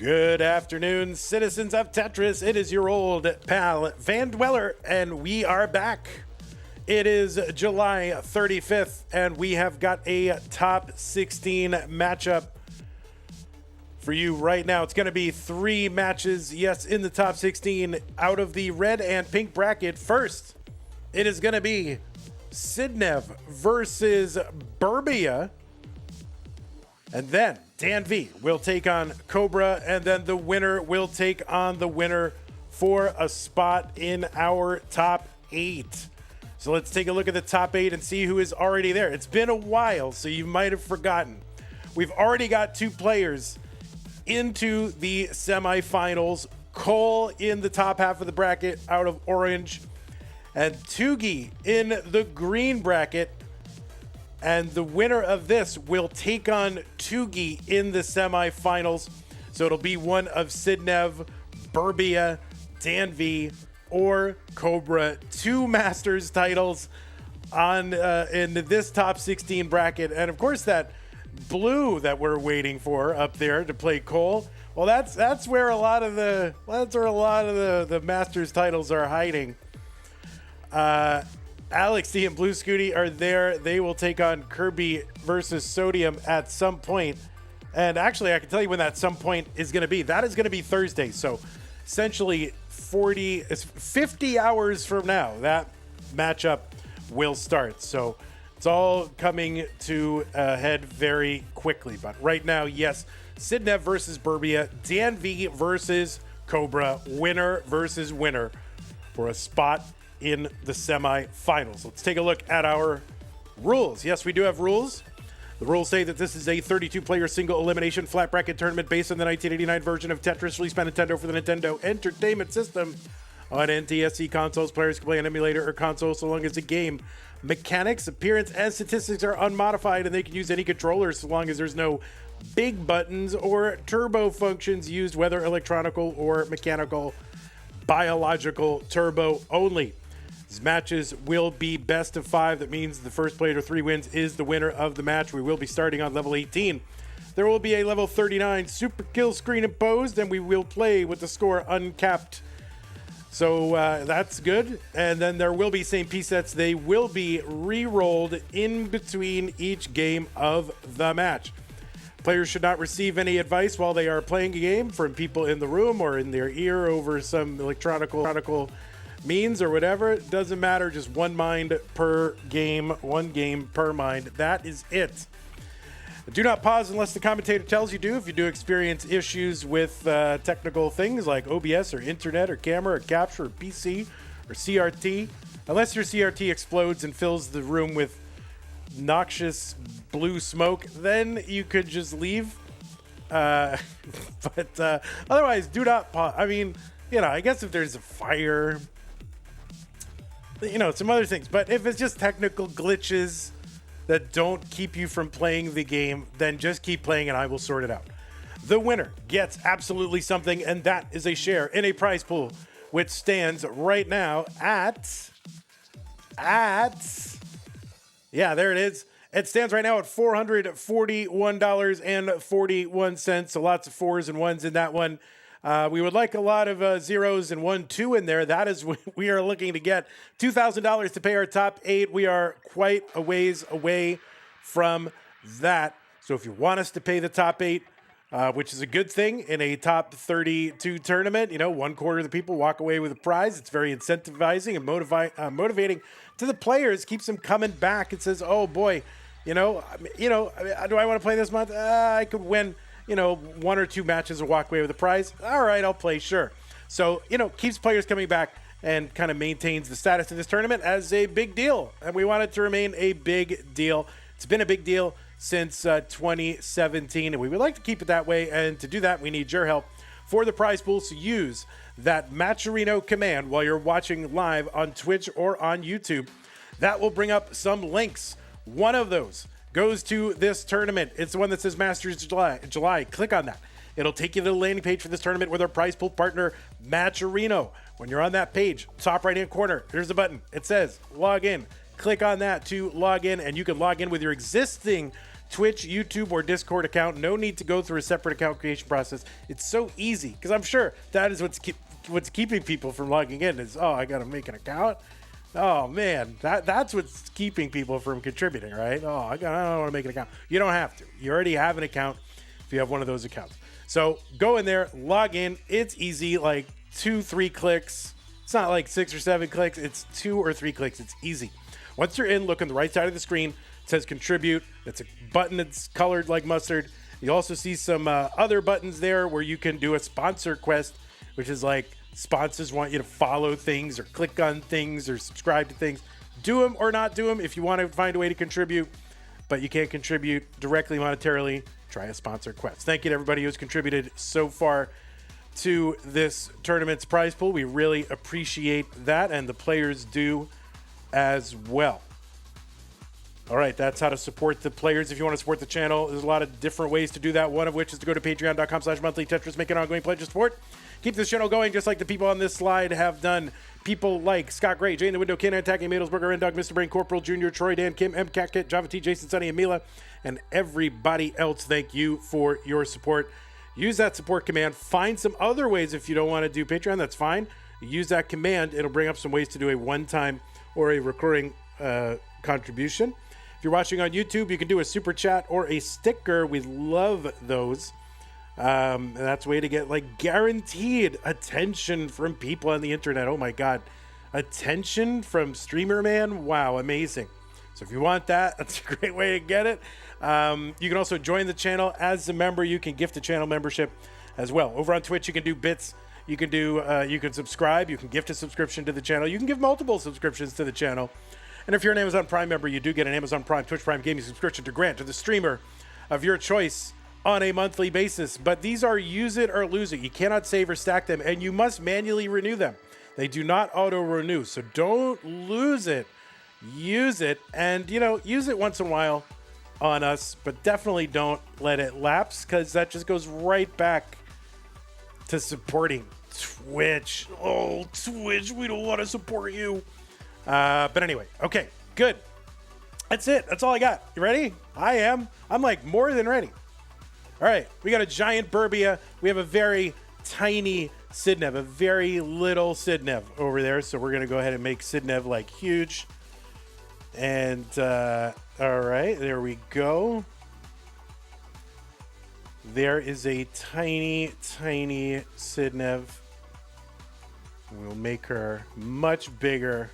Good afternoon, citizens of Tetris. It is your old pal, Van Dweller, and we are back. It is July 35th, and we have got a top 16 matchup for you right now. It's going to be 3 matches, yes, in the top 16 out of the red and pink bracket. First, it is going to be Sidnev versus Birbia. And then Danv will take on Cobra, and then the winner will take on the winner for a spot in our top 8. So let's take a look at the top 8 and see who is already there. It's been a while, so you might have forgotten. We've already got 2 players into the semifinals. Cole in the top half of the bracket out of orange, and Tugi in the green bracket. And the winner of this will take on Tugi in the semifinals. So it'll be one of Sidnev, Birbia, Danv, or Cobra. 2 Masters titles on in this top 16 bracket. And of course, that blue that we're waiting for up there to play Cole. Well, that's where a lot of the Masters titles are hiding. Alex D and Blue Scooty are there. They will take on Kirby versus Sodium at some point. And actually, I can tell you when that some point is going to be. That is going to be Thursday. So essentially 50 hours from now, that matchup will start. So it's all coming to a head very quickly. But right now, yes, Sidnev versus Birbia, Danv versus Cobra, winner versus winner for a spot in the semifinals. Let's take a look at our rules. Yes, we do have rules. The rules say that this is a 32-player single elimination flat bracket tournament based on the 1989 version of Tetris released by Nintendo for the Nintendo Entertainment System. On NTSC consoles, players can play an emulator or console so long as the game mechanics, appearance, and statistics are unmodified, and they can use any controller so long as there's no big buttons or turbo functions used, whether electronical or mechanical, biological turbo only. These matches will be best of 5. That means the first player to 3 wins is the winner of the match. We will be starting on level 18. There will be a level 39 super kill screen imposed, and we will play with the score uncapped. So that's good. And then there will be same piece sets. They will be re-rolled in between each game of the match. Players should not receive any advice while they are playing a game from people in the room or in their ear over some electronical means or whatever. It doesn't matter. Just one mind per game, 1 game per mind. That is it. Do not pause unless the commentator tells you to. If you do experience issues with technical things like OBS or internet or camera or capture or PC or CRT, unless your CRT explodes and fills the room with noxious blue smoke, then you could just leave. But otherwise, do not pause. I mean, I guess if there's a fire, some other things. But if it's just technical glitches that don't keep you from playing the game, then just keep playing and I will sort it out. The winner gets absolutely something, and that is a share in a prize pool, which stands right now at there it is. It stands right now at $441.41. So lots of 4s and 1s in that one. We would like a lot of 0s and 1, 2 in there. That is what we are looking to get. $2,000 to pay our top 8. We are quite a ways away from that. So if you want us to pay the top 8, which is a good thing in a top 32 tournament, 1/4 of the people walk away with a prize. It's very incentivizing and motivating to the players. Keeps them coming back. It says, oh boy, do I want to play this month? I could win 1 or 2 matches or walk away with a prize. All right, I'll play, sure. So, keeps players coming back and kind of maintains the status of this tournament as a big deal. And we want it to remain a big deal. It's been a big deal since 2017, and we would like to keep it that way. And to do that, we need your help for the prize pool. So use that Matcherino command while you're watching live on Twitch or on YouTube. That will bring up some links. One of those goes to this tournament. It's the one that says Masters July. Click on that. It'll take you to the landing page for this tournament with our prize pool partner, Matcherino. When you're on that page, top right-hand corner, there's a button. It says log in. Click on that to log in, and you can log in with your existing Twitch, YouTube, or Discord account. No need to go through a separate account creation process. It's so easy, because I'm sure that is what's keeping people from logging in is, oh, I got to make an account. Oh man, that's what's keeping people from contributing, right? Oh, I don't want to make an account. You don't have to. You already have an account if you have one of those accounts. So go in there, log in. It's easy, like 2-3 clicks. It's not like 6 or 7 clicks. It's 2 or 3 clicks. It's easy. Once you're in, look on the right side of the screen. It says contribute. It's a button that's colored like mustard. You also see some other buttons there where you can do a sponsor quest, which is like sponsors want you to follow things or click on things or subscribe to things. Do them or not do them if you want to find a way to contribute, but you can't contribute directly monetarily. Try a sponsor quest. Thank you to everybody who's contributed so far to this tournament's prize pool. We really appreciate that, and the players do as well. All right, that's how to support the players. If you want to support the channel, there's a lot of different ways to do that. One of which is to go to patreon.com/monthly Tetris, make an ongoing pledge of support. Keep this channel going just like the people on this slide have done. People like Scott Gray, Jay in the Window, Ken Attacking, Madelsberger, N-Dog, Mr. Brain, Corporal Jr., Troy, Dan, Kim, M. Cat Kit, Java T, Jason, Sunny, and Mila, and everybody else. Thank you for your support. Use that support command. Find some other ways if you don't want to do Patreon. That's fine. Use that command. It'll bring up some ways to do a one-time or a recurring contribution. If you're watching on YouTube, you can do a super chat or a sticker. We love those. And that's a way to get like guaranteed attention from people on the internet. Oh my God. Attention from Streamer Man. Wow. Amazing. So if you want that, that's a great way to get it. You can also join the channel as a member. You can gift a channel membership as well. Over on Twitch, you can do bits. You can do, you can subscribe. You can gift a subscription to the channel. You can give multiple subscriptions to the channel. And if you're an Amazon Prime member, you do get an Amazon Prime, Twitch Prime gaming subscription to grant to the streamer of your choice on a monthly basis. But these are use it or lose it. You cannot save or stack them, and you must manually renew them. They do not auto-renew, so don't lose it. Use it, and, you know, use it once in a while on us, but definitely don't let it lapse, because that just goes right back to supporting Twitch. Oh, Twitch, we don't want to support you. But anyway, okay, good. That's it. That's all I got. You ready? I am. I'm like more than ready. All right, we got a giant Birbia. We have a very tiny Sidnev, a very little Sidnev over there. So we're going to go ahead and make Sidnev like huge. And all right, there we go. There is a tiny, tiny Sidnev. We'll make her much bigger.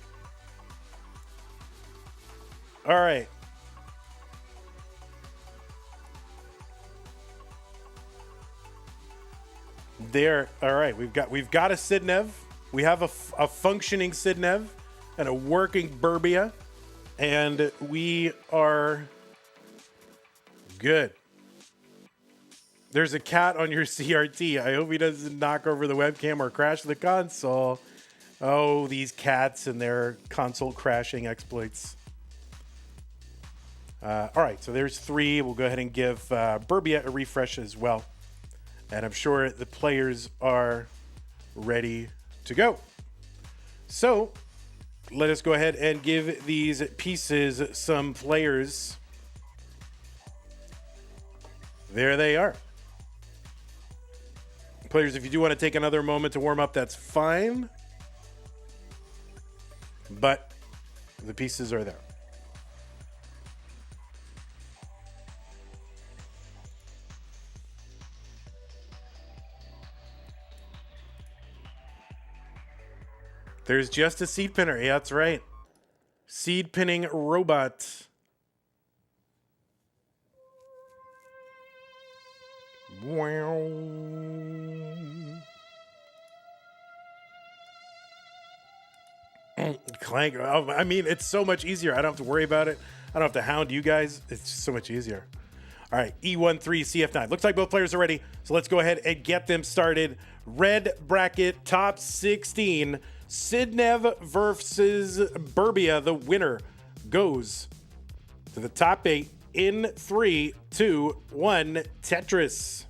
All right. There. All right. We've got a Sidnev. We have a functioning Sidnev and a working Birbia, and we are good. There's a cat on your CRT. I hope he doesn't knock over the webcam or crash the console. Oh, these cats and their console crashing exploits. All right, so there's 3. We'll go ahead and give Birbia a refresh as well. And I'm sure the players are ready to go. So let us go ahead and give these pieces some players. There they are. Players, if you do want to take another moment to warm up, that's fine. But the pieces are there. There's just a seed pinner. Yeah, that's right. Seed pinning robot. Wow. Clank. Oh, I mean, it's so much easier. I don't have to worry about it. I don't have to hound you guys. It's just so much easier. All right, E13, CF9. Looks like both players are ready. So let's go ahead and get them started. Red bracket, top 16. Sidnev versus Birbia. The winner goes to the top 8 in 3, 2, 1. Tetris.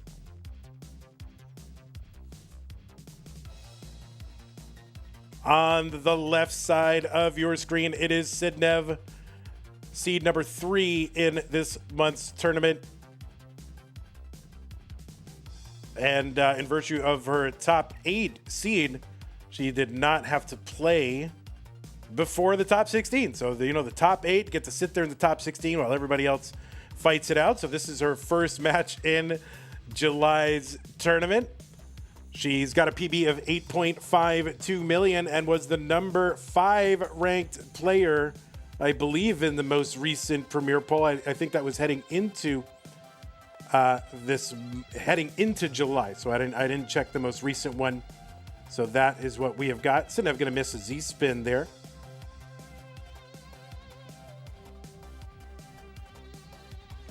On the left side of your screen, it is Sidnev. seed number 3 in this month's tournament. And in virtue of her top 8 seed, she did not have to play before the top 16. So, the top 8 get to sit there in the top 16 while everybody else fights it out. So this is her first match in July's tournament. She's got a PB of 8.52 million and was the number 5 ranked player, I believe, in the most recent Premier poll. I think that was heading into July. So I didn't check the most recent one. So that is what we have got. Sidnev going to miss a Z-spin there.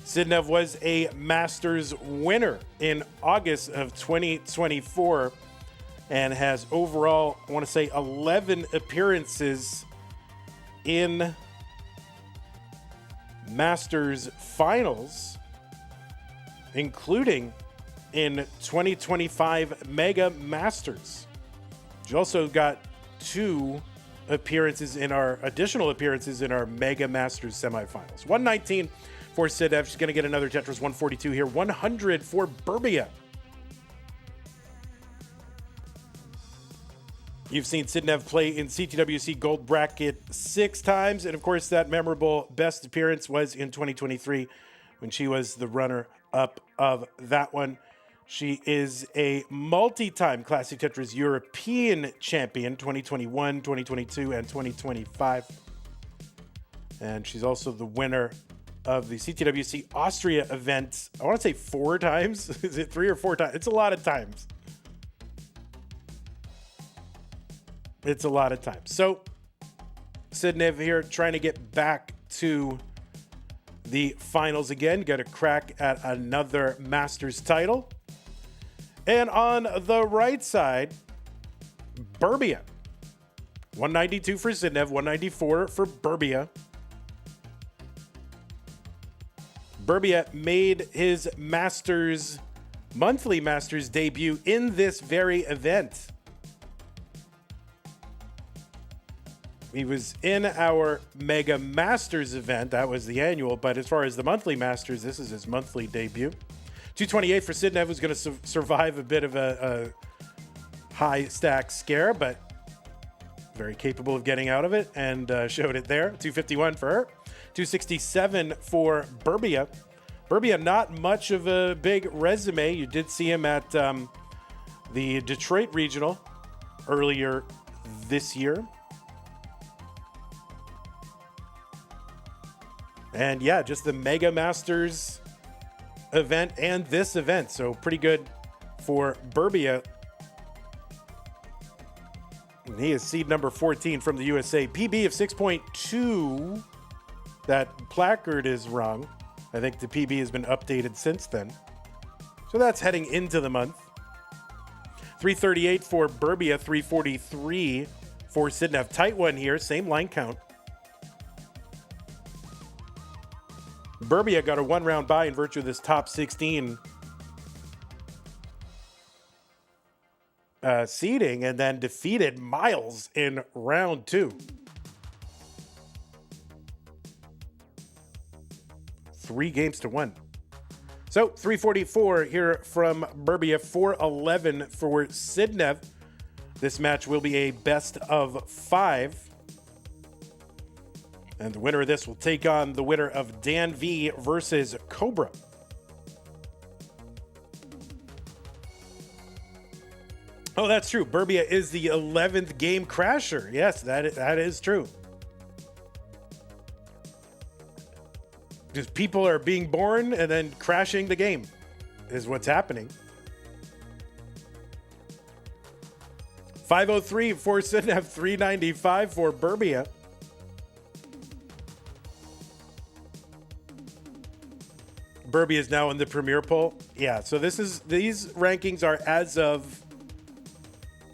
Sidnev was a Masters winner in August of 2024 and has overall, I want to say, 11 appearances in Masters finals, including in 2025 Mega Masters. She also got 2 additional appearances in our Mega Masters semifinals. 119 for Sidnev. She's going to get another Tetris 142 here. 100 for Birbia. You've seen Sidnev play in CTWC Gold Bracket 6 times. And of course, that memorable best appearance was in 2023 when she was the runner-up of that one. She is a multi-time Classic Tetris European champion, 2021, 2022, and 2025. And she's also the winner of the CTWC Austria event. I want to say 4 times. Is it 3 or 4 times? It's a lot of times. It's a lot of times. So, Sidnev here trying to get back to the finals again. Got a crack at another Masters title. And on the right side, Birbia. 192 for Sidnev, 194 for Birbia. Birbia made his monthly Masters debut in this very event. He was in our Mega Masters event. That was the annual. But as far as the monthly Masters, this is his monthly debut. 228 for Sidnev, who's going to survive a bit of a high stack scare, but very capable of getting out of it, and showed it there. 251 for her. 267 for Birbia. Birbia, not much of a big resume. You did see him at the Detroit Regional earlier this year. And yeah, just the Mega Masters event and this event. So pretty good for Birbia. And he is seed number 14 from the USA. PB of 6.2. That placard is wrong. I think the PB has been updated since then. So that's heading into the month. 338 for Birbia, 343 for Sidnev. Tight one here, same line count. Birbia got a 1-round bye in virtue of this top 16 seeding, and then defeated Miles in round 2. 3 games to 1. So 344 here from Birbia, 411 for Sidnev. This match will be a best of 5. And the winner of this will take on the winner of Danv versus Cobra. Oh, that's true. Birbia is the 11th game crasher. Yes, that is true. Because people are being born and then crashing the game is what's happening. 503 for Sidnev, 395 for Birbia. Birbia is now in the Premier poll. Yeah, so these rankings are as of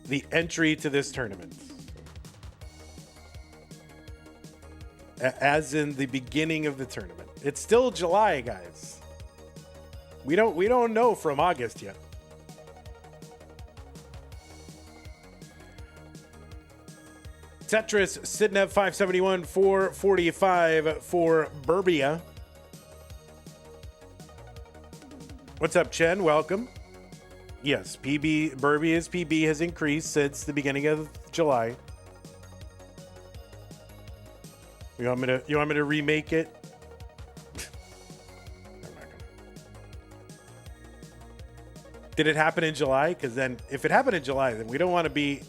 the entry to this tournament. As in the beginning of the tournament. It's still July, guys. We don't know from August yet. Tetris, Sidnev 571, 445 for Birbia. What's up, Chen? Welcome. Yes, Birbia's PB has increased since the beginning of July. You want me to remake it? Did it happen in July? Because then, if it happened in July, then we don't want to be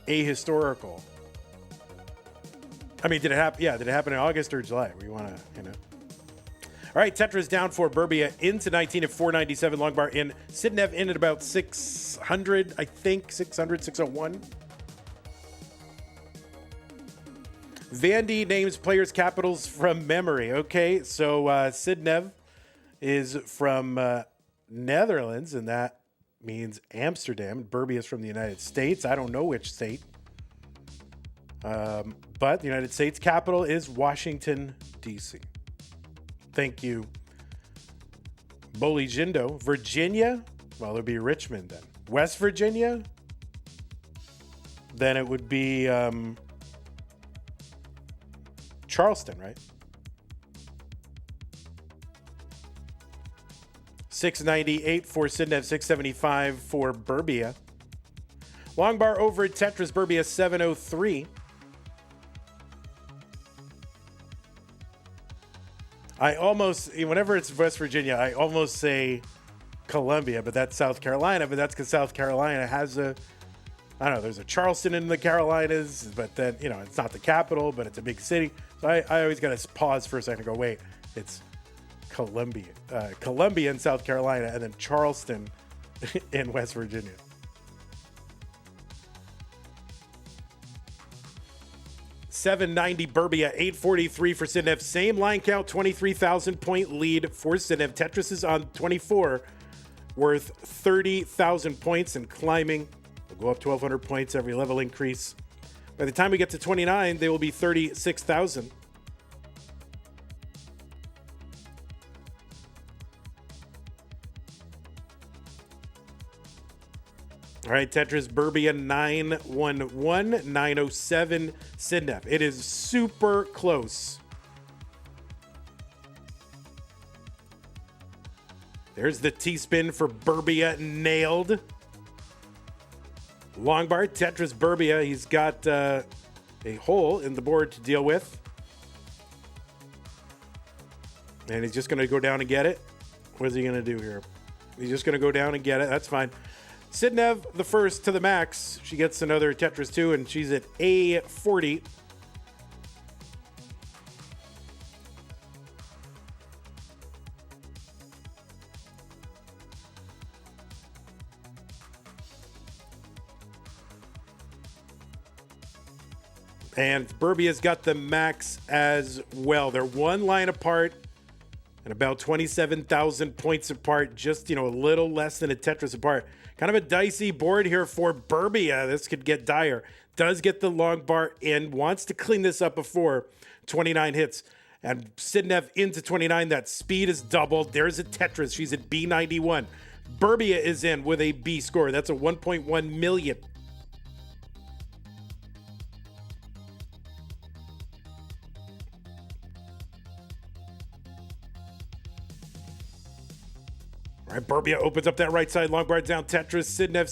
ahistorical. I mean, did it happen? Yeah, did it happen in August or July? We want to, you know. All right, Tetris down for Birbia into 19 at 497. Long bar in. Sidnev in at about 600, I think. 600, 601. Vandy names players' capitals from memory. Okay, so Sidnev is from Netherlands, and that means Amsterdam. Birbia is from the United States. I don't know which state. But the United States capital is Washington, D.C. Thank you. Boligindo. Virginia? Well, it would be Richmond then. West Virginia? Then it would be Charleston, right? 698 for Sidnev, 675 for Birbia. Long bar over at Tetris, Birbia 703. I almost, whenever it's West Virginia, I almost say Columbia, but that's South Carolina. But that's because South Carolina has I don't know, there's a Charleston in the Carolinas, but then, you know, it's not the capital, but it's a big city. So I always got to pause for a second and go, wait, it's Columbia in South Carolina, and then Charleston in West Virginia. $790 Birbia, $843 for Sidnev. Same line count, 23,000 point lead for Sidnev. Tetris is on 24, worth 30,000 points and climbing. We'll go up 1,200 points every level increase. By the time we get to 29, they will be 36,000. All right, Tetris, Birbia 911, 907, Sidnev. It is super close. There's the T-spin for Birbia, nailed. Long bar, Tetris, Birbia. He's got a hole in the board to deal with. And he's just going to go down and get it. What is he going to do here? He's just going to go down and get it. That's fine. Sidnev, the first to the max. She gets another Tetris 2, and she's at A40. And Birbia's got the max as well. They're one line apart and about 27,000 points apart. Just, you know, a little less than a Tetris apart. Kind of a dicey board here for Birbia. This could get dire. Does get the long bar in. Wants to clean this up before 29 hits. And Sidnev into 29. That speed is doubled. There's a Tetris. She's at B91. Birbia is in with a B score. That's a 1.1 million. All right, Birbia opens up that right side, long bar down, Tetris, Sidnev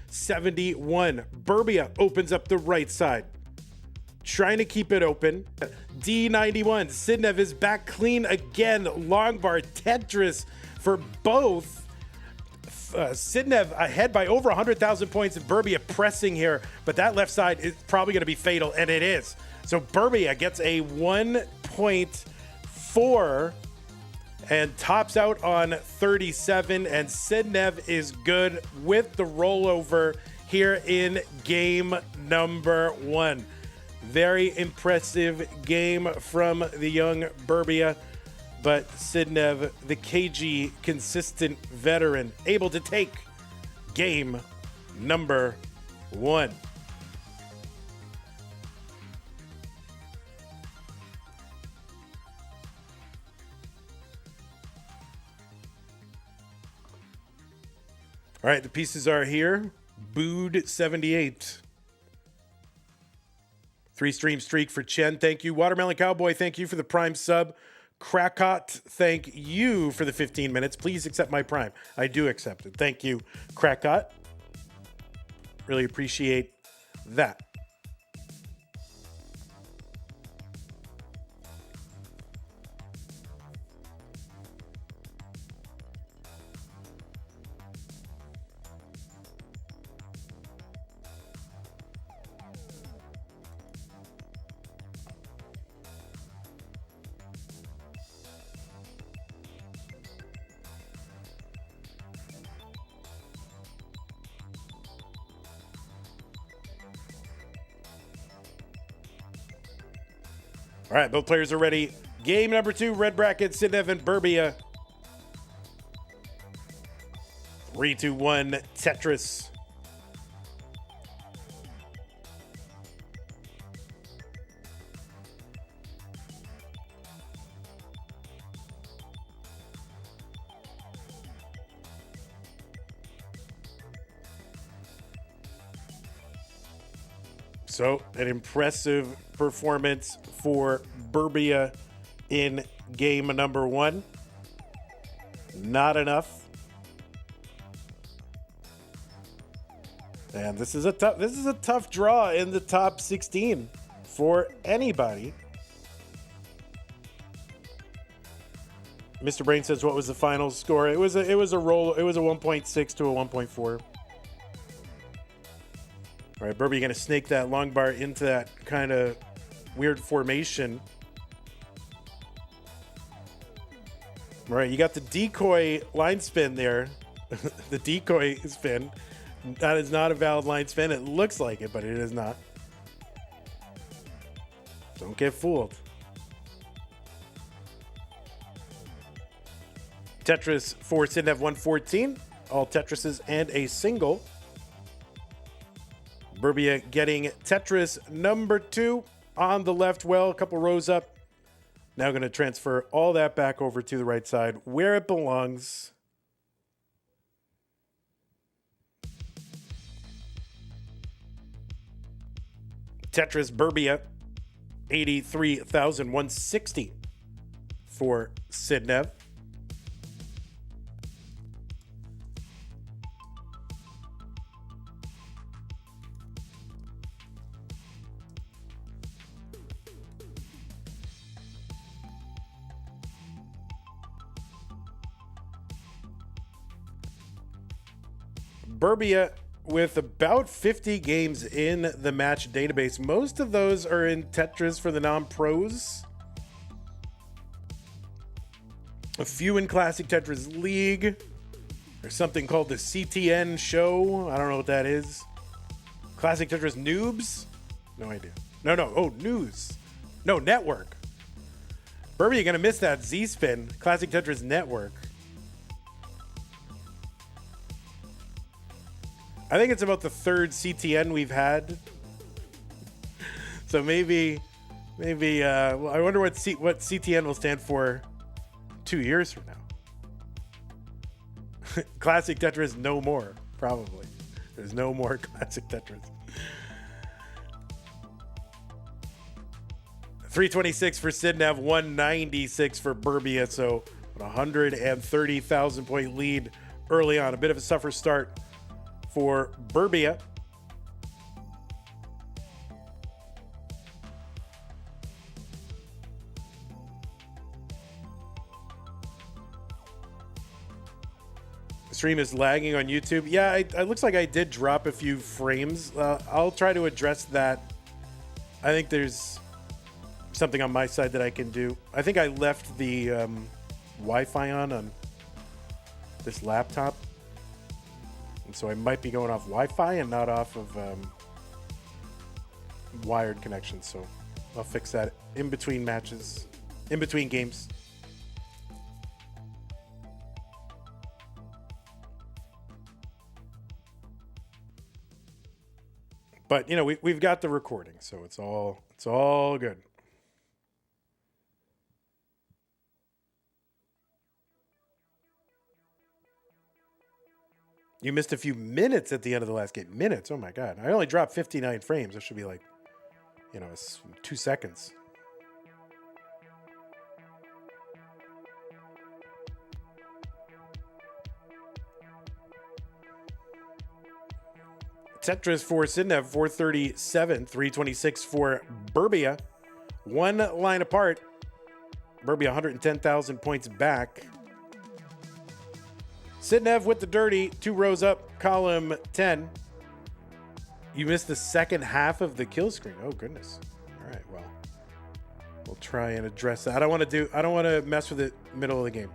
C71. Birbia opens up the right side, trying to keep it open. D91, Sidnev is back clean again, long bar, Tetris for both. Sidnev ahead by over 100,000 points, and Birbia pressing here, but that left side is probably going to be fatal, and it is. So Birbia gets a 1.4 and tops out on 37, and Sidnev is good with the rollover here in game number 1. Very impressive game from the young Birbia, but Sidnev, the KG consistent veteran, able to take game number 1. All right, the pieces are here. Booed 78. 3-stream streak for Chen. Thank you. Watermelon Cowboy, thank you for the Prime sub. Krakot, thank you for the 15 minutes. Please accept my Prime. I do accept it. Thank you, Krakot. Really appreciate that. All right, both players are ready. Game number 2, red bracket, Sidnev and Birbia. 3, 2, 1, Tetris. So, an impressive performance for Birbia in game number 1. Not enough. And this is a tough draw in the top 16 for anybody. Mr. Brain says, what was the final score? It was a roll. It was a 1.6 to a 1.4. All right, Birbia going to snake that long bar into that kind of weird formation. All right, you got the decoy line spin there. The decoy spin. That is not a valid line spin. It looks like it, but it is not. Don't get fooled. Tetris for Sidnev 114. All Tetrises and a single. Birbia getting Tetris number 2 on the left well, a couple rows up. Now going to transfer all that back over to the right side where it belongs. Tetris Birbia, 83,160 for Sidnev. Birbia with about 50 games in the match database. Most of those are in Tetris for the non-pros. A few in Classic Tetris League. There's something called the CTN show. I don't know what that is. Classic Tetris Noobs? No idea. No. Oh, news. No, network. Birbia gonna miss that Z-spin. Classic Tetris Network. I think it's about the 3rd CTN we've had. So maybe, well, I wonder what CTN will stand for 2 years from now. Classic Tetris no more, probably. There's no more Classic Tetris. 326 for Sidnev, 196 for Birbia. So 130,000 point lead early on. A bit of a suffer start for Birbia. The stream is lagging on YouTube. Yeah, it looks like I did drop a few frames. I'll try to address that. I think there's something on my side that I can do. I think I left the Wi-Fi on this laptop. And so I might be going off Wi-Fi and not off of wired connection. So I'll fix that in between matches, in between games. But you know, we've got the recording, so it's all good. You missed a few minutes at the end of the last game. Minutes? Oh my God. I only dropped 59 frames. There should be like it's 2 seconds. Tetris for Sidnev, 437, 326 for Birbia. 1 line apart. Birbia 110,000 points back. Sidnev with the dirty, 2 rows up, column 10. You missed the second half of the kill screen. Oh goodness. All right, well, we'll try and address that. I don't want to mess with the middle of the game.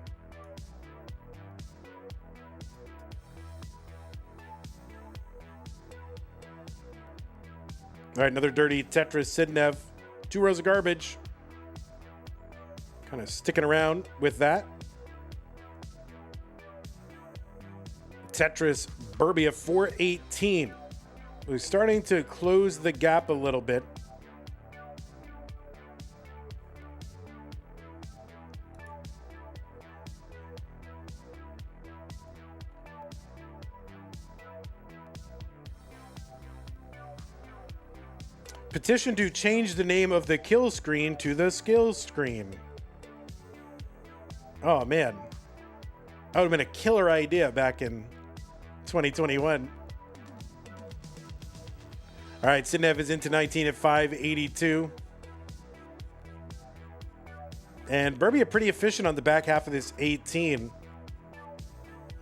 All right, another dirty Tetris Sidnev. 2 rows of garbage. Kind of sticking around with that. Tetris Birbia 418. We're starting to close the gap a little bit. Petition to change the name of the kill screen to the skill screen. Oh man, that would have been a killer idea back in 2021. All right, Sidnev is into 19 at 582. And Birbia pretty efficient on the back half of this 18.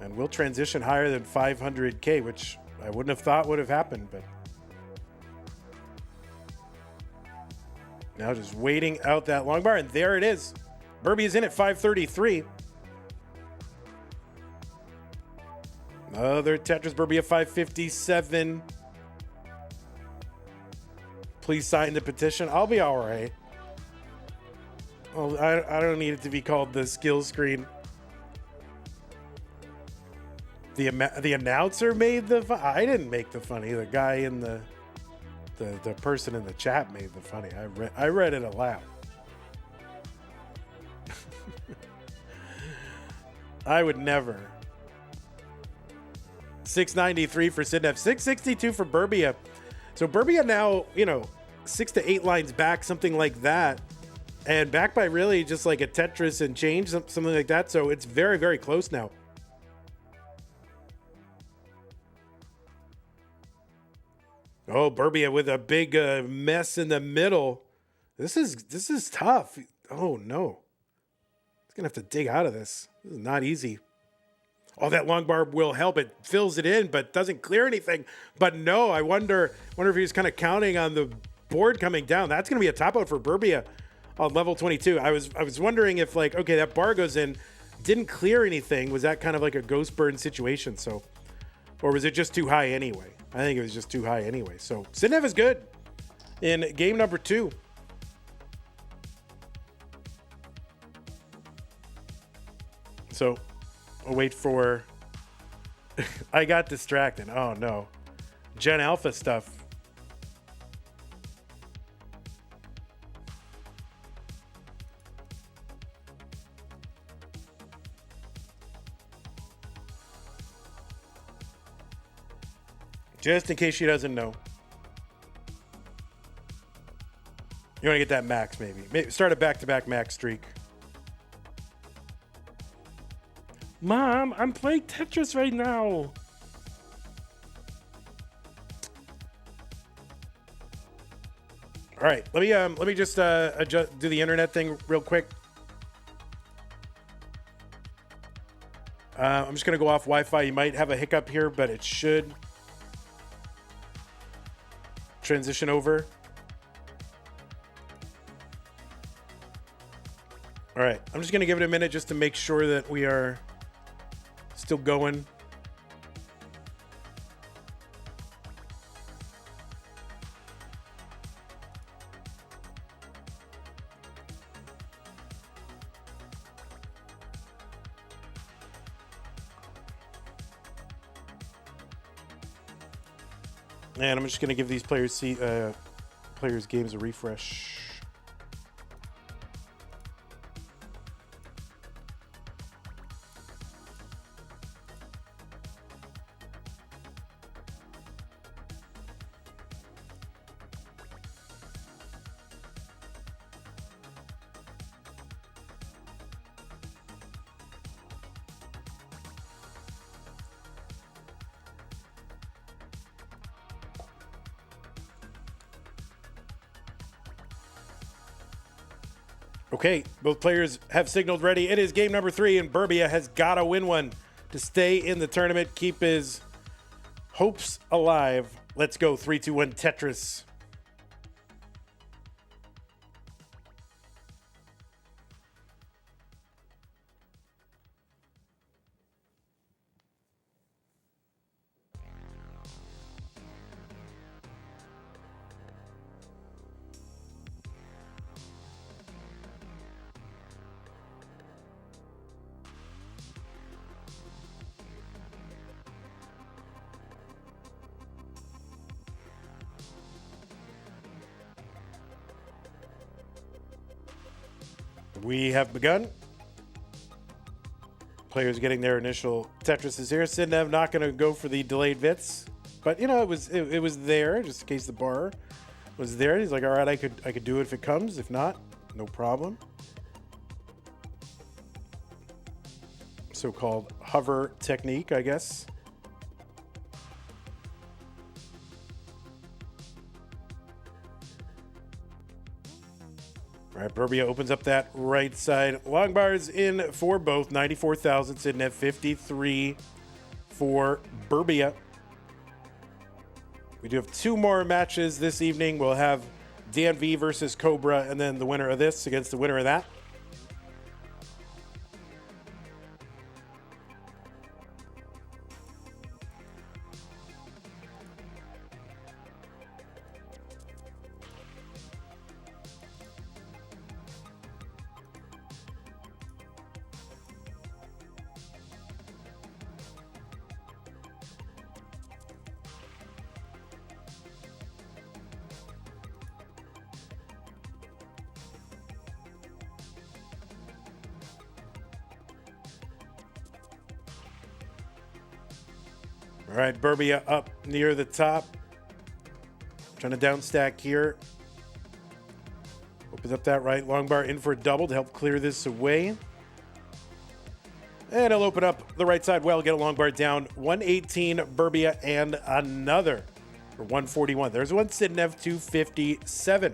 And will transition higher than 500K, which I wouldn't have thought would have happened, but now just waiting out that long bar, and there it is. Birbia's in at 533. Another Tetris Birbia 557. Please sign the petition. I'll be all right. Well, I don't need it to be called the skill screen. The announcer made the fun. I didn't make the funny. The guy in the person in the chat made the funny. I read it aloud. I would never. 693 for Sidnev, 662 for Birbia. So Birbia now, 6 to 8 lines back, something like that. And back by really just like a Tetris and change, something like that. So it's very, very close now. Oh, Birbia with a big mess in the middle. This is tough. Oh no. He's gonna have to dig out of this. This is not easy. Oh, that long bar will help. It fills it in, but doesn't clear anything. But no, I wonder if he was kind of counting on the board coming down. That's gonna be a top out for Birbia on level 22. I was wondering if okay, that bar goes in, didn't clear anything. Was that kind of like a ghost burn situation? So, or was it just too high anyway? I think it was just too high anyway. So Sidnev is good in game number 2. So I'll wait for... I got distracted. Oh no. Gen Alpha stuff. Just in case she doesn't know. You want to get that max, maybe. Start a back-to-back max streak. Mom, I'm playing Tetris right now. All right, let me just do the internet thing real quick. I'm just gonna go off Wi-Fi. You might have a hiccup here, but it should transition over. All right, I'm just gonna give it a minute just to make sure that we are still going. And I'm just going to give these players games a refresh. Okay, both players have signaled ready. It is game number 3, and Birbia has got to win one to stay in the tournament, keep his hopes alive. Let's go. 3, 2, 1, Tetris. We have begun. Players getting their initial Tetrises here. Sidnev not going to go for the delayed bits, but you know it was there just in case the bar was there. He's like, all right, I could do it if it comes. If not, no problem. So-called hover technique, I guess. All right, Birbia opens up that right side. Long bars in for both. 94,000 sitting at 53 for Birbia. We do have 2 more matches this evening. We'll have Danv versus Cobra, and then the winner of this against the winner of that. All right, Birbia up near the top. Trying to down stack here. Opens up that right long bar in for a double to help clear this away. And he'll open up the right side well, get a long bar down. 118, Birbia, and another for 141. There's one Sidnev, 257.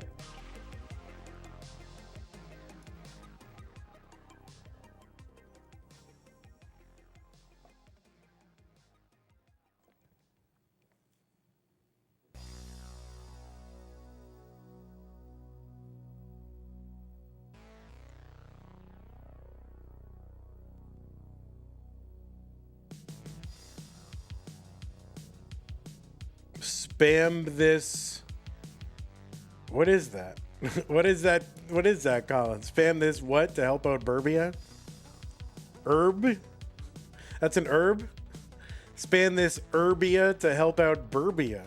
Spam this. What is that? What is that? What is that, Colin? Spam this what to help out Birbia? Herb? That's an herb? Spam this Birbia to help out Birbia.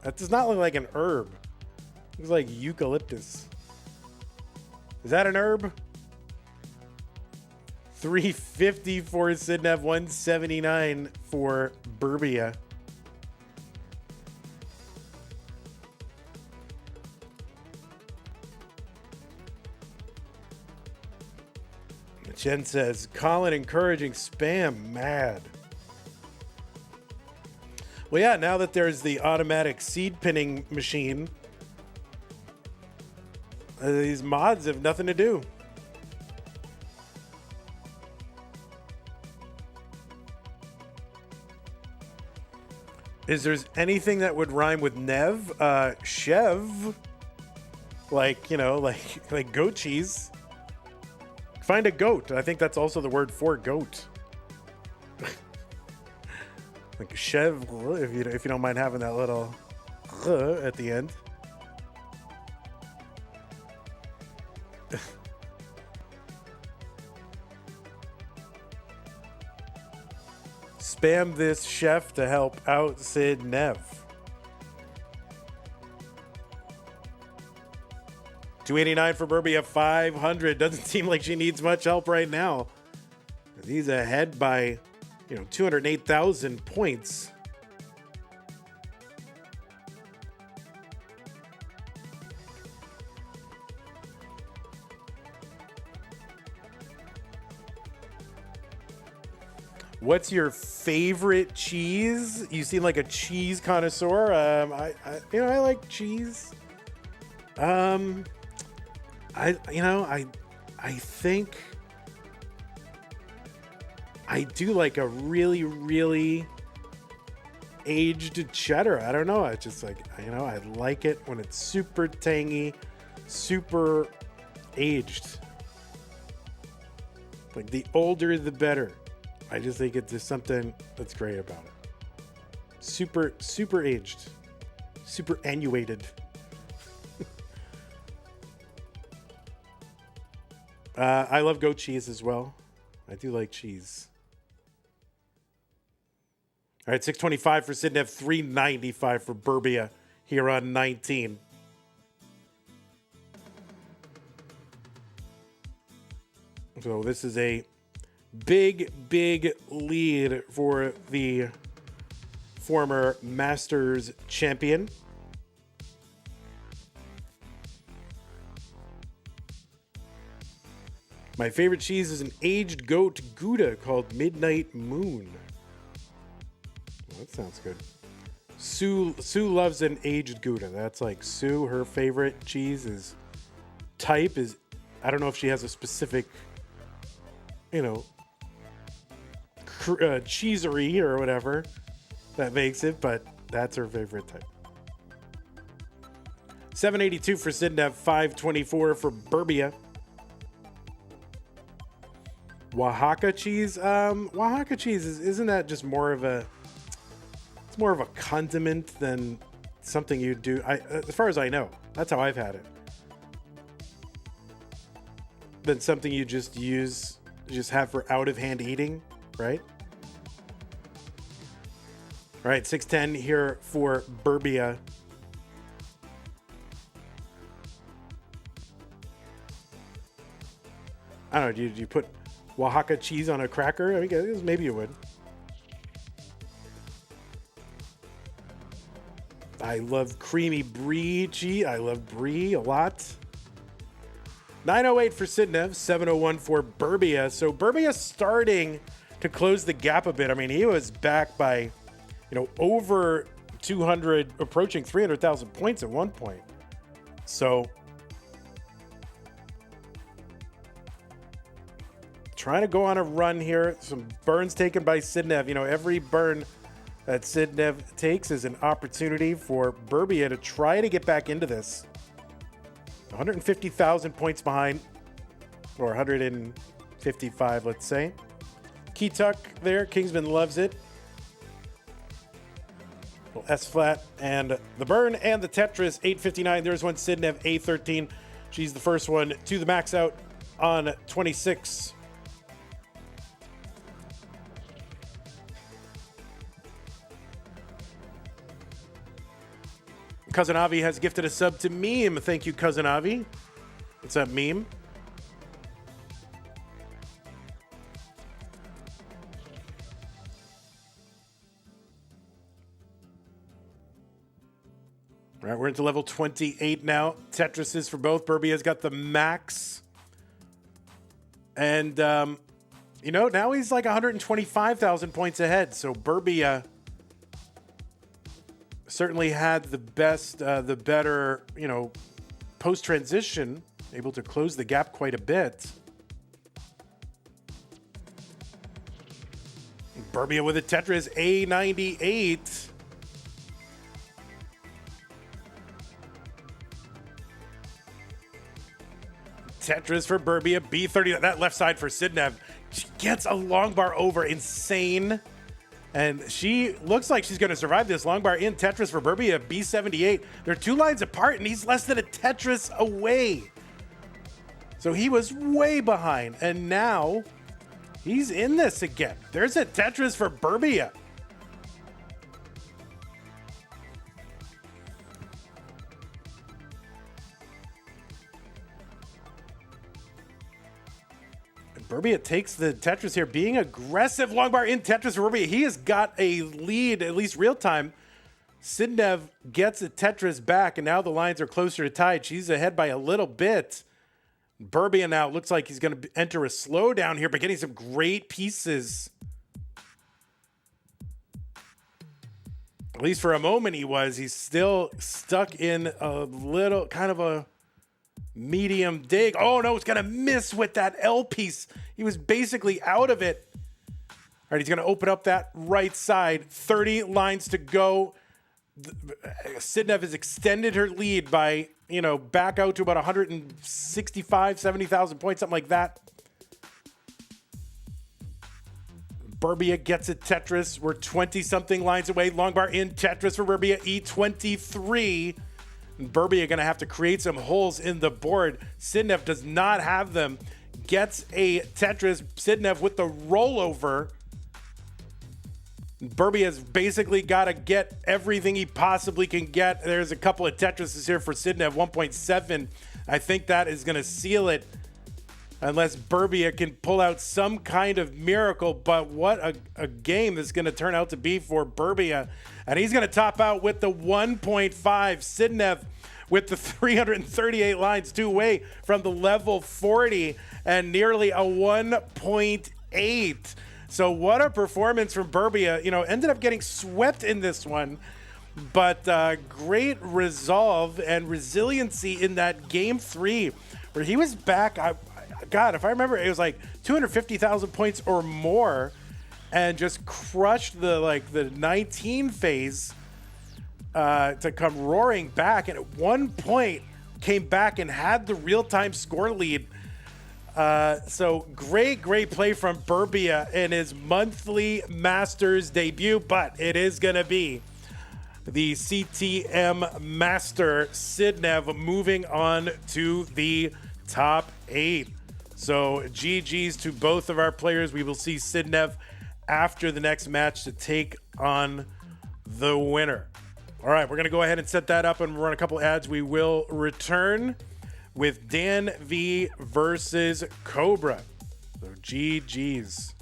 That does not look like an herb. It looks like eucalyptus. Is that an herb? 350 for Sidnev, 179 for Birbia. Jen says, Colin encouraging spam, mad. Well, yeah, now that there's the automatic seed pinning machine, these mods have nothing to do. Is there anything that would rhyme with Nev? Chev? Like, you know, like goat cheese. Find a goat. I think that's also the word for goat. Like chev, if you don't mind having that little at the end. Spam this chef to help out Sidnev. 289 for Birbia, 500. Doesn't seem like she needs much help right now. He's ahead by, 208,000 points. What's your favorite cheese? You seem like a cheese connoisseur. I like cheese. I I think I do like a really, really aged cheddar. I don't know. I just like, I like it when it's super tangy, super aged. Like the older, the better. I just think it's just something that's great about it. Super, super aged, super annuated. I love goat cheese as well. I do like cheese. All right, 625 for Sidnev, 395 for Birbia here on 19. So this is a big, big lead for the former Masters champion. My favorite cheese is an aged goat Gouda called Midnight Moon. Well, that sounds good. Sue loves an aged Gouda. That's like Sue, her favorite cheese is I don't know if she has a specific, cheesery or whatever that makes it, but that's her favorite type. 782 for Sidnev, 524 for Birbia. Oaxaca cheese? Oaxaca cheese isn't that just more of a condiment than something you do. As far as I know, that's how I've had it. Than something you just have for out of hand eating, right? All right, 610 here for Birbia. I don't know, do you put Oaxaca cheese on a cracker? I guess maybe you would. I love creamy brie cheese. I love brie a lot. 908 for Sidnev, 701 for Birbia. So Birbia starting to close the gap a bit. I mean, he was back by, over 200, approaching 300,000 points at one point. So trying to go on a run here. Some burns taken by Sidnev. Every burn that Sidnev takes is an opportunity for Birbia to try to get back into this. 150,000 points behind, or 155, let's say. Key tuck there. Kingsman loves it. Little S flat and the burn and the Tetris 859. There's one Sidnev A13. She's the first one to the max out on 26. Cousin Avi has gifted a sub to Meme. Thank you, Cousin Avi. What's up, Meme? All right, we're into level 28 now. Tetris is for both. Birbia's got the max. And, now he's like 125,000 points ahead. So Birbia certainly had the better, post-transition, able to close the gap quite a bit. Birbia with a Tetris A98. Tetris for Birbia, B30. That left side for Sidnev. She gets a long bar over. Insane. And she looks like she's going to survive this long bar in. Tetris for Birbia, B78. They're 2 lines apart, and he's less than a Tetris away. So he was way behind, and now he's in this again. There's a Tetris for Birbia. Birbia takes the Tetris here, being aggressive. Long bar in Tetris for Birbia. He has got a lead, at least real time. Sidnev gets a Tetris back, and now the lines are closer to tied. She's ahead by a little bit. Birbia now looks like he's going to enter a slowdown here, but getting some great pieces. At least for a moment he was. He's still stuck in a little, kind of a Medium dig. Oh, no, it's going to miss with that L piece. He was basically out of it. All right, he's going to open up that right side. 30 lines to go. Sidnev has extended her lead by, back out to about 165, 70,000 points, something like that. Birbia gets it, Tetris. We're 20-something lines away. Long bar in Tetris for Birbia, E23. And Birbia going to have to create some holes in the board. Sidnev does not have them. Gets a Tetris. Sidnev with the rollover. Birbia's basically got to get everything he possibly can get. There's a couple of Tetrises here for Sidnev, 1.7. I think that is going to seal it unless Birbia can pull out some kind of miracle. But what a game this is going to turn out to be for Birbia. And he's going to top out with the 1.5. Sidnev with the 338 lines, two away from the level 40 and nearly a 1.8. So what a performance from Birbia. Ended up getting swept in this one, but great resolve and resiliency in that game 3 where he was back. God, if I remember, it was like 250,000 points or more and just crushed the 19 phase to come roaring back. And at one point came back and had the real-time score lead. So great play from Birbia in his monthly Masters debut, but it is going to be the CTM Master Sidnev moving on to the top 8. So GG's to both of our players. We will see Sidnev after the next match to take on the winner. All right, we're going to go ahead and set that up and run a couple ads. We will return with Danv versus Cobra. So GG's.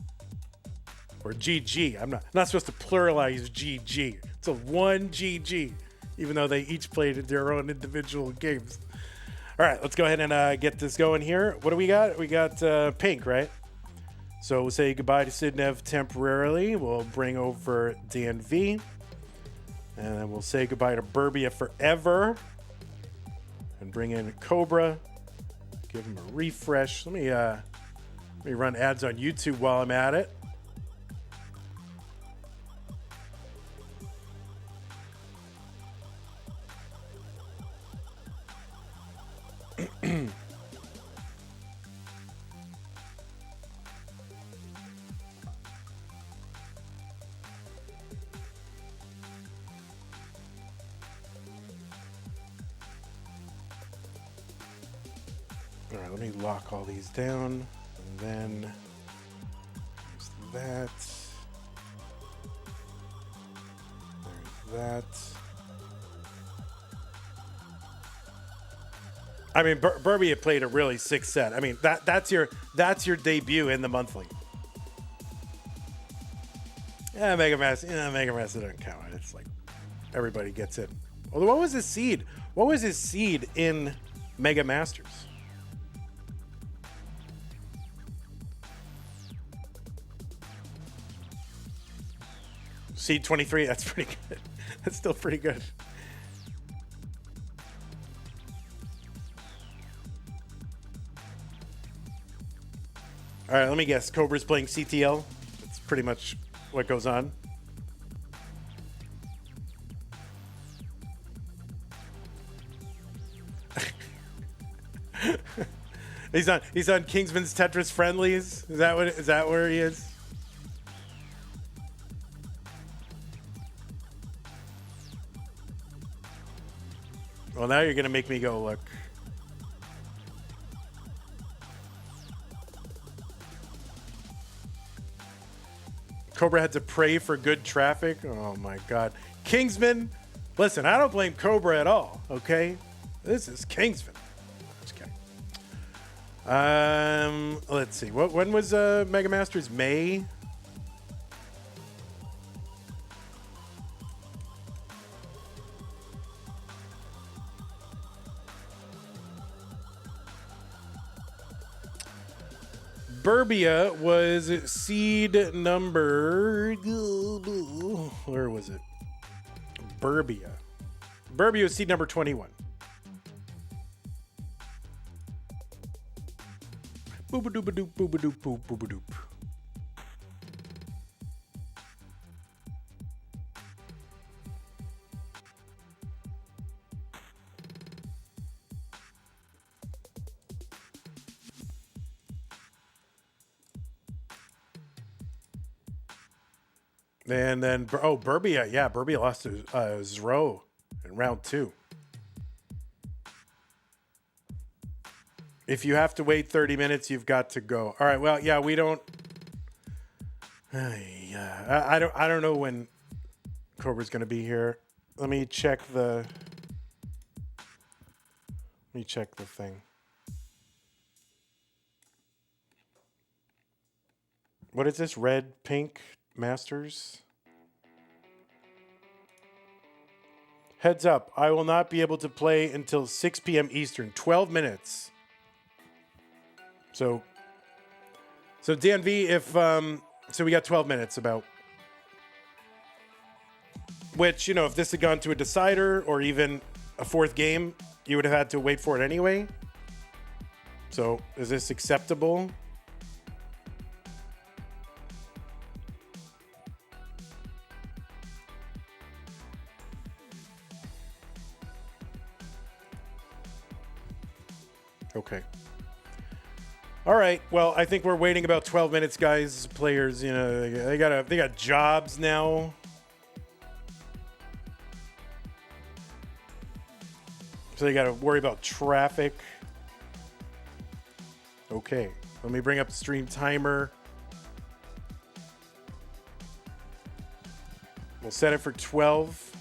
Or GG. I'm not supposed to pluralize GG. It's a one GG, even though they each played their own individual games. All right, let's go ahead and get this going here. What do we got? We got pink, right? So we'll say goodbye to Sidnev temporarily. We'll bring over Danv. And then we'll say goodbye to Birbia forever. And bring in Cobra. Give him a refresh. Let me run ads on YouTube while I'm at it. All right, let me lock all these down, and then there's that. There's that. I mean, Birbia played a really sick set. I mean, that's your debut in the monthly. Yeah, Mega Master doesn't count. It's like everybody gets it. Although, what was his seed? What was his seed in Mega Masters? Seed 23. That's pretty good. That's still pretty good. All right, let me guess. Cobra's playing CTL. That's pretty much what goes on. He's on Kingsman's Tetris friendlies. Is that where he is? Well, now you're gonna make me go look. Cobra had to pray for good traffic. Oh my God. Kingsman, listen, I don't blame Cobra at all, okay? This is Kingsman. Just kidding. Let's see. When was Mega Masters? May? Birbia was seed number... Where was it? Birbia. Birbia was seed number 21. Booba-dooba-doop, booba-doop, boop, booba-doop. And then, oh, Birbia. Yeah, Birbia lost to Zro in round 2. If you have to wait 30 minutes, you've got to go. All right, well, yeah, we don't... yeah, I don't know when Cobra's going to be here. Let me check the... Let me check the thing. What is this? Red, pink, Masters? Heads up, I will not be able to play until 6 p.m. Eastern. 12 minutes. So Danv, if so we got 12 minutes about, which, you know, if this had gone to a decider or even a 4th game, you would have had to wait for it anyway. So is this acceptable? Okay. All right. Well, I think we're waiting about 12 minutes, guys. Players, you know, they got jobs now. So they got to worry about traffic. Okay. Let me bring up the stream timer. We'll set it for 12.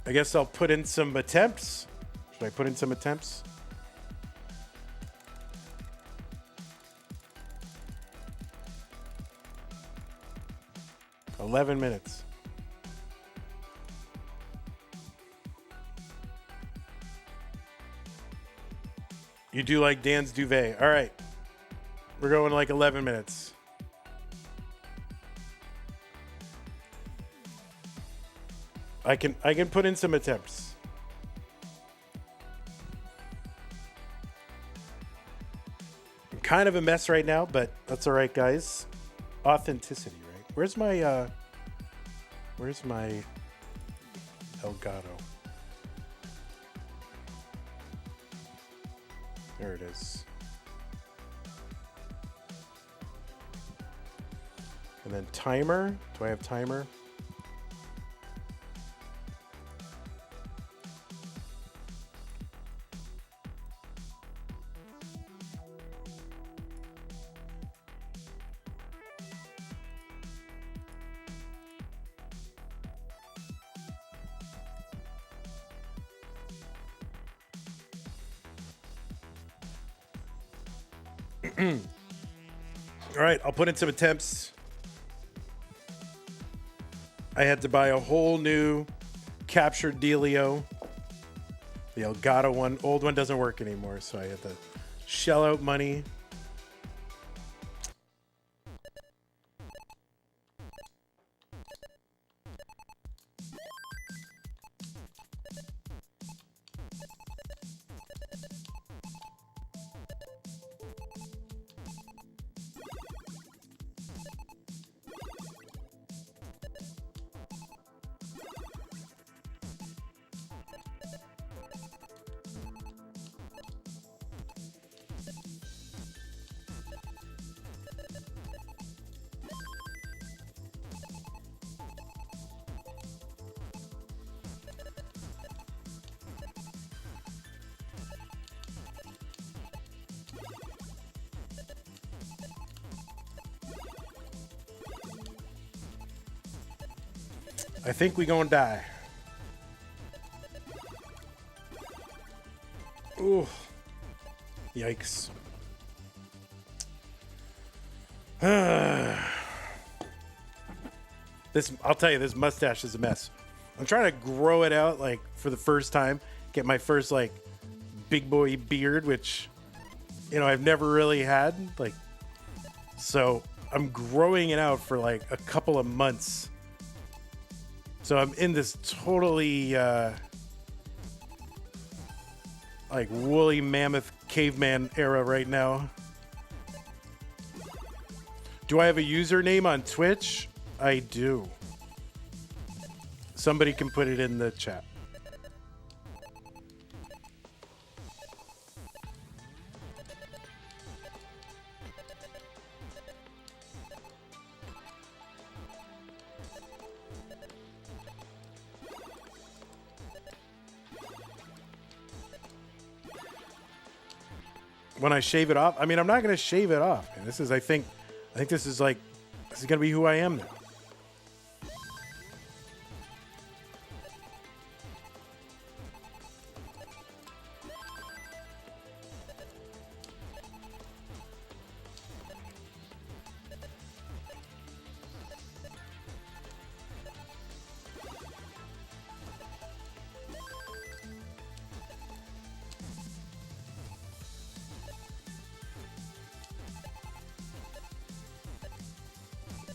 I guess I'll put in some attempts. Should I put in some attempts? $11 minutes. You do like Dan's duvet. All right. We're going like 11 minutes. I can put in some attempts. I'm kind of a mess right now, but that's all right, guys. Authenticity, right? Where's my Elgato? There it is. And then timer. Do I have timer? All right, I'll put in some attempts. I had to buy a whole new captured dealio. The Elgato one. Old one doesn't work anymore, so I had to shell out money. I think we gonna die. Ooh. Yikes. This, I'll tell you, this mustache is a mess. I'm trying to grow it out, like, for the first time. Get my first, like, big boy beard, which, you know, I've never really had. Like, so I'm growing it out for, like, a couple of months. So I'm in this totally, like, woolly mammoth caveman era right now. Do I have a username on Twitch? I do. Somebody can put it in the chat. When I shave it off, I mean, I'm not going to shave it off. Man. This is, I think this is like, this is going to be who I am now.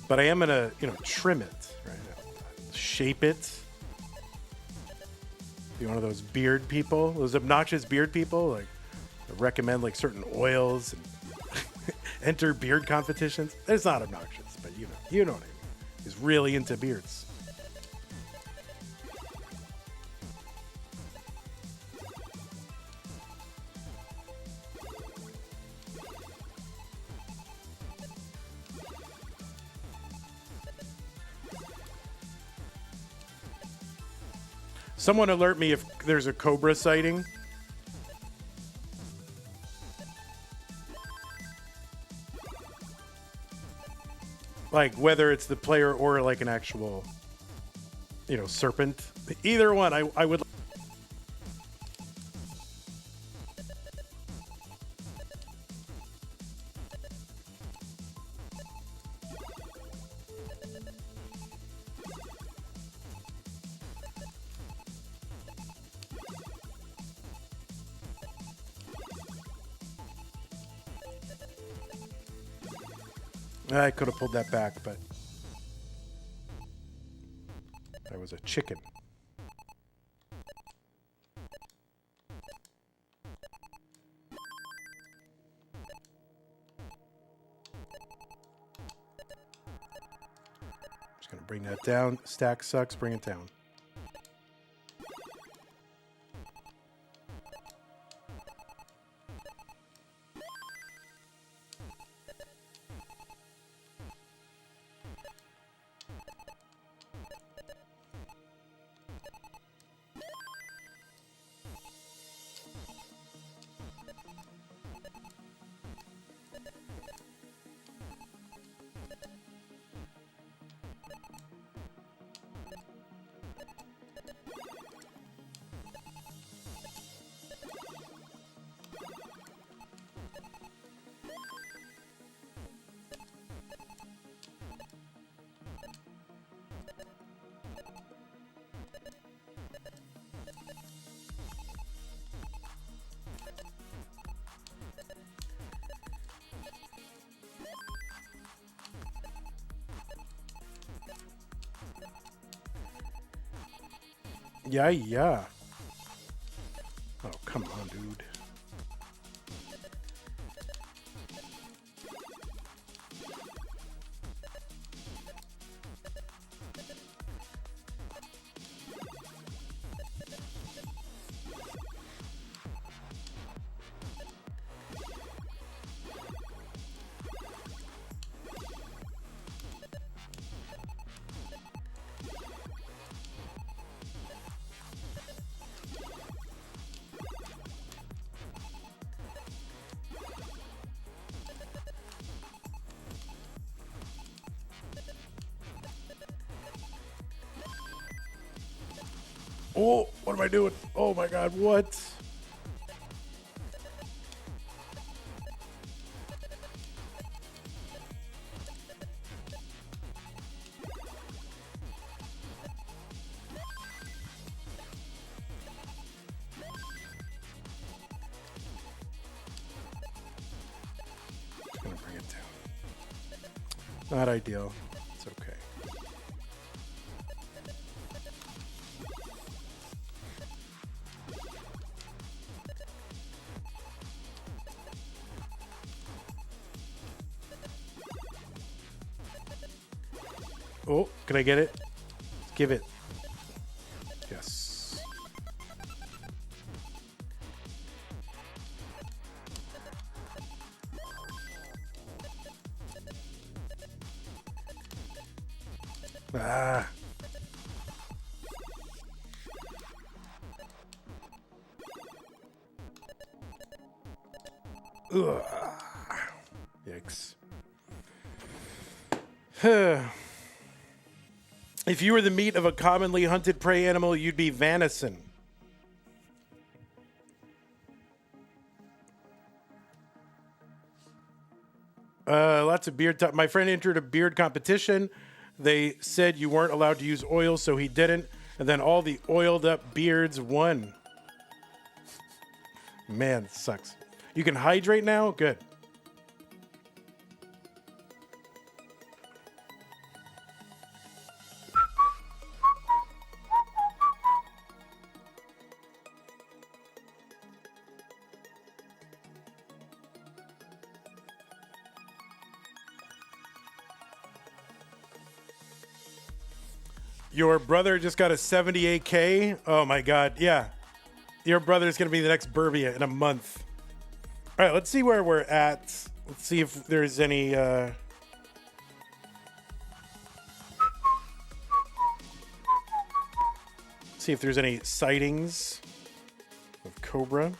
But I am gonna, trim it right now, shape it. Be one of those beard people, those obnoxious beard people. Like, I recommend like certain oils and enter beard competitions. It's not obnoxious, but you know what I mean. He's really into beards. Someone alert me if there's a Cobra sighting. Like whether it's the player or like an actual, serpent. Either one, I would. I could have pulled that back, but that was a chicken. Just gonna bring that down. Stack sucks, bring it down. Yeah. Oh, come on, dude. Oh, what am I doing? Oh my God, what? Just gonna bring it down. Not ideal. It's okay. Oh, can I get it? Give it. Yes. Ah. Ugh. Yikes. If you were the meat of a commonly hunted prey animal, you'd be venison. Lots of beard. My friend entered a beard competition. They said you weren't allowed to use oil, so he didn't. And then all the oiled up beards won. Man, sucks. You can hydrate now? Good. Your brother just got a 78K? Oh my God, yeah. Your brother's gonna be the next Birbia in a month. All right, let's see where we're at. Let's see if there's any... see if there's any sightings of Cobra.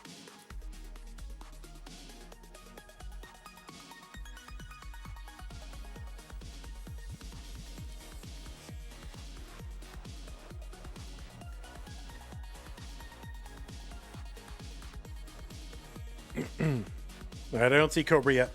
All right, I don't see Cobra yet.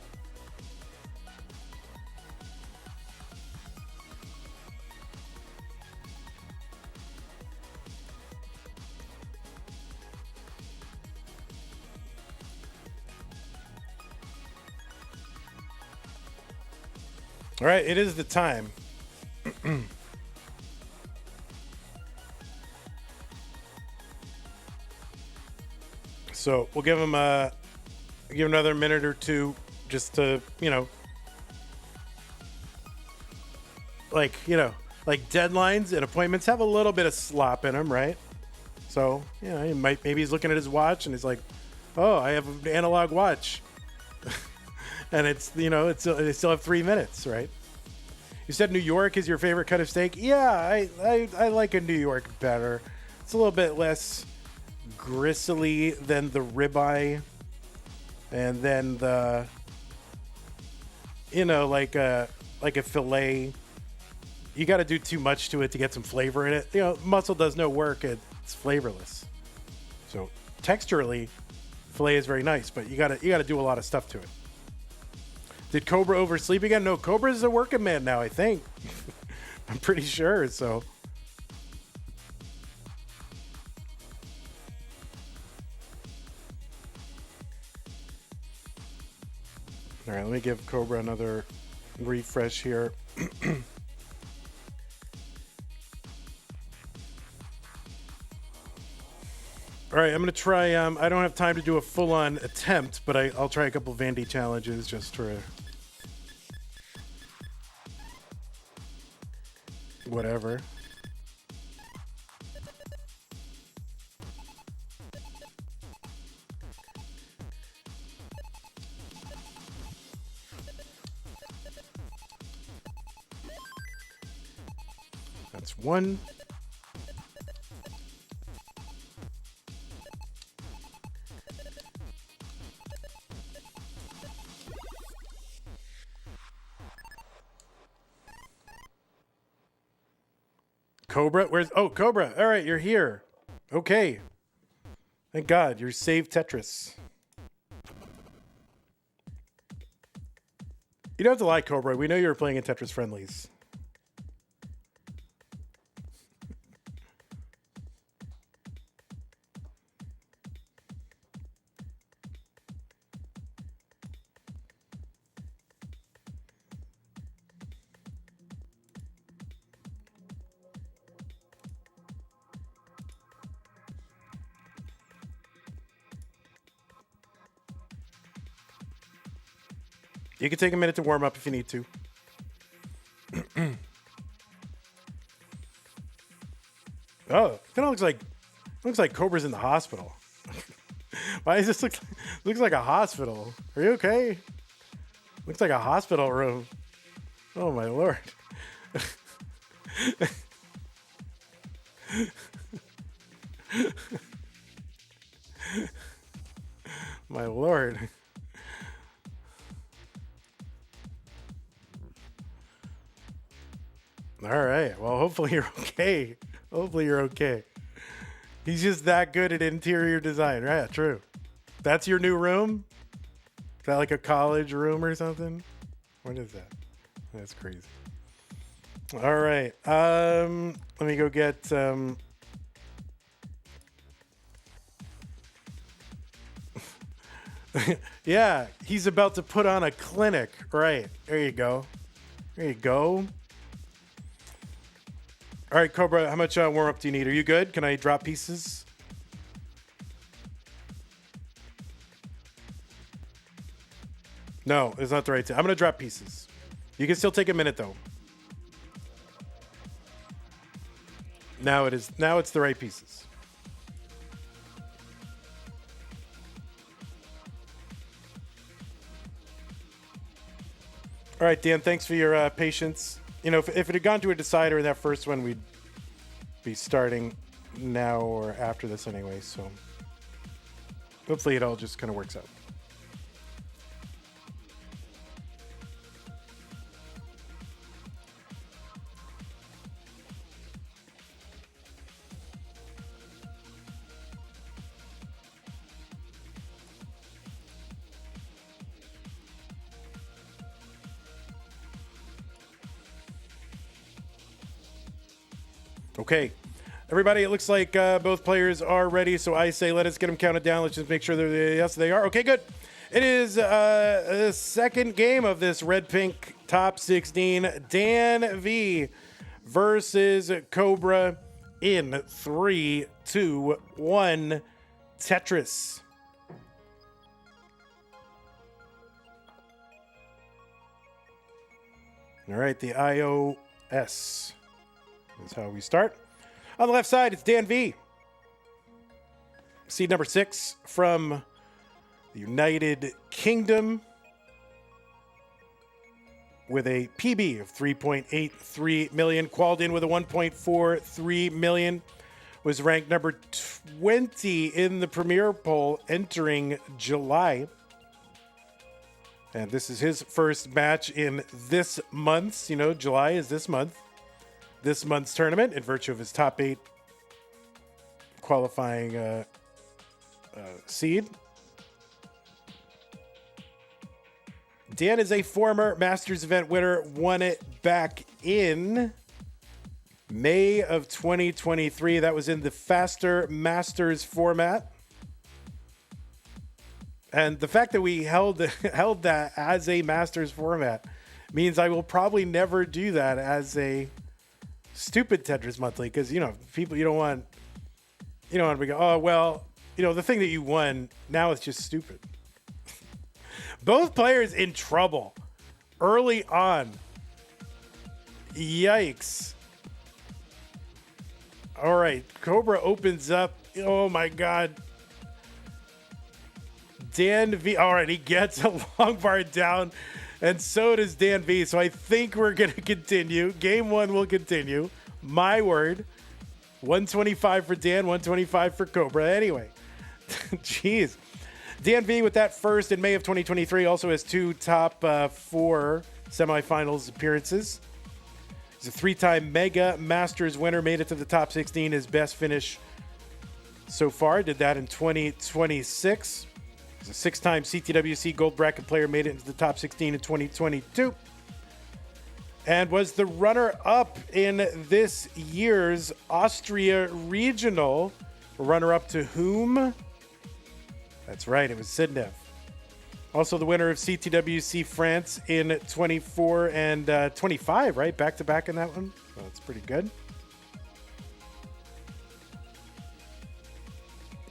All right, it is the time. So we'll give him another minute or two just to, like deadlines and appointments have a little bit of slop in them, right? So, maybe he's looking at his watch and he's like, oh, I have an analog watch. And it's, they still have 3 minutes, right? You said New York is your favorite cut of steak. Yeah, I like a New York better. It's a little bit less gristly than the ribeye. And then the, like a filet. You got to do too much to it to get some flavor in it. Muscle does no work. It's flavorless. So texturally, filet is very nice, but you got to do a lot of stuff to it. Did Cobra oversleep again? No, Cobra's a working man now, I think. I'm pretty sure, so. All right, let me give Cobra another refresh here. All right, I'm going to try, I don't have time to do a full-on attempt, but I'll try a couple Vandy challenges just for whatever. That's one. Cobra? Cobra. All right, you're here. Okay. Thank God, you're saved Tetris. You don't have to lie, Cobra. We know you were playing in Tetris friendlies. You can take a minute to warm up if you need to. Oh, it kind of looks like Cobra's in the hospital. Why does this looks like a hospital? Are you okay? Looks like a hospital room. Oh my lord. My lord. All right. Well, hopefully you're okay. Hopefully you're okay. He's just that good at interior design. Right, true. That's your new room? Is that like a college room or something? What is that? That's crazy. All right. Let me go get yeah, he's about to put on a clinic. Right. There you go. There you go. All right, Cobra, how much warm up do you need? Are you good? Can I drop pieces? No, it's not the right time. I'm going to drop pieces. You can still take a minute, though. Now it is. Now it's the right pieces. All right, Dan, thanks for your patience. You know, if it had gone to a decider in that first one, we'd be starting now or after this anyway. So hopefully it all just kind of works out. Okay, everybody, it looks like both players are ready, so I say let us get them counted down. Let's just make sure they're yes, they are. Okay, good. It is the second game of this red-pink top 16. Danv versus Cobra in 3, 2, 1. Tetris. All right, the iOS. That's how we start. On the left side, it's Danv. Seed number 6 from the United Kingdom with a PB of 3.83 million. Qualified in with a 1.43 million. Was ranked number 20 in the Premier poll entering July. And this is his first match in this month's, July is this month. This month's tournament in virtue of his top 8 qualifying seed. Dan is a former Masters event winner, won it back in May of 2023. That was in the faster Masters format. And the fact that we held that as a Masters format means I will probably never do that as a stupid Tetris monthly, because people you don't want to go, oh well, the thing that you won now is just stupid. Both players in trouble early on. Yikes. All right, Cobra opens up. Oh my god. Danv, all right, he gets a long bar down, and so does Danv. So I think we're going to continue. Game 1 will continue. My word. 125 for Dan, 125 for Cobra. Anyway, jeez. Danv with that first in May of 2023 also has 2 top 4 semifinals appearances. He's a 3-time Mega Masters winner, made it to the top 16, his best finish so far. Did that in 2026. He's a 6-time CTWC Gold Bracket player, made it into the top 16 in 2022. And was the runner-up in this year's Austria Regional. Runner-up to whom? That's right, it was Sidnev. Also the winner of CTWC France in 24 and 25, right? Back-to-back in that one. So that's pretty good.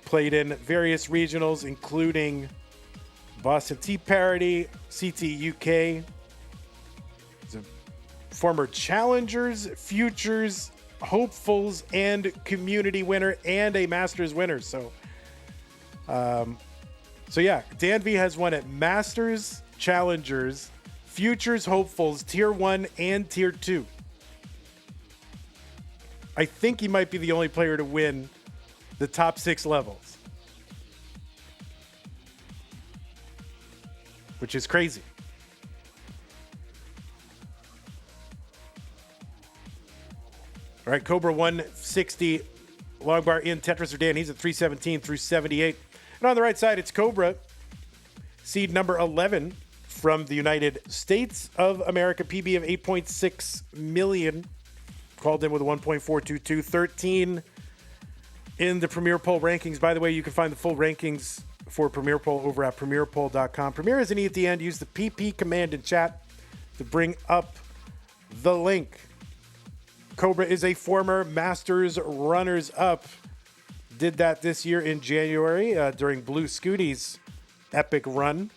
Played in various regionals, including Boston Tea Parity, CT UK. He's a former Challengers, Futures, hopefuls and community winner and a Masters winner. So yeah, Danv has won at Masters, Challengers, Futures, Hopefuls, Tier 1 and Tier 2. I think he might be the only player to win the top 6 levels, which is crazy. All right, Cobra 160, long bar in Tetris or Dan. He's at 317 through 78. And on the right side, it's Cobra, seed number 11 from the United States of America, PB of 8.6 million. Called in with a 1.422, 13 in the Premier Poll rankings. By the way, you can find the full rankings for Premier Poll over at premierpoll.com. Premier is an E at the end. Use the PP command in chat to bring up the link. Cobra is a former Masters runners-up. Did that this year in January during Blue Scooty's epic run.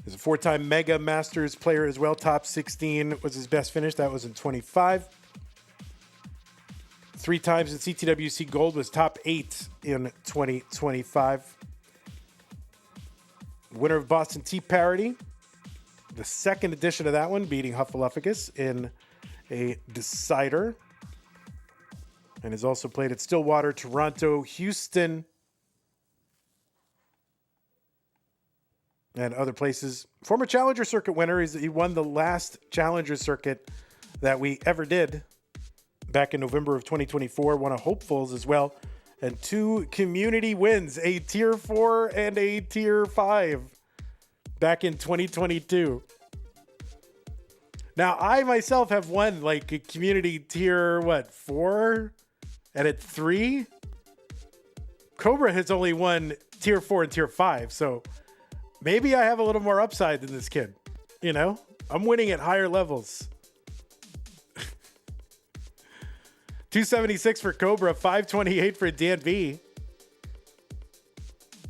He's a 4-time Mega Masters player as well. Top 16 was his best finish. That was in 25. 3 times in CTWC Gold, was top 8 in 2025. Winner of Boston Tea Parody. The second edition of that one, beating Huffaluffagus in a decider. And has also played at Stillwater, Toronto, Houston, and other places. Former Challenger Circuit winner. He won the last Challenger Circuit that we ever did back in November of 2024. Won a Hopefuls as well. And 2 community wins, a Tier 4 and a Tier 5 back in 2022. Now, I myself have won like a community Tier, 4? And at 3? Cobra has only won Tier 4 and Tier 5, so maybe I have a little more upside than this kid. You know, I'm winning at higher levels. 276 for Cobra, 528 for Danv.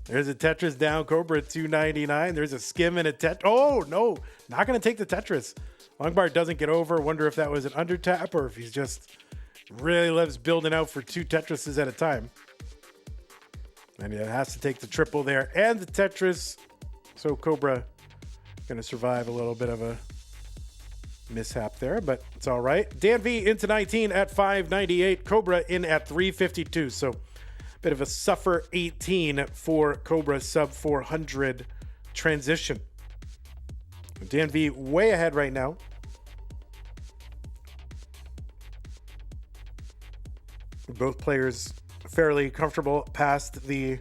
There's a Tetris down, Cobra 299. There's a skim and a Oh, no, not going to take the Tetris. Longbar doesn't get over. Wonder if that was an under tap or if he's just really loves building out for 2 Tetrises at a time. And he has to take the triple there and the Tetris. So Cobra going to survive a little bit of a mishap there, but it's all right. Danv into 19 at 598. Cobra in at 352. So bit of a suffer 18 for Cobra sub 400 transition. Danv way ahead right now. Both players fairly comfortable past the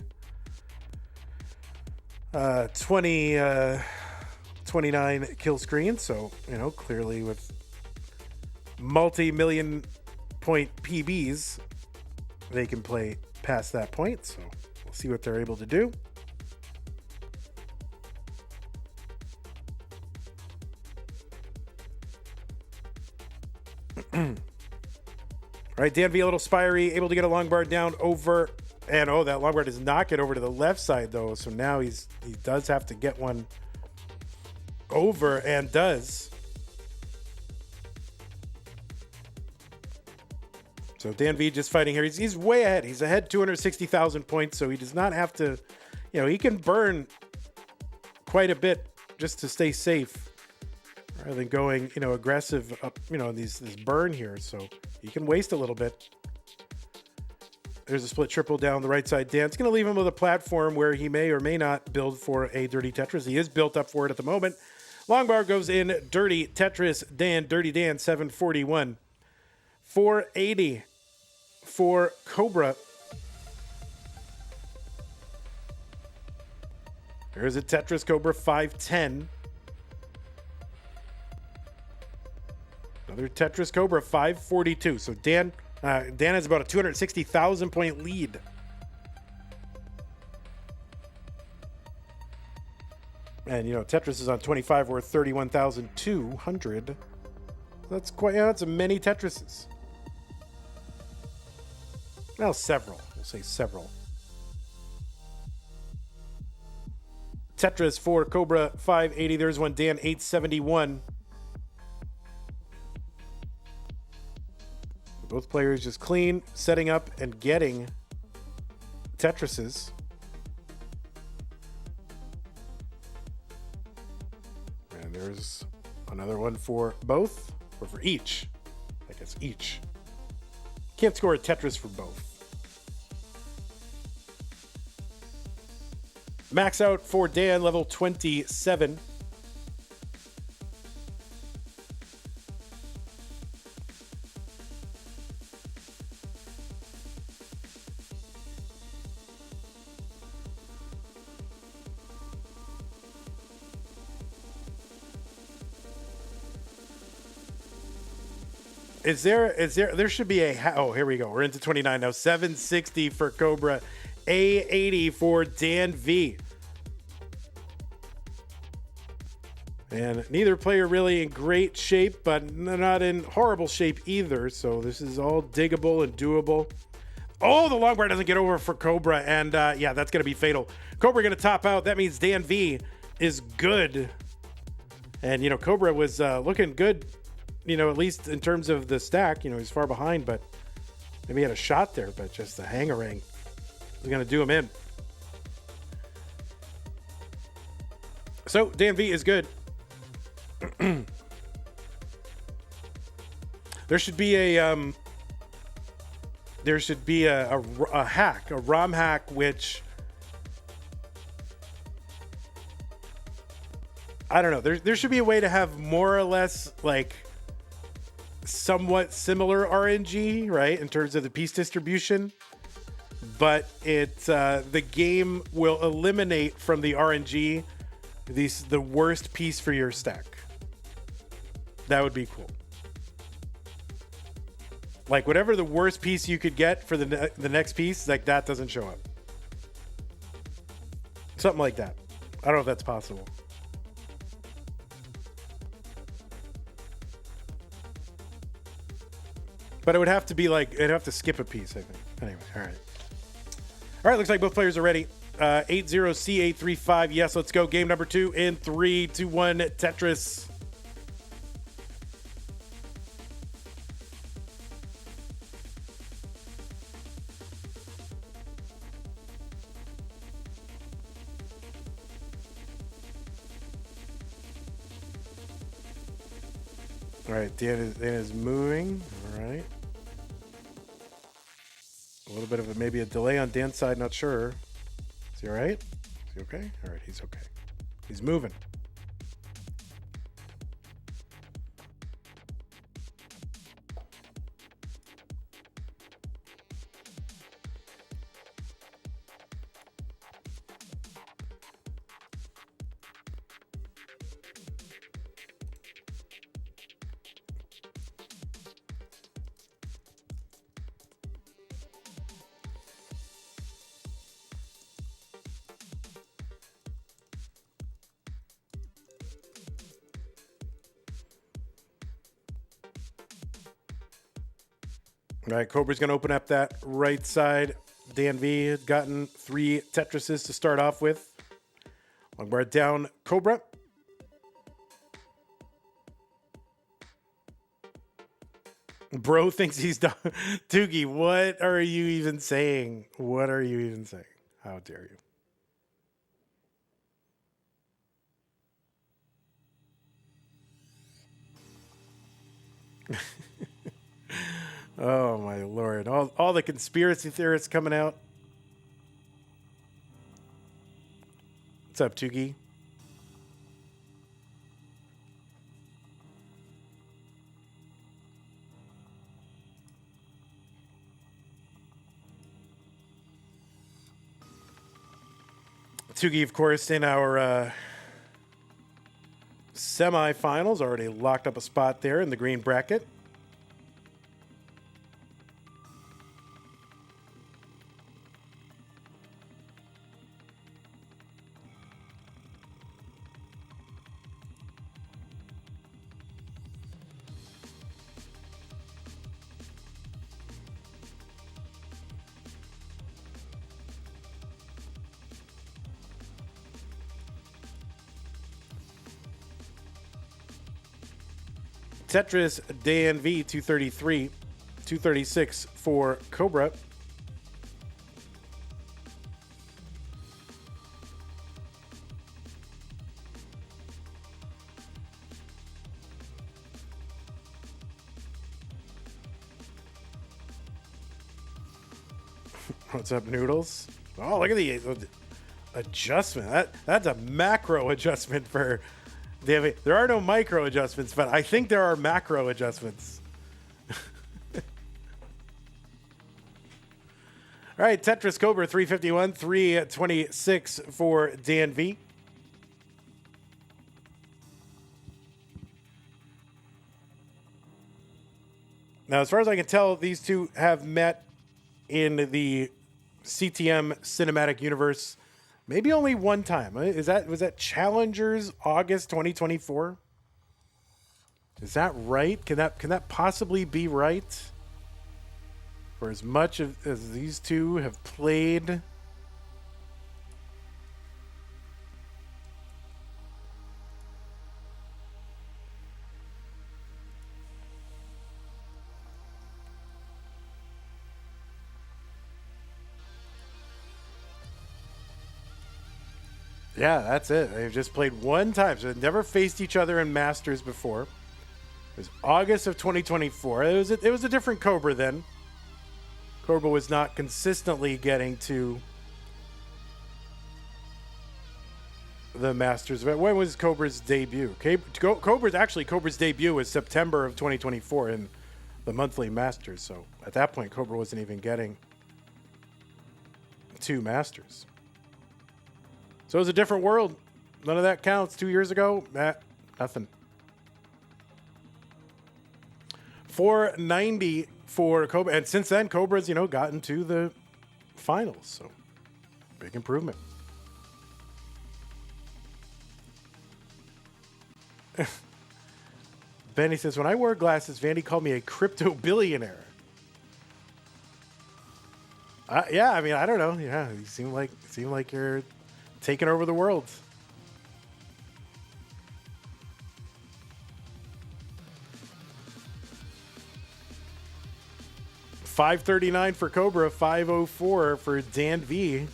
29 kill screen. So, you know, clearly with multi-million point PBs, they can play past that point. So we'll see what they're able to do. All right, Danv a little spiry, able to get a long bar down over, and that long bar does not get over to the left side though. So now he does have to get one over, and does. So Danv just fighting here. He's way ahead. He's ahead 260,000 points, so he does not have to, you know, he can burn quite a bit just to stay safe rather than going, you know, aggressive up, you know, this burn here. So you can waste a little bit. There's a split triple down the right side. Dan's going to leave him with a platform where he may or may not build for a dirty Tetris. He is built up for it at the moment. Long bar goes in, dirty Tetris, Dirty Dan, 741. 480 for Cobra. There's a Tetris Cobra, 510. Another Tetris Cobra, 542. So Dan has about a 260,000 point lead. And, you know, Tetris is on 25, worth 31,200. That's quite, that's a many Tetrises. Well, several. We'll say several. Tetris for Cobra, 580. There's one, Dan, 871. Both players just clean, setting up and getting Tetrises. And there's another one for both, or for each. I guess each. Can't score a Tetris for both. Max out for Dan, level 27. There should be oh, here we go. We're into 29 now. 760 for Cobra. A80 for Danv. And neither player really in great shape, but not in horrible shape either. So this is all diggable and doable. Oh, the long bar doesn't get over for Cobra. And yeah, that's going to be fatal. Cobra going to top out. That means Danv is good. And, you know, Cobra was looking good, you know, at least in terms of the stack. You know, he's far behind, but maybe he had a shot there, but just the hangarang is going to do him in. So Danv is good. There should be a hack, a ROM hack, which I don't know. There should be a way to have more or less like somewhat similar RNG, right, in terms of the piece distribution, but the game will eliminate from the RNG the worst piece for your stack. That would be cool. Like whatever the worst piece you could get for the next piece, like that doesn't show up. Something like that. I don't know if that's possible. But it would have to be like, it'd have to skip a piece, I think. Anyway, all right. All right, looks like both players are ready. 80C835. Yes, let's go. Game number 2 in 3, 2, 1, Tetris. All right, Dan is moving. All right. A little bit of maybe a delay on Dan's side, not sure. Is he all right? Is he okay? All right, he's okay. He's moving. All right, Cobra's going to open up that right side. Danv has gotten 3 Tetrises to start off with. Long bar down, Cobra. Bro thinks he's done. Doogie, what are you even saying? What are you even saying? How dare you? Oh my lord. All the conspiracy theorists coming out. What's up, Tugi? Tugi, of course, in our semifinals, already locked up a spot there in the green bracket. Tetris Danv 233. 236 for Cobra. What's up, Noodles? Oh, look at the adjustment. That's a macro adjustment for Danv. There are no micro adjustments, but I think there are macro adjustments. All right, Tetris Cobra 351, 326 for Danv. Now, as far as I can tell, these two have met in the CTM cinematic universe maybe only one time. Was that Challengers August 2024? Is that right? Can that possibly be right? For as much as these two have played, yeah, that's it. They've just played one time, so they've never faced each other in Masters before. It was August of 2024. It was a different Cobra then. Cobra was not consistently getting to the Masters event. When was Cobra's debut? Cobra's debut was September of 2024 in the monthly Masters. So at that point, Cobra wasn't even getting two Masters. So it was a different world. None of that counts. 2 years ago, nothing. 490 for Cobra. And since then, Cobra's, gotten to the finals. So big improvement. Benny says, when I wore glasses, Vandy called me a crypto billionaire. Yeah, I mean, I don't know. Yeah, you seem like you're taking over the world. $539 for Cobra, $504 for Danv.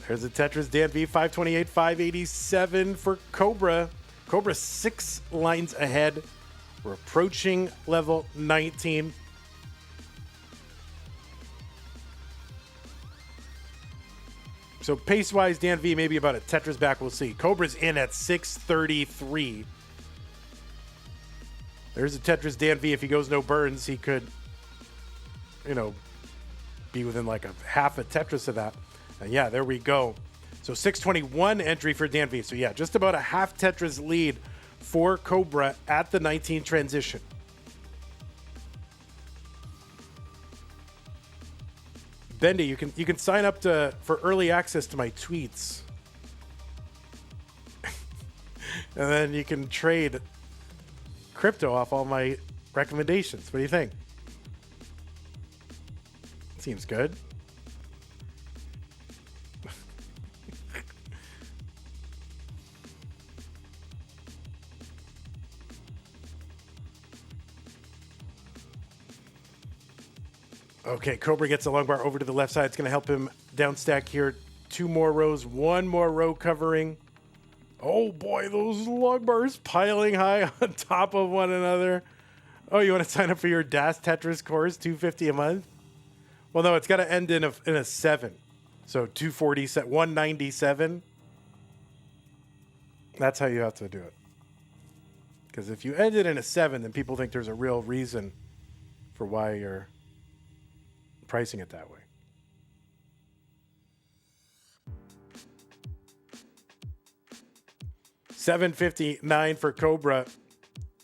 There's a Tetris Danv, 528, 587 for Cobra. Cobra 6 lines ahead. We're approaching level 19. So pace-wise, Danv maybe about a Tetris back. We'll see. Cobra's in at 633. There's a Tetris Danv. If he goes no burns, he could, be within like a half a Tetris of that. And yeah, there we go. So 621 entry for Danv. So yeah, just about a half Tetris lead for Cobra at the 19 transition. Bendy, you can sign up for early access to my tweets. And then you can trade crypto off all my recommendations. What do you think? Seems good. Okay, Cobra gets the long bar over to the left side. It's going to help him down stack here. 2 more rows, 1 more row covering. Oh boy, those long bars piling high on top of one another. Oh, you want to sign up for your DAS Tetris course, $250 a month? Well, no, it's got to end in a 7. So 197. That's how you have to do it. Because if you end it in a 7, then people think there's a real reason for why you're pricing it that way. $759 for Cobra.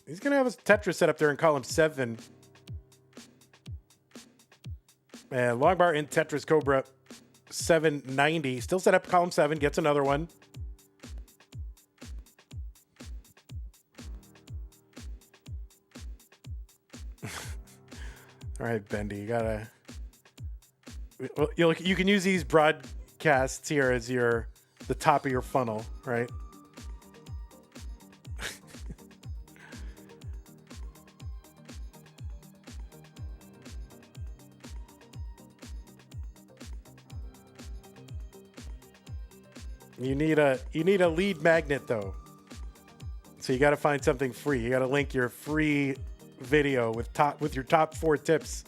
He's going to have his Tetris set up there in column 7. And long bar in Tetris Cobra, $790. Still set up column 7. Gets another one. All right, Bendy, you gotta. Well, you can use these podcasts here as the top of your funnel, right? You need a lead magnet though. So you got to find something free. You got to link your free video with your top 4 tips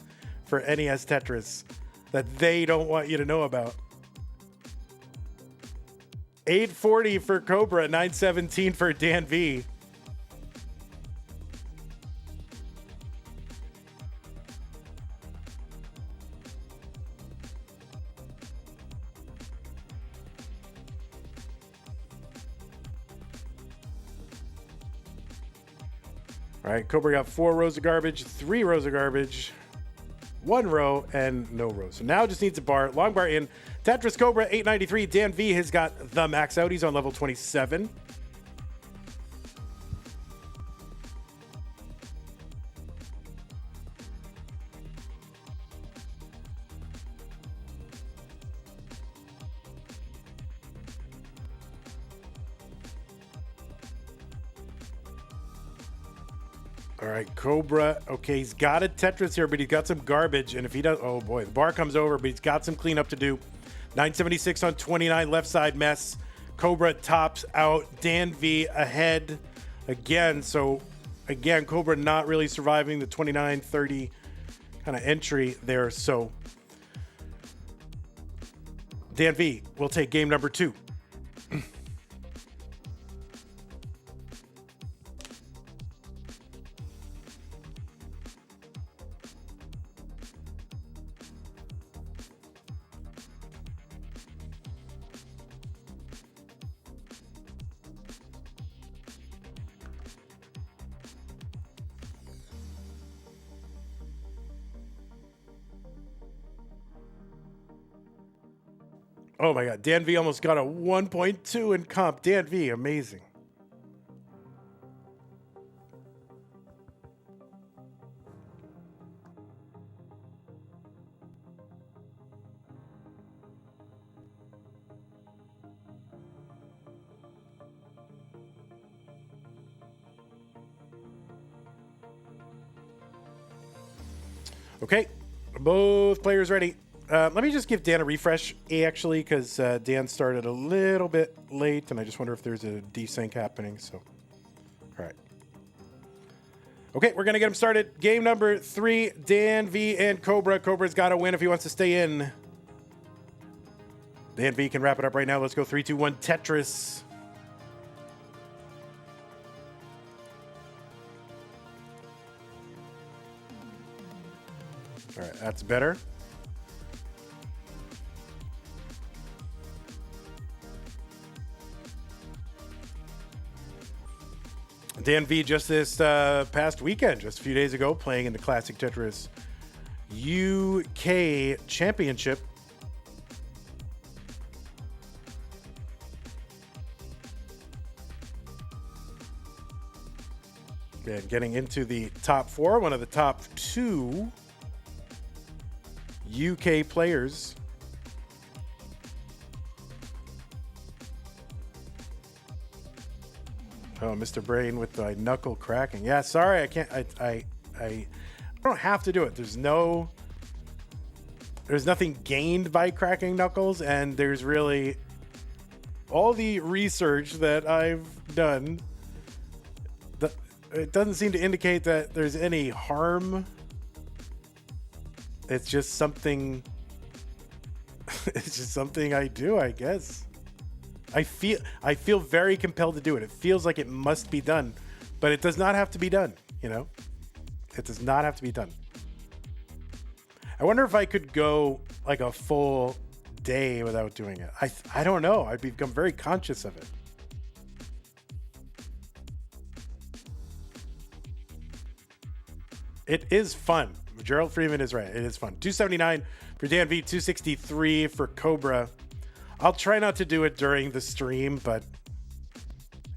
for NES Tetris that they don't want you to know about. 840 for Cobra, 917 for Danv. All right, Cobra got 4 rows of garbage, 3 rows of garbage, 1 row, and no rows. So now just needs a bar. Long bar in. Tetris Cobra, 893. Danv has got the max out. He's on level 27. All right, Cobra. Okay, he's got a Tetris here, but he's got some garbage. And if he does, oh boy, the bar comes over, but he's got some cleanup to do. 976 on 29, left side mess. Cobra tops out. Danv ahead again. So again, Cobra not really surviving the 29-30 kind of entry there. So Danv will take game number 2. Oh my God, Danv almost got a 1.2 in comp. Danv, amazing. Okay, both players ready. Let me just give Dan a refresh, actually, because Dan started a little bit late, and I just wonder if there's a desync happening. So, all right. Okay, we're going to get him started. Game number 3, Danv and Cobra. Cobra's got to win if he wants to stay in. Danv can wrap it up right now. Let's go 3, 2, 1, Tetris. All right, that's better. Danv just this past weekend, just a few days ago, playing in the Classic Tetris UK Championship. And getting into the top 4, one of the top 2 UK players. Oh, Mr. Brain with the knuckle cracking. Yeah, sorry, I can't. I don't have to do it. There's nothing gained by cracking knuckles, and there's really all the research that I've done. It doesn't seem to indicate that there's any harm. It's just something. It's just something I do, I guess. I feel very compelled to do it. It feels like it must be done, but it does not have to be done, you know? It does not have to be done. I wonder if I could go like a full day without doing it. I don't know. I'd become very conscious of it. It is fun. Gerald Freeman is right. It is fun. 279 for Danv, 263 for Cobra. I'll try not to do it during the stream, but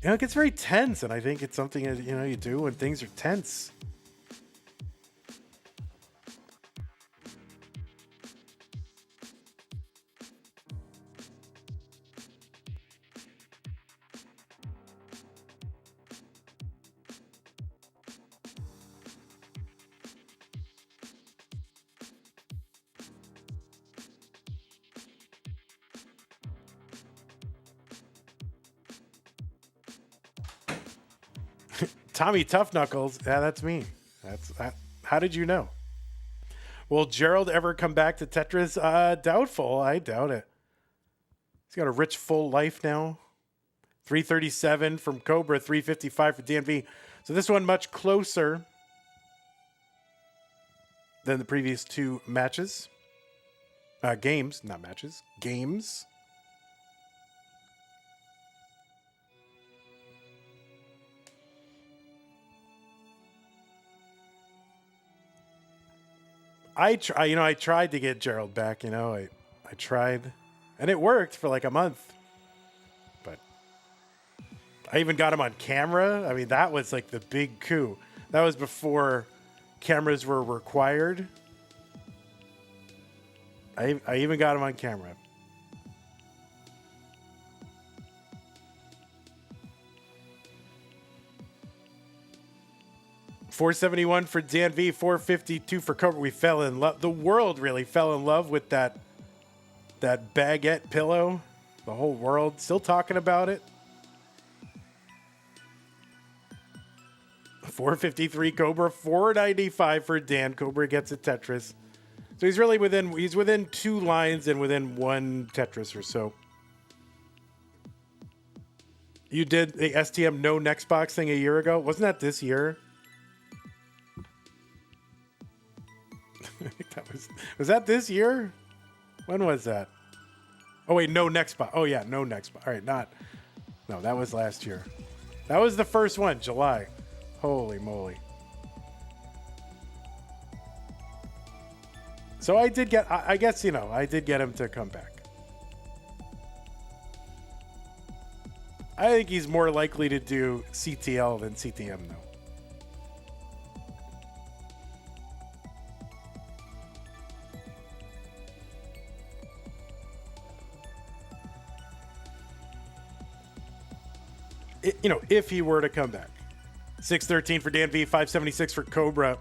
you know, it gets very tense, and I think it's something that, you know, you do when things are tense. Tommy Tough Knuckles. Yeah, that's me. How did you know? Will Gerald ever come back to Tetris? Doubtful. I doubt it. He's got a rich, full life now. 337 from Cobra, 355 for Danv. So this one much closer than the previous two matches. Games, not matches. Games. I tried to get Gerald back, I tried, and it worked for like a month. But I even got him on camera. I mean, that was like the big coup. That was before cameras were required. I even got him on camera. $471 for Danv, $452 for Cobra. We fell in love. The world really fell in love with that baguette pillow. The whole world still talking about it. $453 Cobra, $495 for Dan. Cobra gets a Tetris. So he's really within two lines and within one Tetris or so. You did the STM no next box thing a year ago. Wasn't that this year? I think that was that this year? When was that? Oh wait, no next box. Oh yeah, no next box. All right, no, that was last year. That was the first one, July. Holy moly. So I did get, I guess, I did get him to come back. I think he's more likely to do CTL than CTM, though. If he were to come back. 613 for Danv, 576 for Cobra.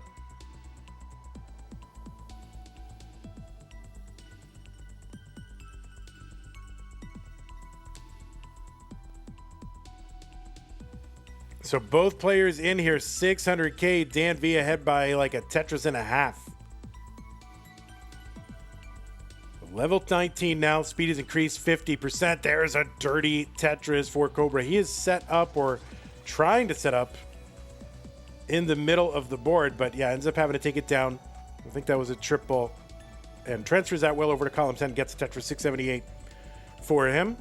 So both players in here, 600K. Danv ahead by like a Tetris and a half. Level 19 now. Speed has increased 50%. There's a dirty Tetris for Cobra. He is set up or trying to set up in the middle of the board, but yeah, ends up having to take it down. I think that was a triple and transfers that well over to column 10. Gets a Tetris 678 for him.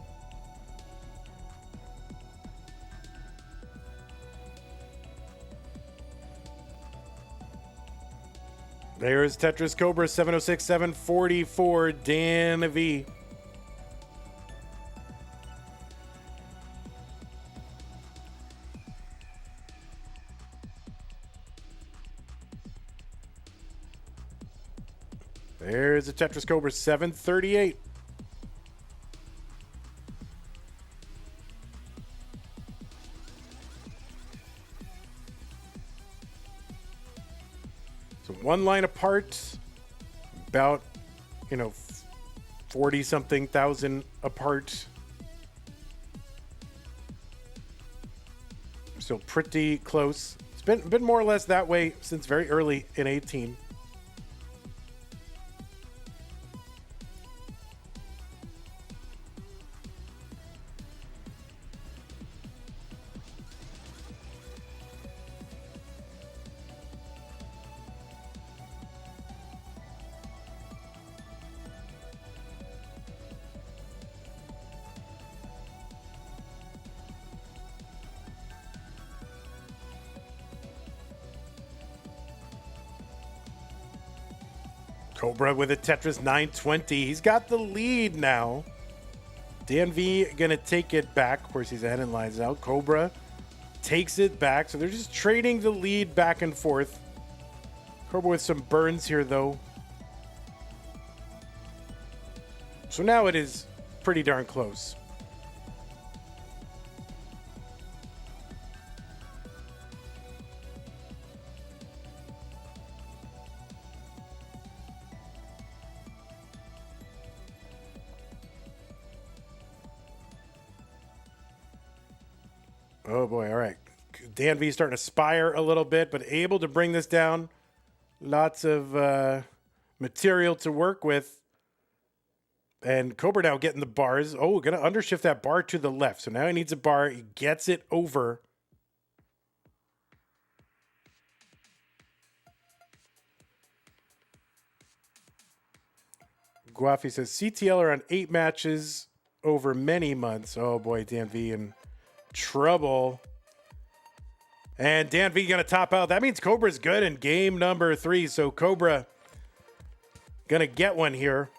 There's Tetris Cobra, 706, 744, Danv. There's a Tetris Cobra, 738. So one line apart, about, 40-something thousand apart. So pretty close. It's been more or less that way since very early in 18. Cobra with a Tetris 920. He's got the lead now. Danv gonna take it back. Of course, he's ahead and lines out. Cobra takes it back. So they're just trading the lead back and forth. Cobra with some burns here, though. So now it is pretty darn close. Oh boy, all right. Danv starting to spire a little bit, but able to bring this down. Lots of material to work with. And Cobra now getting the bars. Oh, going to undershift that bar to the left. So now he needs a bar. He gets it over. Guafi says CTL are on 8 matches over many months. Oh boy, Danv in trouble. And Danv going to top out. That means Cobra's good in game number 3. So Cobra going to get one here.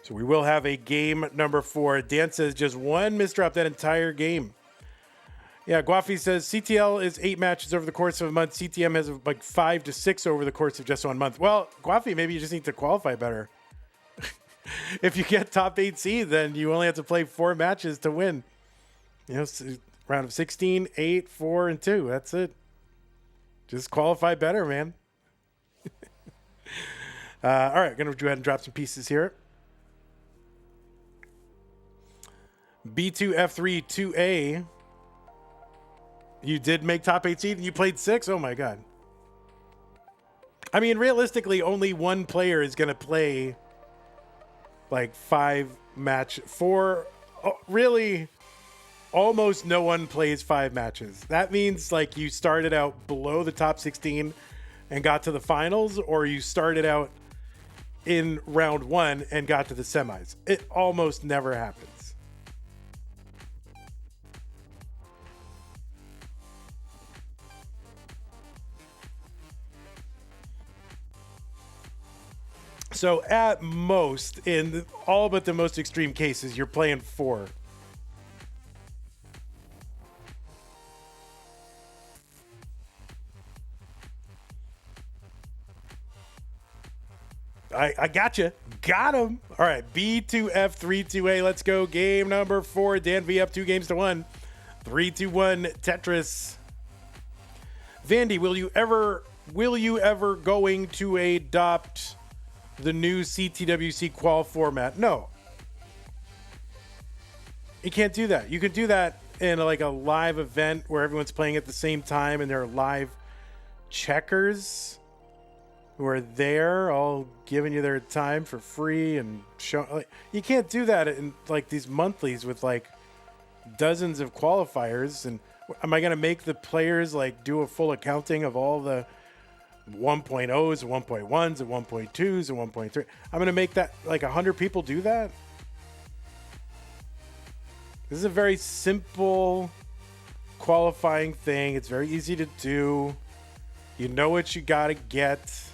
So we will have a game number 4. Dan says just one misdrop that entire game. Yeah, Guafi says CTL is 8 matches over the course of a month. CTM has like 5 to 6 over the course of just 1 month. Well, Guafi, maybe you just need to qualify better. If you get top 8 seed, then you only have to play 4 matches to win. You know, round of 16, 8, 4, and 2. That's it. Just qualify better, man. All right, going to go ahead and drop some pieces here. B2, F3, 2A. You did make top 8 seed and you played 6? Oh my God. I mean, realistically, only one player is going to play like 4. Really, almost no one plays 5 matches. That means like you started out below the top 16 and got to the finals, or you started out in round 1 and got to the semis. It almost never happens. So at most, in all but the most extreme cases, you're playing 4. I got you. Got him. All right, B2F3 2A. Let's go. Game number 4. Danv up 2 games to 1. 3-2-1 Tetris. Vandy, will you ever going to adopt the new CTWC qual format? No. You can't do that. You can do that in like a live event where everyone's playing at the same time and there are live checkers who are there all giving you their time for free and show. Like, you can't do that in like these monthlies with like dozens of qualifiers. And am I going to make the players like do a full accounting of all the 1.0s, 1.1s, and 1.2s, and 1.3? I'm going to make that like 100 people do that. This is a very simple qualifying thing. It's very easy to do. You know what you got to get.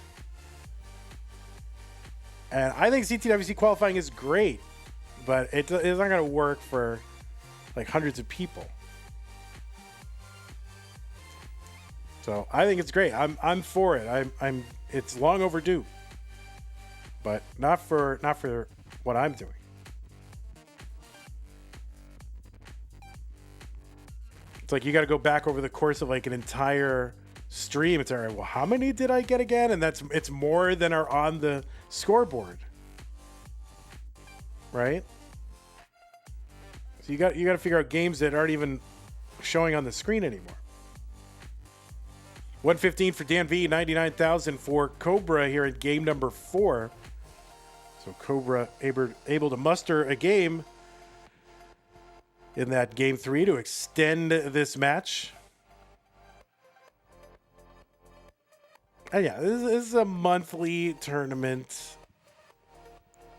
And I think CTWC qualifying is great, but it's not going to work for like hundreds of people. So I think it's great. I'm for it. It's long overdue, but not for what I'm doing. It's like you got to go back over the course of like an entire stream. It's all right. Well, how many did I get again? And it's more than are on the scoreboard, right? So you got to figure out games that aren't even showing on the screen anymore. 115 for Danv, 99,000 for Cobra here in game number 4. So Cobra able to muster a game in that game 3 to extend this match. And yeah, this is a monthly tournament.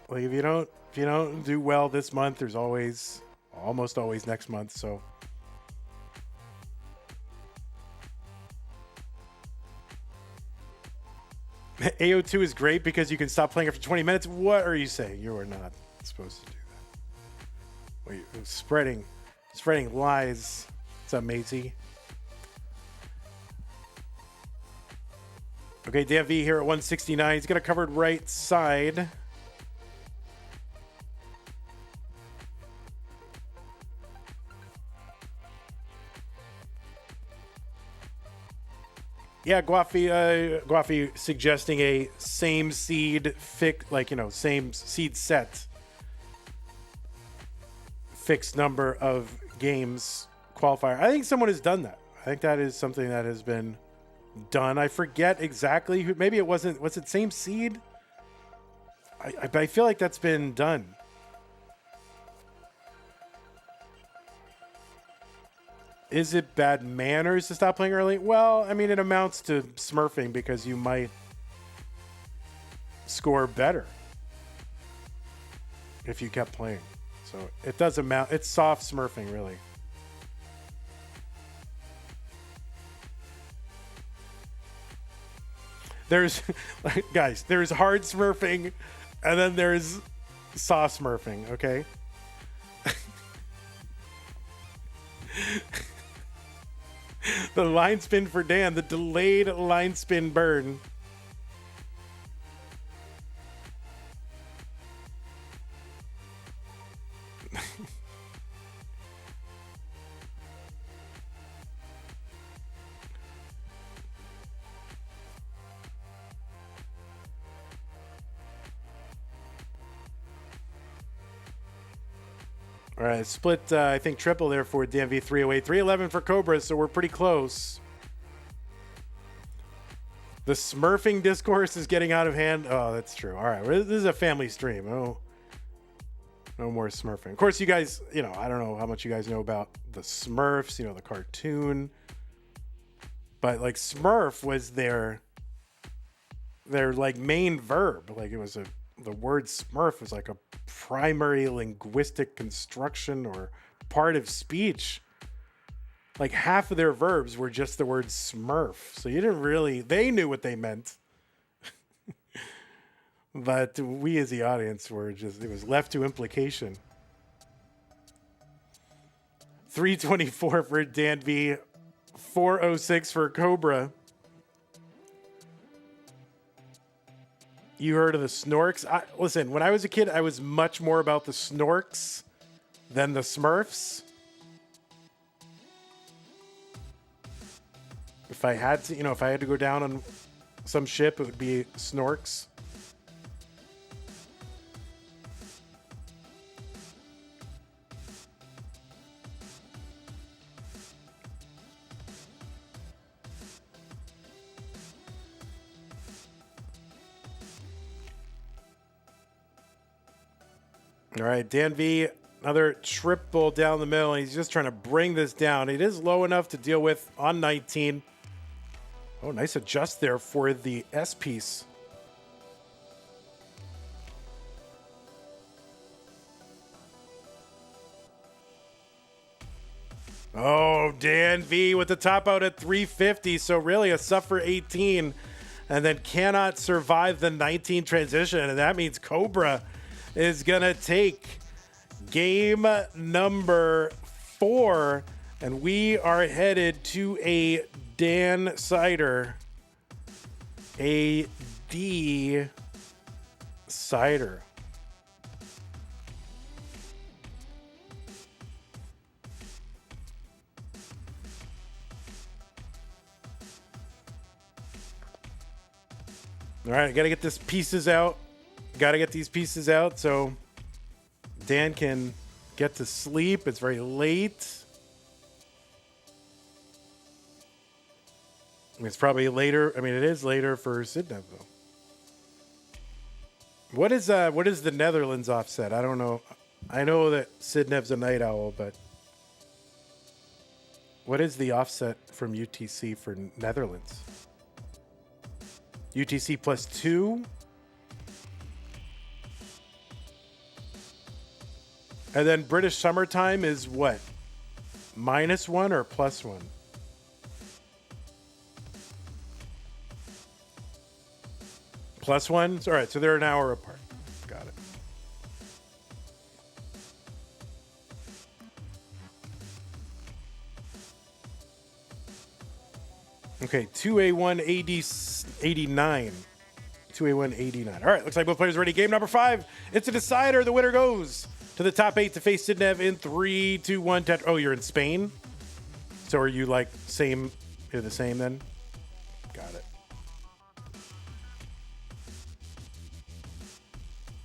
Like if you don't do well this month, there's almost always next month. So AO2 is great because you can stop playing after 20 minutes. What are you saying? You are not supposed to do that. Wait, spreading lies. What's up, Maisie? Okay, Danv here at 169. He's going to cover right side. Yeah, Guafi suggesting a same seed same seed set, fixed number of games qualifier. I think someone has done that. I think that is something that has been done. I forget exactly who. Maybe it wasn't. Was it same seed? I feel like that's been done. Is it bad manners to stop playing early? Well, I mean, it amounts to smurfing because you might score better if you kept playing. So it does amount. It's soft smurfing, really. There's, guys, there's hard smurfing, and then there's soft smurfing, okay? The line spin for Dan, the delayed line spin burn. All right, split, I think, triple there for Danv 308. 311 for Cobra, so we're pretty close. The smurfing discourse is getting out of hand. Oh, that's true. All right, this is a family stream. Oh, no more smurfing. Of course, you guys, I don't know how much you guys know about the Smurfs, the cartoon. But, like, Smurf was their like, main verb. Like, it was the word Smurf was like a primary linguistic construction or part of speech. Like half of their verbs were just the word Smurf. So you didn't really, they knew what they meant. But we as the audience were just, it was left to implication. 324 for Danv, 406 for Cobra. You heard of the Snorks? Listen, when I was a kid, I was much more about the Snorks than the Smurfs. If I had to, if I had to go down on some ship, it would be Snorks. All right, Danv, another triple down the middle, and he's just trying to bring this down. It is low enough to deal with on 19. Oh, nice adjust there for the S piece. Oh, Danv with the top out at 350, so really a suffer 18, and then cannot survive the 19 transition, and that means Cobra is gonna take game number 4, and we are headed to a Dan Cider, a D Cider. All right, gotta get these pieces out. Gotta get these pieces out so Dan can get to sleep. It's very late. It's probably later. I mean, it is later for Sidnev, though. What is the Netherlands offset? I don't know. I know that Sidnev's a night owl, but what is the offset from UTC for Netherlands? UTC +2? And then British summertime is what? -1 or +1? +1? All right, so they're an hour apart. Got it. Okay, 2A1 AD89. 2A1 89. All right, looks like both players are ready. Game number 5. It's a decider. The winner goes to the top 8 to face Sidnev in 3, 2, 1. Oh, you're in Spain? So are you like same? You're the same then? Got it.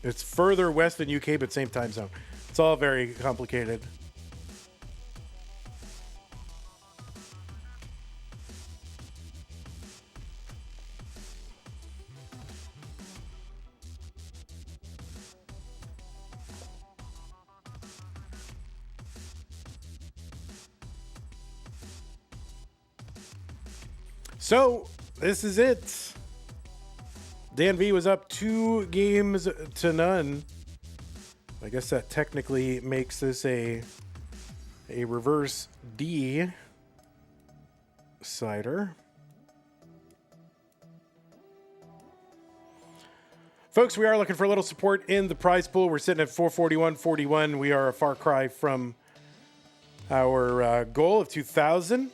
It's further west than UK, but same time zone. It's all very complicated. So this is it. Danv was up 2-0. I guess that technically makes this a reverse D cider. Folks, we are looking for a little support in the prize pool. We're sitting at 441.41. We are a far cry from our goal of 2,000.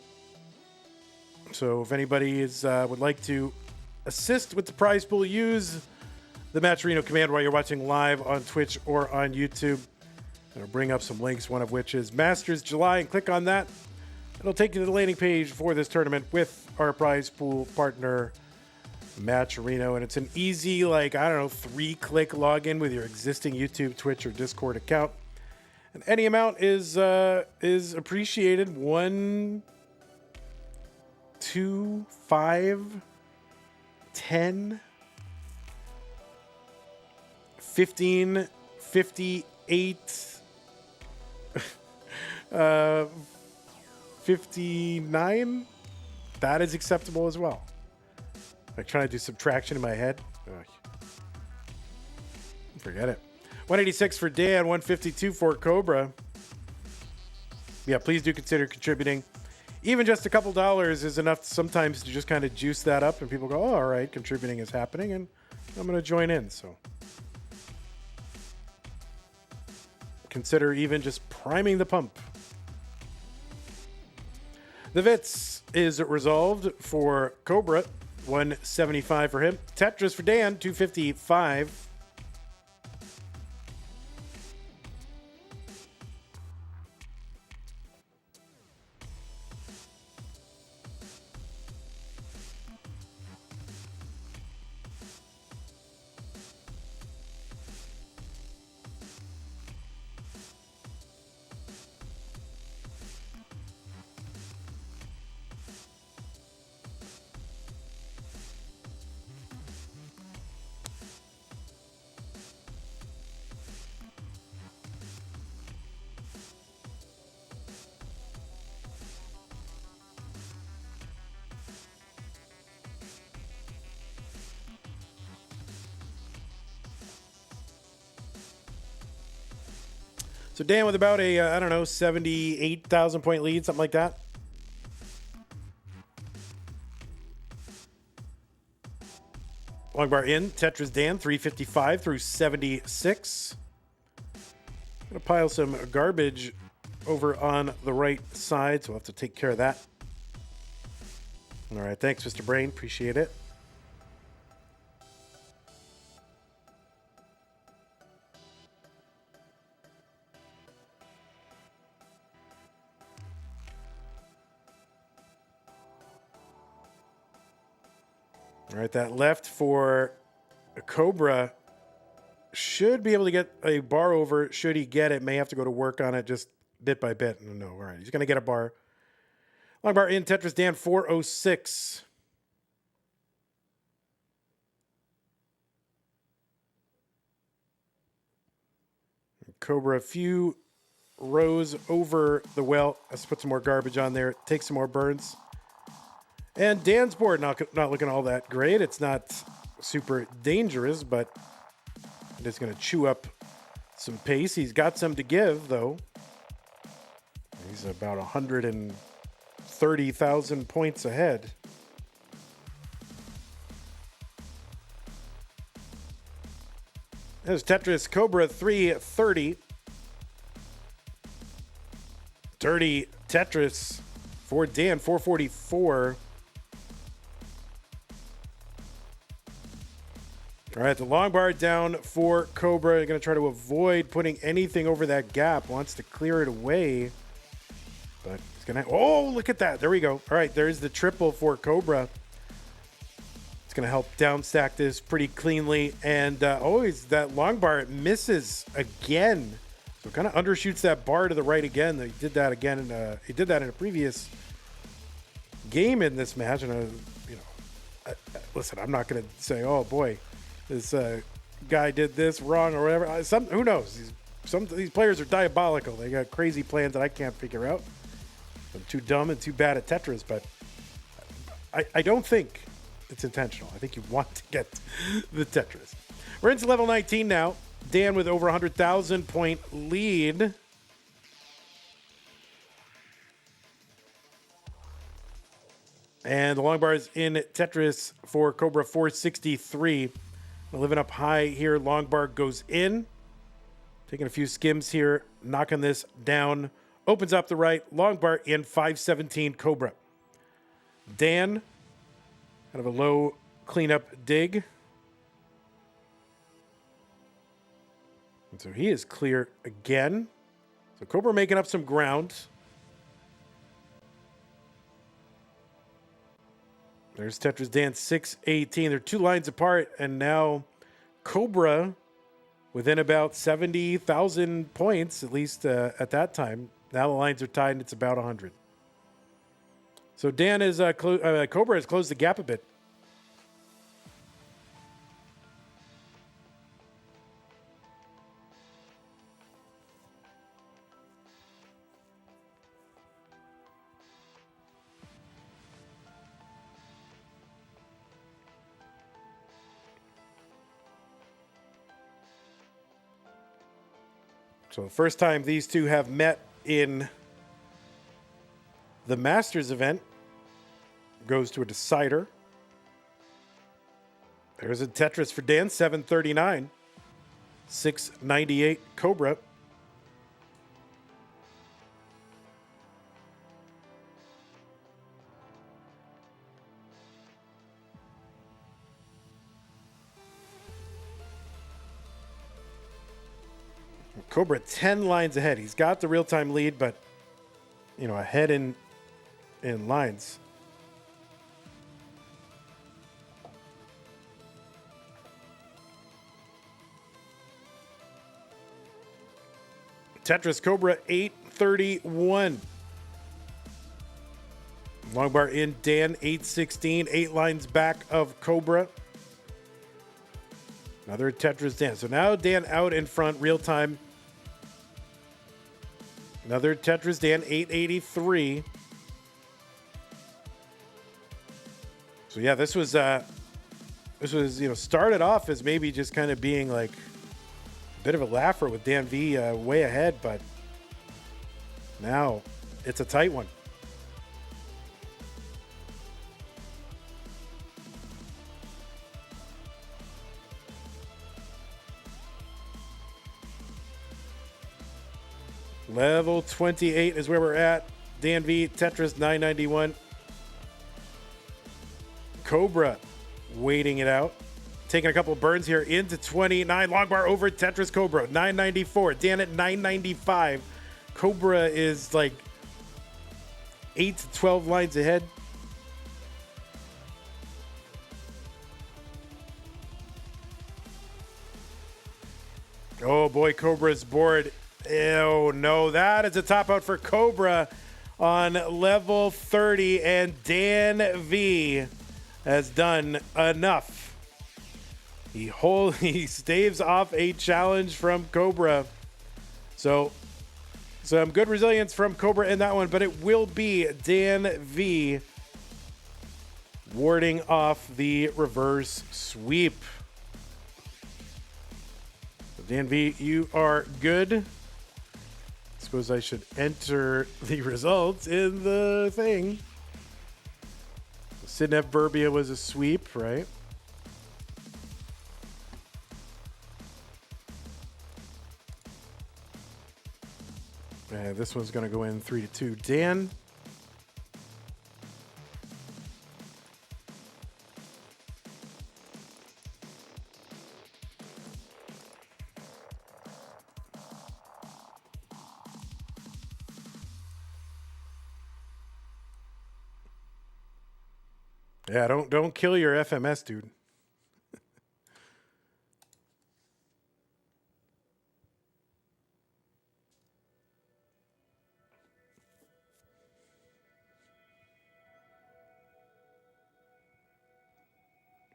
So if anybody would like to assist with the prize pool, use the Matcherino command while you're watching live on Twitch or on YouTube. It'll bring up some links, one of which is Masters July, and click on that. It'll take you to the landing page for this tournament with our prize pool partner, Matcherino, and it's an easy, 3-click login with your existing YouTube, Twitch, or Discord account. And any amount is appreciated. 1, 2, 5, 10, 15, 58, 59. That is acceptable as well. Like trying to do subtraction in my head. Ugh. Forget it. 186 for Dan, 152 for Cobra. Yeah, please do consider contributing. Even just a couple dollars is enough sometimes to just kind of juice that up, and people go, oh, all right, contributing is happening, and I'm going to join in. So consider even just priming the pump. The Vits is resolved for Cobra. 175 for him. Tetris for Dan, 255. So Dan with about a, 78,000 point lead, something like that. Long bar in, Tetris Dan, 355 through 76. Gonna pile some garbage over on the right side, so we'll have to take care of that. All right, thanks, Mr. Brain, appreciate it. All right, that left for Cobra should be able to get a bar over. Should he get it, may have to go to work on it just bit by bit. No, all right, he's going to get a bar. Long bar in, Tetris Dan, 406. Cobra a few rows over the well. Let's put some more garbage on there. Take some more burns. And Dan's board not looking all that great. It's not super dangerous, but it is going to chew up some pace. He's got some to give, though. He's about 130,000 points ahead. There's Tetris Cobra 330. Dirty Tetris for Dan 444. All right, the long bar down for Cobra. Going to try to avoid putting anything over that gap. Wants to clear it away. But he's going to... Oh, look at that. There we go. All right, there's the triple for Cobra. It's going to help down stack this pretty cleanly. And that long bar misses again. So kind of undershoots that bar to the right again. He did that again. He did that in a previous game in this match. And, listen, I'm not going to say, oh, boy, this guy did this wrong or whatever. Who knows? Some of these players are diabolical. They got crazy plans that I can't figure out. I'm too dumb and too bad at Tetris, but I don't think it's intentional. I think you want to get the Tetris. We're into level 19 now. Dan with over 100,000 point lead. And the long bar is in Tetris for Cobra 463. Living up high here. Long bar goes in. Taking a few skims here. Knocking this down. Opens up the right. Long bar in 517 Cobra. Dan. Kind of a low cleanup dig. And so he is clear again. So Cobra making up some ground. There's Tetris Dan 618. They're 2 lines apart, and now Cobra within about 70,000 points, at least at that time. Now the lines are tied, and it's about 100. So Dan is Cobra has closed the gap a bit. So the first time these two have met in the Masters event goes to a decider. There's a Tetris for Dan, 739. 698 Cobra. Cobra 10 lines ahead. He's got the real-time lead, but ahead in lines. Tetris Cobra 831. Long bar in Dan 816. 8 lines back of Cobra. Another Tetris Dan. So now Dan out in front, real time. Another Tetris Dan 883. So yeah, this was started off as maybe just kind of being like a bit of a laugher with Danv way ahead, but now it's a tight one. Level 28 is where we're at. Danv, Tetris 991. Cobra waiting it out. Taking a couple of burns here into 29. Long bar over Tetris Cobra. 994. Dan at 995. Cobra is like 8 to 12 lines ahead. Oh boy, Cobra's bored. Oh no, that is a top out for Cobra on level 30, and Danv has done enough. He staves off a challenge from Cobra. So some good resilience from Cobra in that one, but it will be Danv warding off the reverse sweep. So Danv, you are good. Suppose I should enter the results in the thing. Sidnev Birbia was a sweep, right? And this one's going to go in 3-2. Dan. Yeah, don't kill your FMS, dude.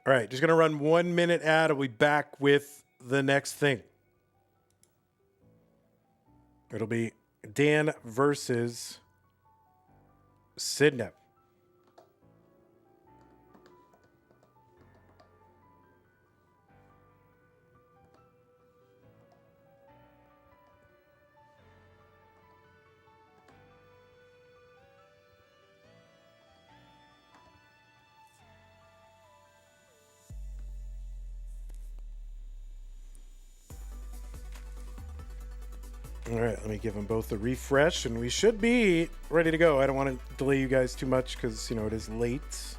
All right, just going to run 1 minute ad. I'll be back with the next thing. It'll be Dan versus Sidnev. All right, let me give them both a refresh, and we should be ready to go. I don't want to delay you guys too much because, you know, it is late.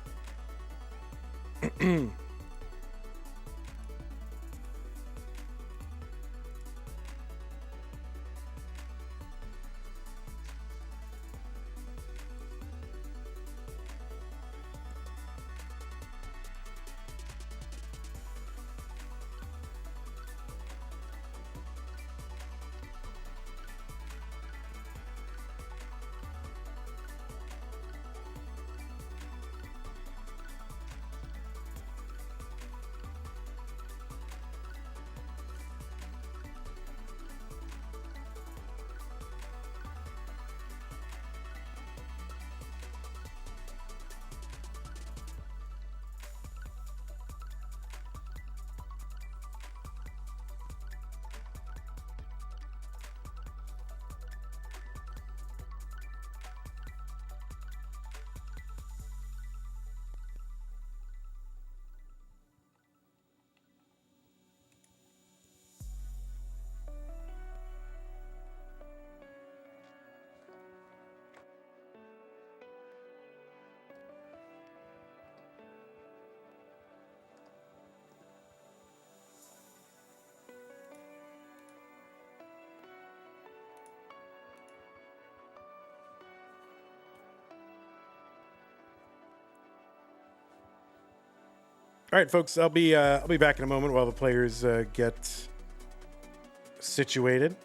All right, folks, I'll be back in a moment while the players get situated.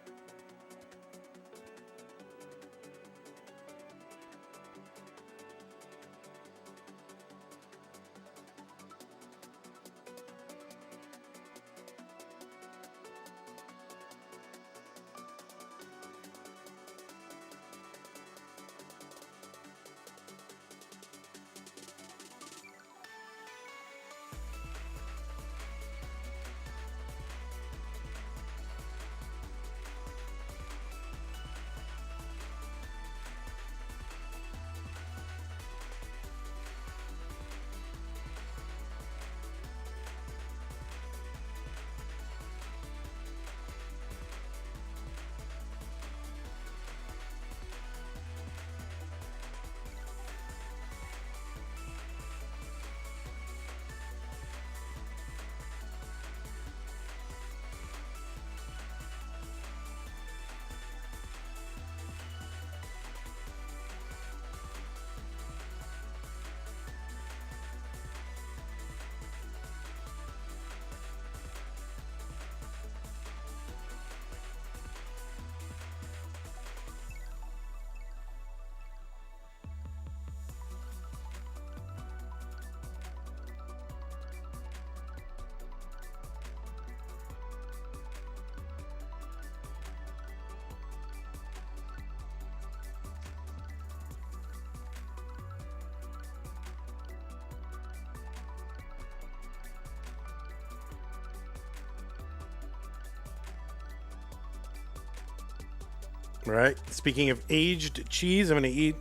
All right. Speaking of aged cheese, I'm going to eat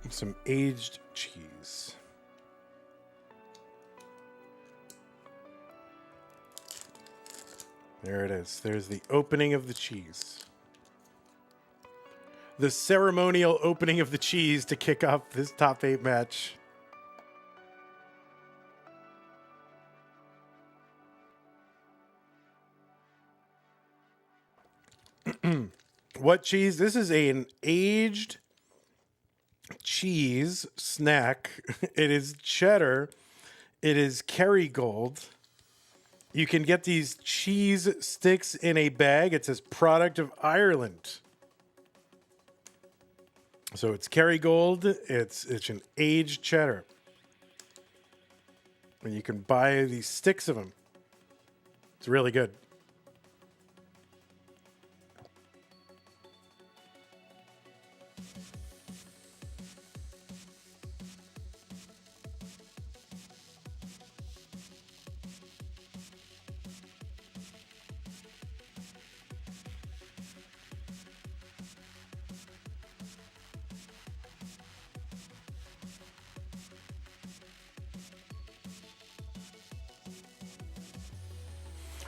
some aged cheese. There it is. There's the opening of the cheese. The ceremonial opening of the cheese to kick off this top 8 match. What cheese? This is an aged cheese snack. It is cheddar. It is Kerrygold. You can get these cheese sticks in a bag. It says product of Ireland. So it's Kerrygold. It's an aged cheddar. And you can buy these sticks of them. It's really good.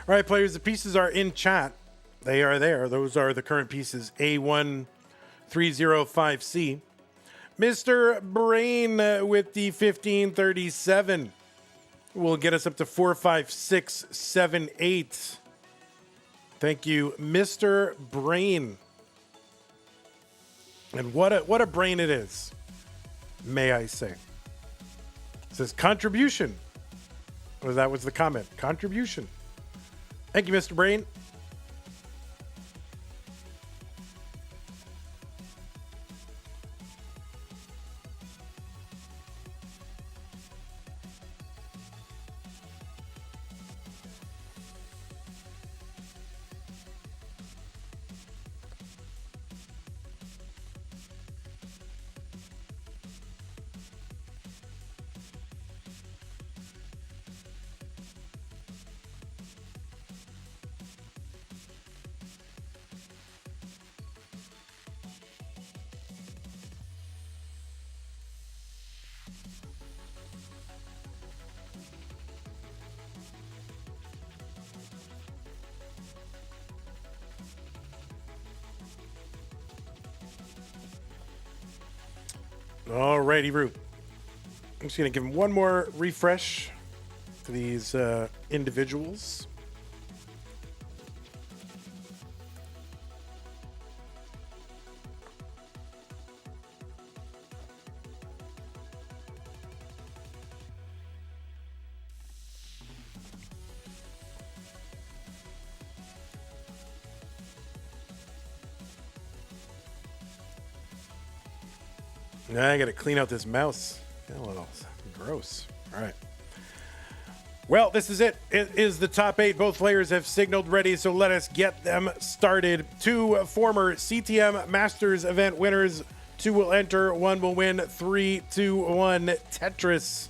All right, players, the pieces are in chat. They are there. Those are the current pieces. A1305C. Mr. Brain with the 1537 will get us up to 45678. Thank you, Mr. Brain. And what a brain it is, may I say. It says contribution. Well, that was the comment. Contribution. Thank you, Mr. Brain. Alrighty, Root. I'm just going to give him one more refresh to these individuals. Now I got to clean out this mouse. A little gross. All right. Well, this is it. It is the top 8. Both players have signaled ready, so let us get them started. 2 former CTM Masters event winners. 2 will enter. 1 will win. 3, 2, 1. Tetris.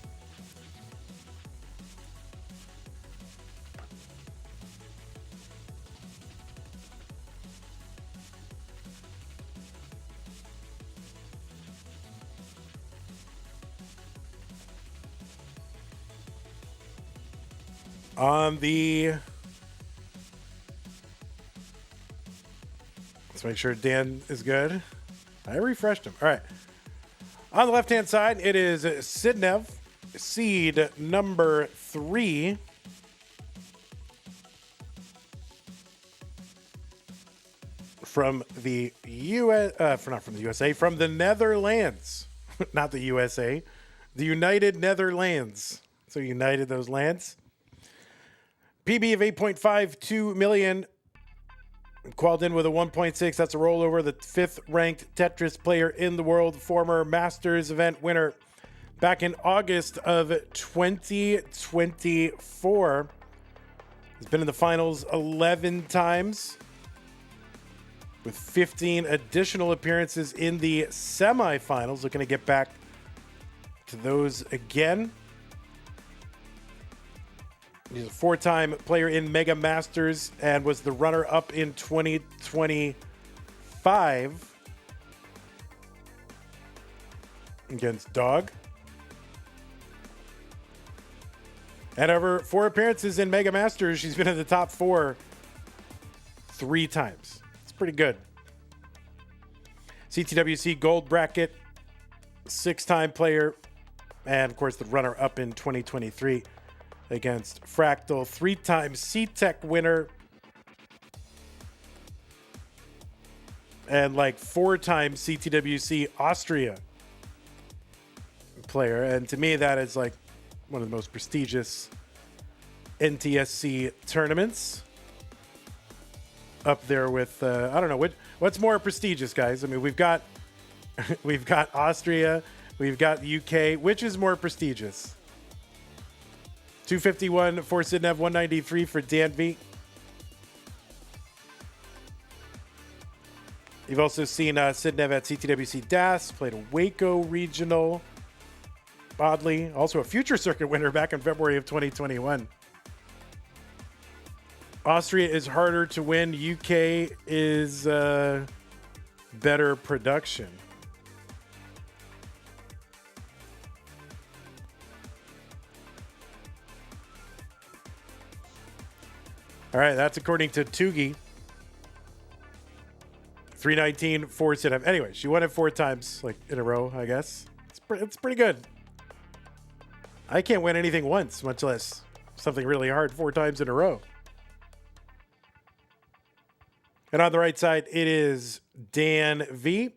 On the, let's make sure Dan is good. I refreshed him. All right. On the left-hand side, it is Sidnev, seed number 3. From the not from the USA, from the Netherlands, not the USA, the United Netherlands. So united those lands. PB of 8.52 million. Qualled in with a 1.6. That's a rollover. The 5th ranked Tetris player in the world. Former Masters event winner back in August of 2024. He's been in the finals 11 times with 15 additional appearances in the semifinals. Looking to get back to those again. He's a 4-time player in Mega Masters and was the runner-up in 2025 against Dog. And over 4 appearances in Mega Masters, she's been in the top 4 3 times. It's pretty good. CTWC Gold Bracket, 6-time player, and of course the runner-up in 2023. Against Fractal, 3-time C-Tech winner, and like 4-time CTWC Austria player. And to me, that is like one of the most prestigious NTSC tournaments. Up there with, I don't know, what's more prestigious, guys? I mean, we've got Austria, we've got UK. Which is more prestigious? 251 for Sidnev, 193 for Danv. You've also seen Sidnev at CTWC DAS, played a Waco regional. Oddly, also a future circuit winner back in February of 2021. Austria is harder to win. UK is better production. All right, that's according to Tugi. 319 for Sidnev. Anyway, she won it 4 times, like in a row, I guess. It's pretty good. I can't win anything once, much less something really hard 4 times in a row. And on the right side, it is Danv.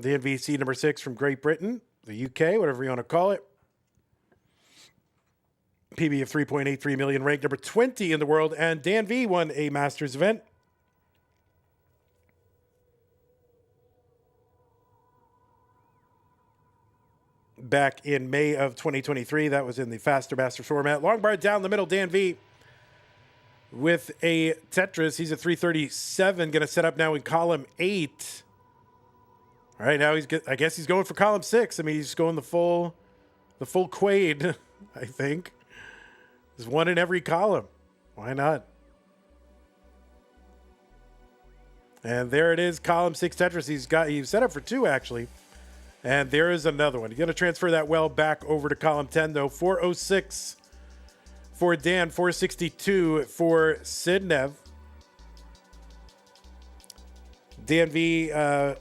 Danv, seed number 6 from Great Britain, the UK, whatever you want to call it. PB of 3.83 million, ranked number 20 in the world. And Danv won a Masters event. Back in May of 2023. That was in the faster Masters format. Long bar down the middle, Danv with a Tetris. He's at 337. Going to set up now in column 8. All right, now I guess he's going for column 6. I mean, he's going the full Quaid, I think. There's one in every column. Why not? And there it is, column 6 Tetris. He's set up for 2, actually. And there is another one. He's going to transfer that well back over to column 10, though. 406 for Dan, 462 for Sidnev. Danv,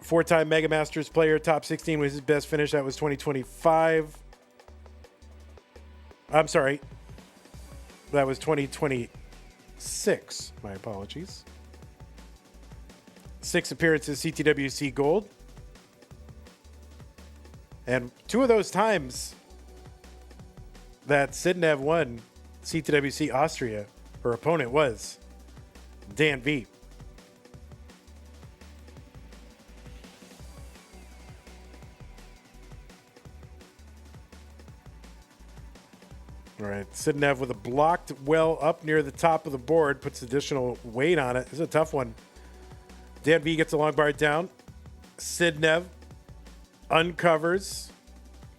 4-time Mega Masters player, top 16 was his best finish. That was 2025. I'm sorry. That was 2026. My apologies. 6 appearances, CTWC Gold. And 2 of those times that Sidnev won CTWC Austria, her opponent was Danv. All right, Sidnev with a blocked well up near the top of the board, puts additional weight on it. This is a tough one. Danv gets a long bar down. Sidnev uncovers.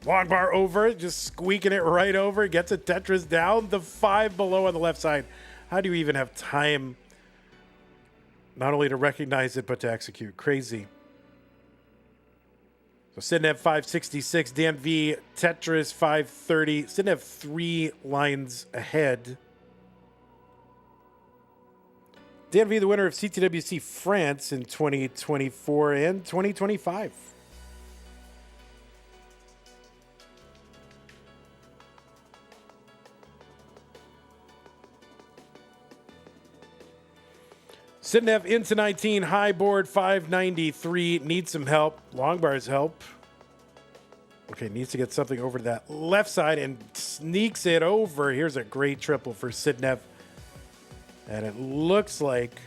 Long bar over, just squeaking it right over. Gets a Tetris down the 5 below on the left side. How do you even have time not only to recognize it, but to execute? Crazy. So Sidnev 566, Danv Tetris 530. Sidnev 3 lines ahead. Danv the winner of CTWC France in 2024 and 2025. Sidnev into 19, high board 593, needs some help. Long bars help. Okay, needs to get something over to that left side and sneaks it over. Here's a great triple for Sidnev. And it looks like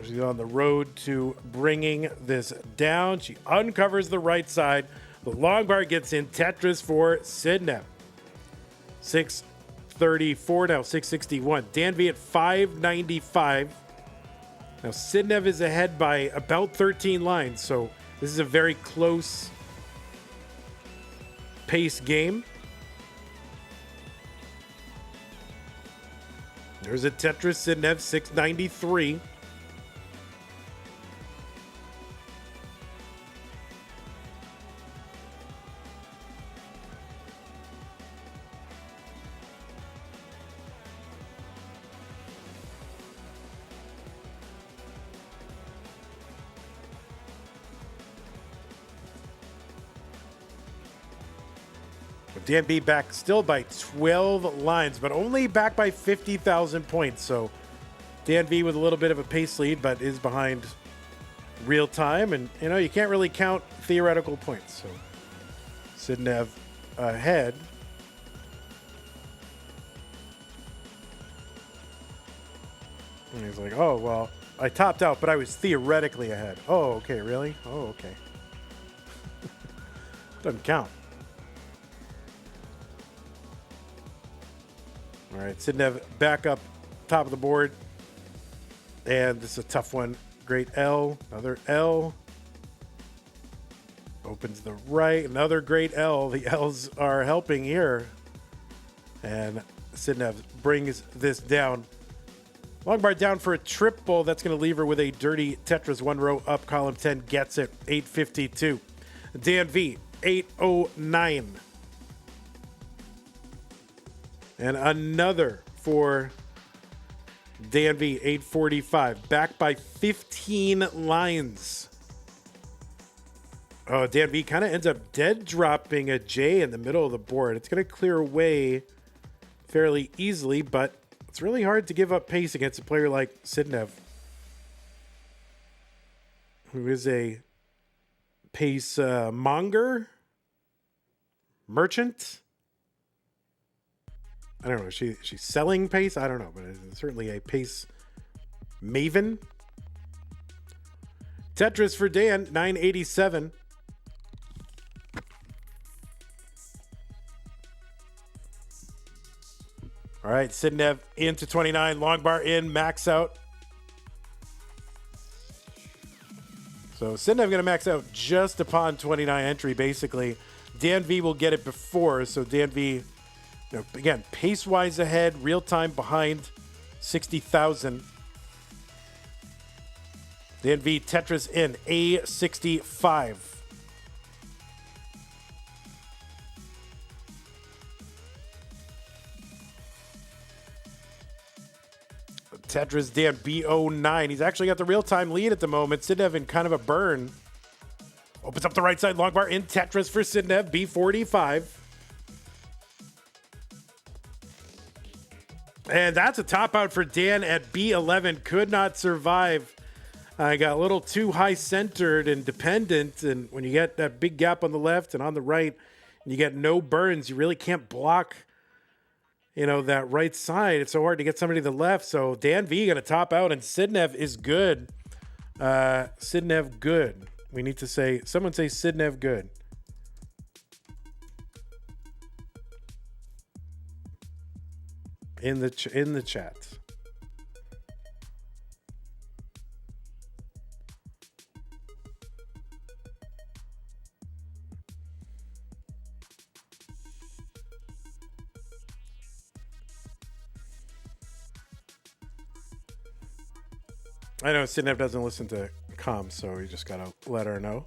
she's on the road to bringing this down. She uncovers the right side. The long bar gets in, Tetris for Sidnev. 634, now 661. Danv at 595. Now, Sidnev is ahead by about 13 lines, so this is a very close pace game. There's a Tetris, Sidnev, 693. Danv back still by 12 lines, but only back by 50,000 points. So Danv with a little bit of a pace lead, but is behind real time. And, you know, you can't really count theoretical points. So Sidnev ahead. And he's like, oh, well, I topped out, but I was theoretically ahead. Oh, okay, really? Oh, okay. Doesn't count. All right, Sidnev back up top of the board. And this is a tough one. Great L, another L. Opens the right, another great L. The L's are helping here. And Sidnev brings this down. Long bar down for a triple. That's going to leave her with a dirty Tetris. 1 row up, column 10 gets it. 852. Danv, 809. And another for Danv 845, back by 15 lines. Oh, Danv kind of ends up dead dropping a J in the middle of the board. It's going to clear away fairly easily, but it's really hard to give up pace against a player like Sidnev, who is a pace monger, merchant. I don't know. She's selling pace. I don't know, but it's certainly a pace maven. Tetris for Dan, 987. All right, Sidnev into 29, long bar in, max out. So Sidnev going to max out just upon 29 entry, basically. Danv will get it before, so Danv, again, pace-wise ahead, real-time behind, 60,000. Danv Tetris in, A65. Tetris Dan B09. He's actually got the real-time lead at the moment. Sidnev in kind of a burn. Opens up the right side, long bar in Tetris for Sidnev, B45. And that's a top out for Dan at B11. Could not survive. I got a little too high centered and dependent. And when you get that big gap on the left and on the right, and you get no burns, you really can't block, that right side. It's so hard to get somebody to the left. So Danv going to top out, and Sidnev is good. Sidnev good. We need to say, someone say Sidnev good. In the chat. I know Sidnev doesn't listen to comms, so we just gotta let her know.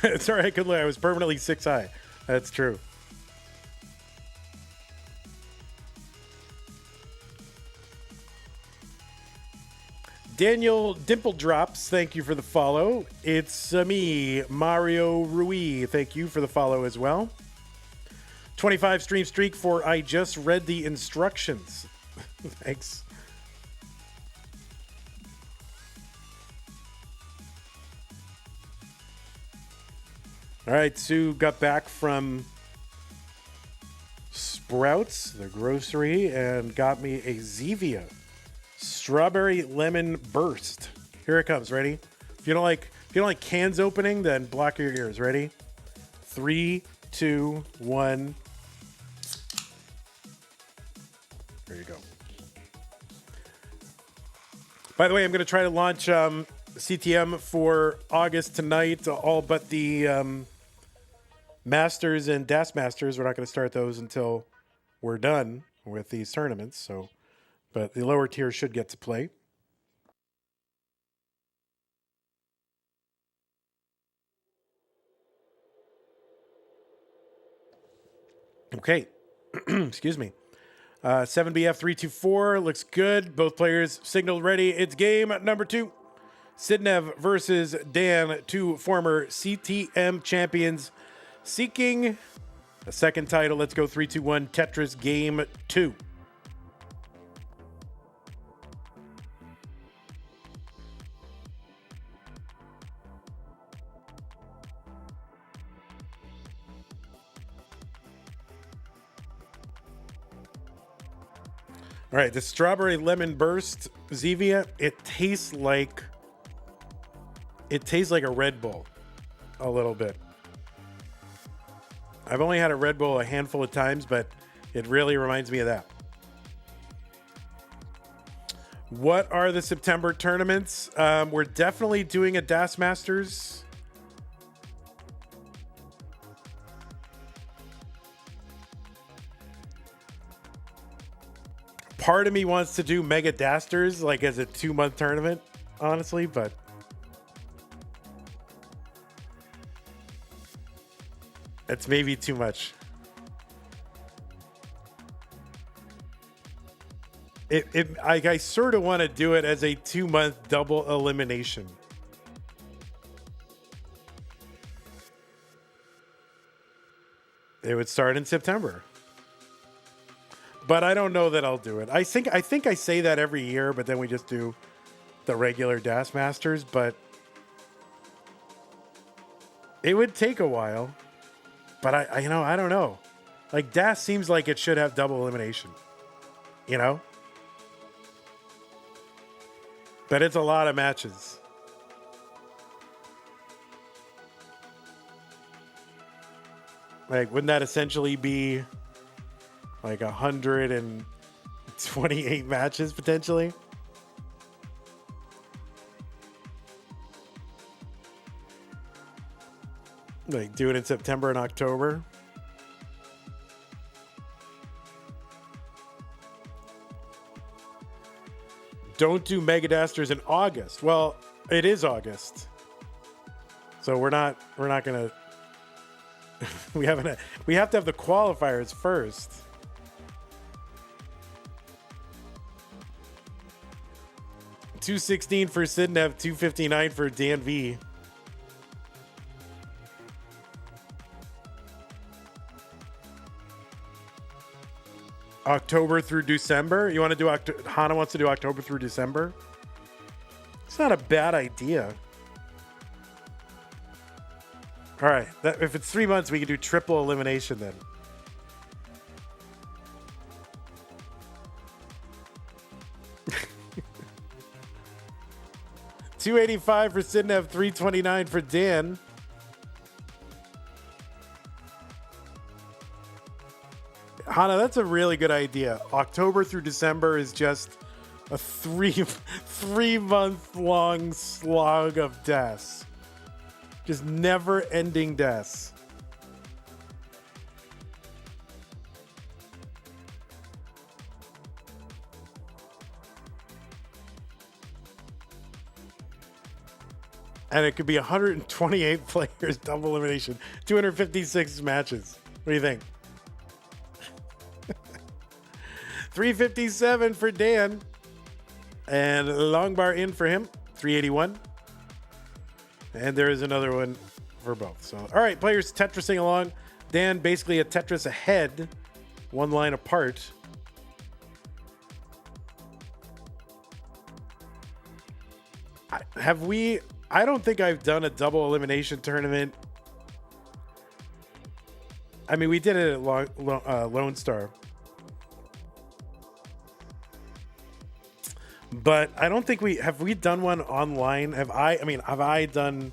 It's all right, good luck. I was permanently 6 high. That's true. Daniel Dimple Drops, thank you for the follow. It's me, Mario Rui. Thank you for the follow as well. 25 stream streak for I just read the instructions. Thanks. All right, Sue got back from Sprouts, the grocery, and got me a Zevia strawberry lemon burst. Here it comes. Ready? If you don't like cans opening, then block your ears. Ready? 3, 2, 1. There you go. By the way, I'm going to try to launch CTM for August tonight, all but the Masters and Das Masters. We're not going to start those until we're done with these tournaments. So, but the lower tier should get to play. Okay. Excuse me. 7BF324 looks good. Both players signaled ready. It's game number 2. Sidnev versus Dan, 2 former CTM champions seeking a second title. Let's go 3, 2, 1. Tetris game 2. All right, the strawberry lemon burst Zevia, it tastes like a Red Bull a little bit. I've only had a Red Bull a handful of times, but it really reminds me of that. What are the September tournaments? We're definitely doing a Das Masters. Part of me wants to do Mega Dasters like as a 2-month tournament, honestly, but it's maybe too much. I sort of want to do it as a 2-month double elimination. It would start in September. But I don't know that I'll do it. I think I say that every year, but then we just do the regular Das Masters, but it would take a while. But I don't know. Like Das seems like it should have double elimination. You know? But it's a lot of matches. Like, wouldn't that essentially be like 128 matches potentially? Like, do it in September and October. Don't do Megadasters in August. Well, it is August, so we're not gonna. we have to have the qualifiers first. $216 for Sidnev, $259 for Danv. October through December. You want to do Hana wants to do October through December. It's not a bad idea. All right, if it's 3 months, we can do triple elimination then. $285 for Sidnev, $329 for Dan. Hana, that's a really good idea. October through December is just a three-month long slog of deaths. Just never-ending deaths. And it could be 128 players, double elimination, 256 matches. What do you think? 357 for Dan. And long bar in for him, 381. And there is another one for both. So, all right, players Tetrising along. Dan basically a Tetris ahead, one line apart. I don't think I've done a double elimination tournament. I mean, we did it at Lone Star. But I don't think we done one online? Have I done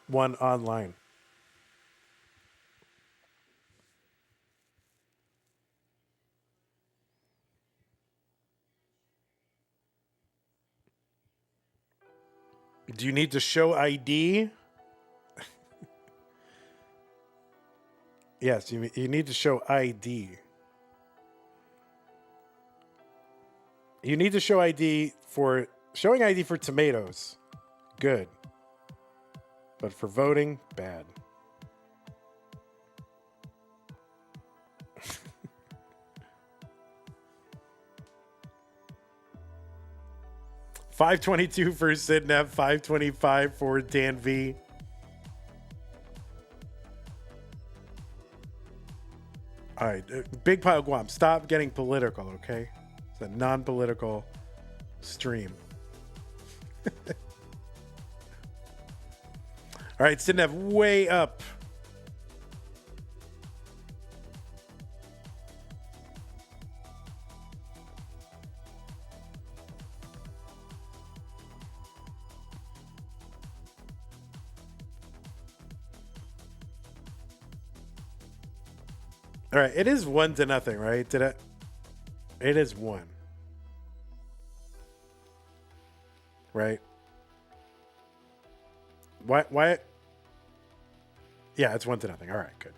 one online? Do you need to show ID? Yes, you need to show ID. You need to show ID for showing ID for tomatoes. Good. But for voting, bad. $522 for Sidnev, $525 for Danv. All right, Big Pile Guam, stop getting political, okay? It's a non-political stream. All right, Sidnev way up. All right, it is 1-0, right? It is 1. right? Why? Yeah, it's 1-0. All right, good.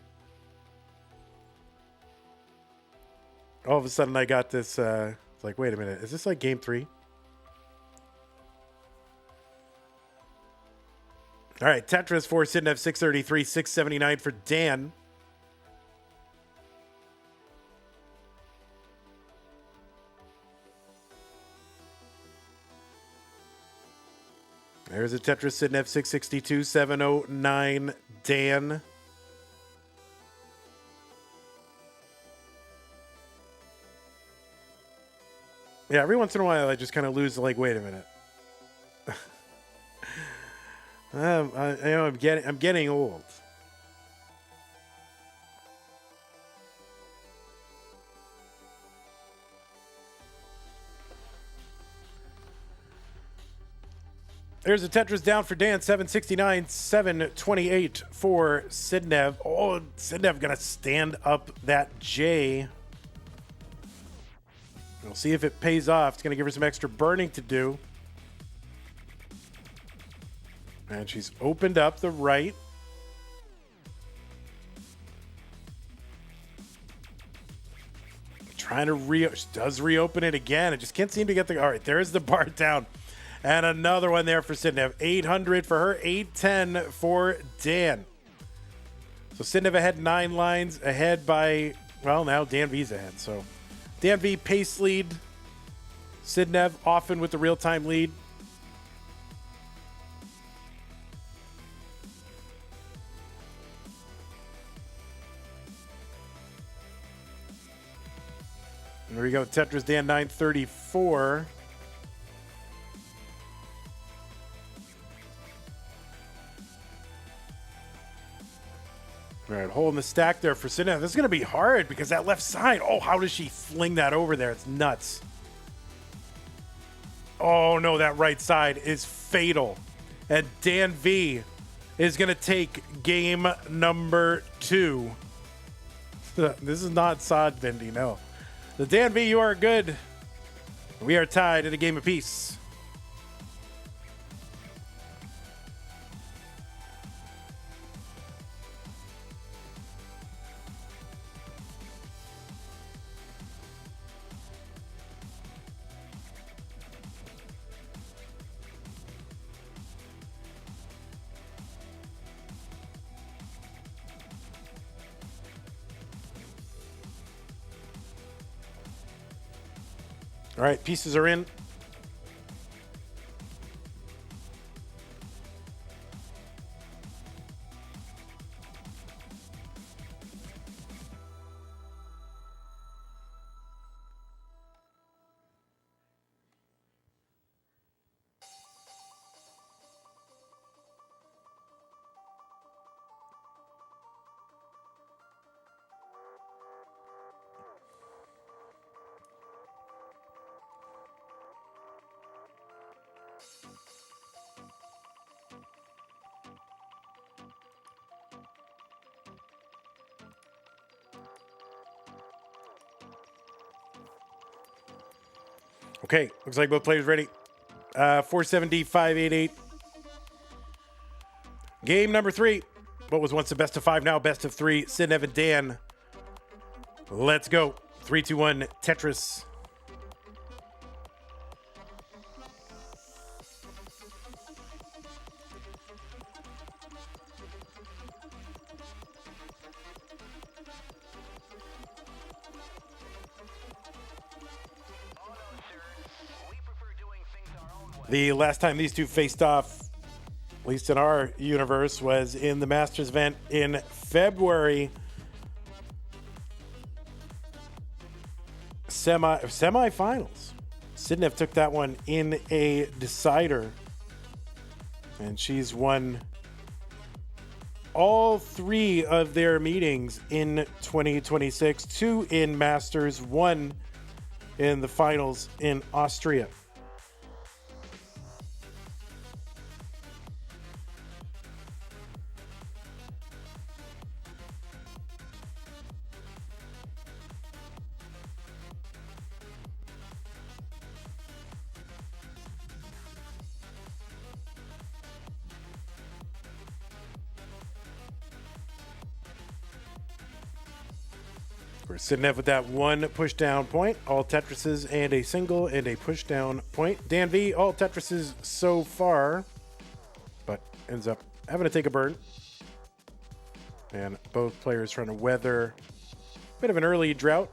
All of a sudden, I got this. It's like, wait a minute, is this like game 3? All right, Tetris for Sidnev, 633, 679 for Dan. There's a Tetris Sidnev, 662, 709 Dan. Yeah, every once in a while I just kind of lose, like, wait a minute. I'm getting old. There's a Tetris down for Dan, 769, 728 for Sidnev. Oh, Sidnev gonna stand up that J. We'll see if it pays off. It's gonna give her some extra burning to do. And she's opened up the right. Trying to she does reopen it again. I just can't seem to get the. All right, there's the bar down. And another one there for Sidnev. 800 for her, 810 for Dan. So Sidnev ahead 9 lines, ahead by, well, now Danv's ahead. So Danv pace lead. Sidnev often with the real-time lead. There we go. Tetris Dan 934. All right, hole in the stack there for Sidnev. This is going to be hard because that left side. Oh, how does she fling that over there? It's nuts. Oh, no, that right side is fatal. And Danv is going to take game number 2. This is not sod Vindy, no. The Danv, you are good. We are tied at a game apiece. All right, pieces are in. Okay, looks like both players ready. 470, 588. Game number 3. What was once the best of 5, now best of 3. Sidnev and Dan. Let's go. 3, 2, 1, Tetris. The last time these two faced off, at least in our universe, was in the Masters event in February. Semifinals. Sidnev took that one in a decider. And she's won all 3 of their meetings in 2026. 2 in Masters, 1 in the finals in Austria. We're Sidnev with that one push down point, all Tetrises and a single and a push down point. Danv, all Tetrises so far, but ends up having to take a burn. And both players trying to weather a bit of an early drought.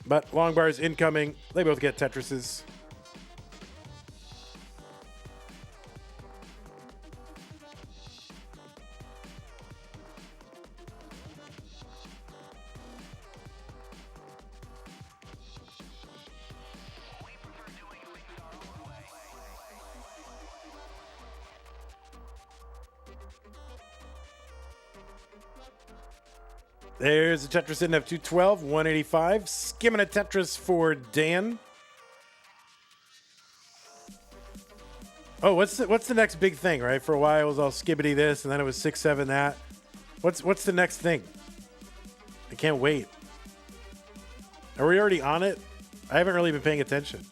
But long bars incoming. They both get Tetrises. There's a Tetris in F 212, 185. Skimming a Tetris for Dan. Oh, what's the next big thing, right? For a while it was all skibbity this, and then it was 6-7 that. What's the next thing? I can't wait. Are we already on it? I haven't really been paying attention.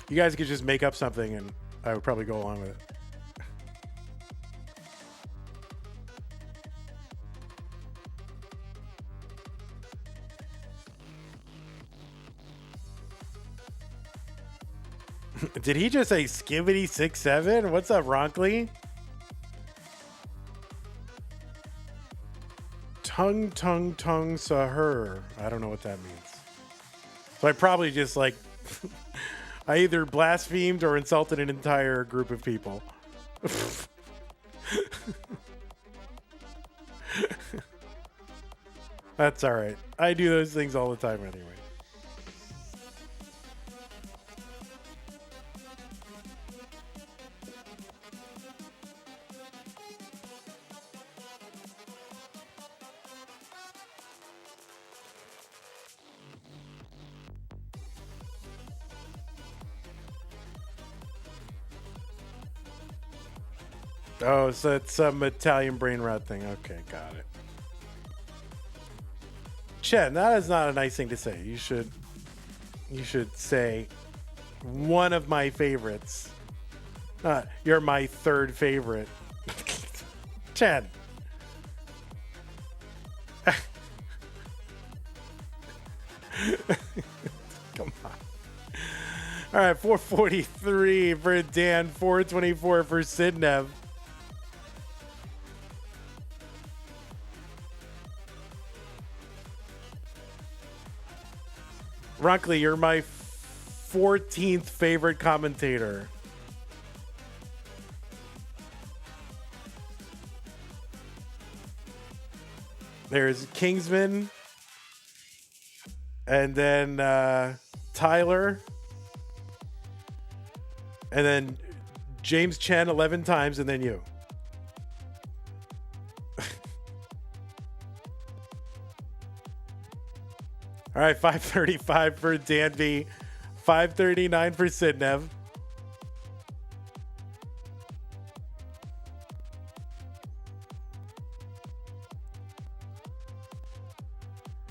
You guys could just make up something and I would probably go along with it. Did he just say skibbity 6-7? What's up, Ronkley? Tongue sahur. I don't know what that means. So I probably just like I either blasphemed or insulted an entire group of people. That's all right. I do those things all the time anyway. Oh, so it's some Italian brain rot thing. Okay, got it. Chen, that is not a nice thing to say. You should say one of my favorites. You're my third favorite. Chen. Come on. All right, 443 for Dan, 424 for Sidnev. Ronkley, you're my 14th favorite commentator. There's Kingsman, and then Tyler, and then James Chen 11 times, and then you. All right, 535 for Danv, 539 for Sidnev.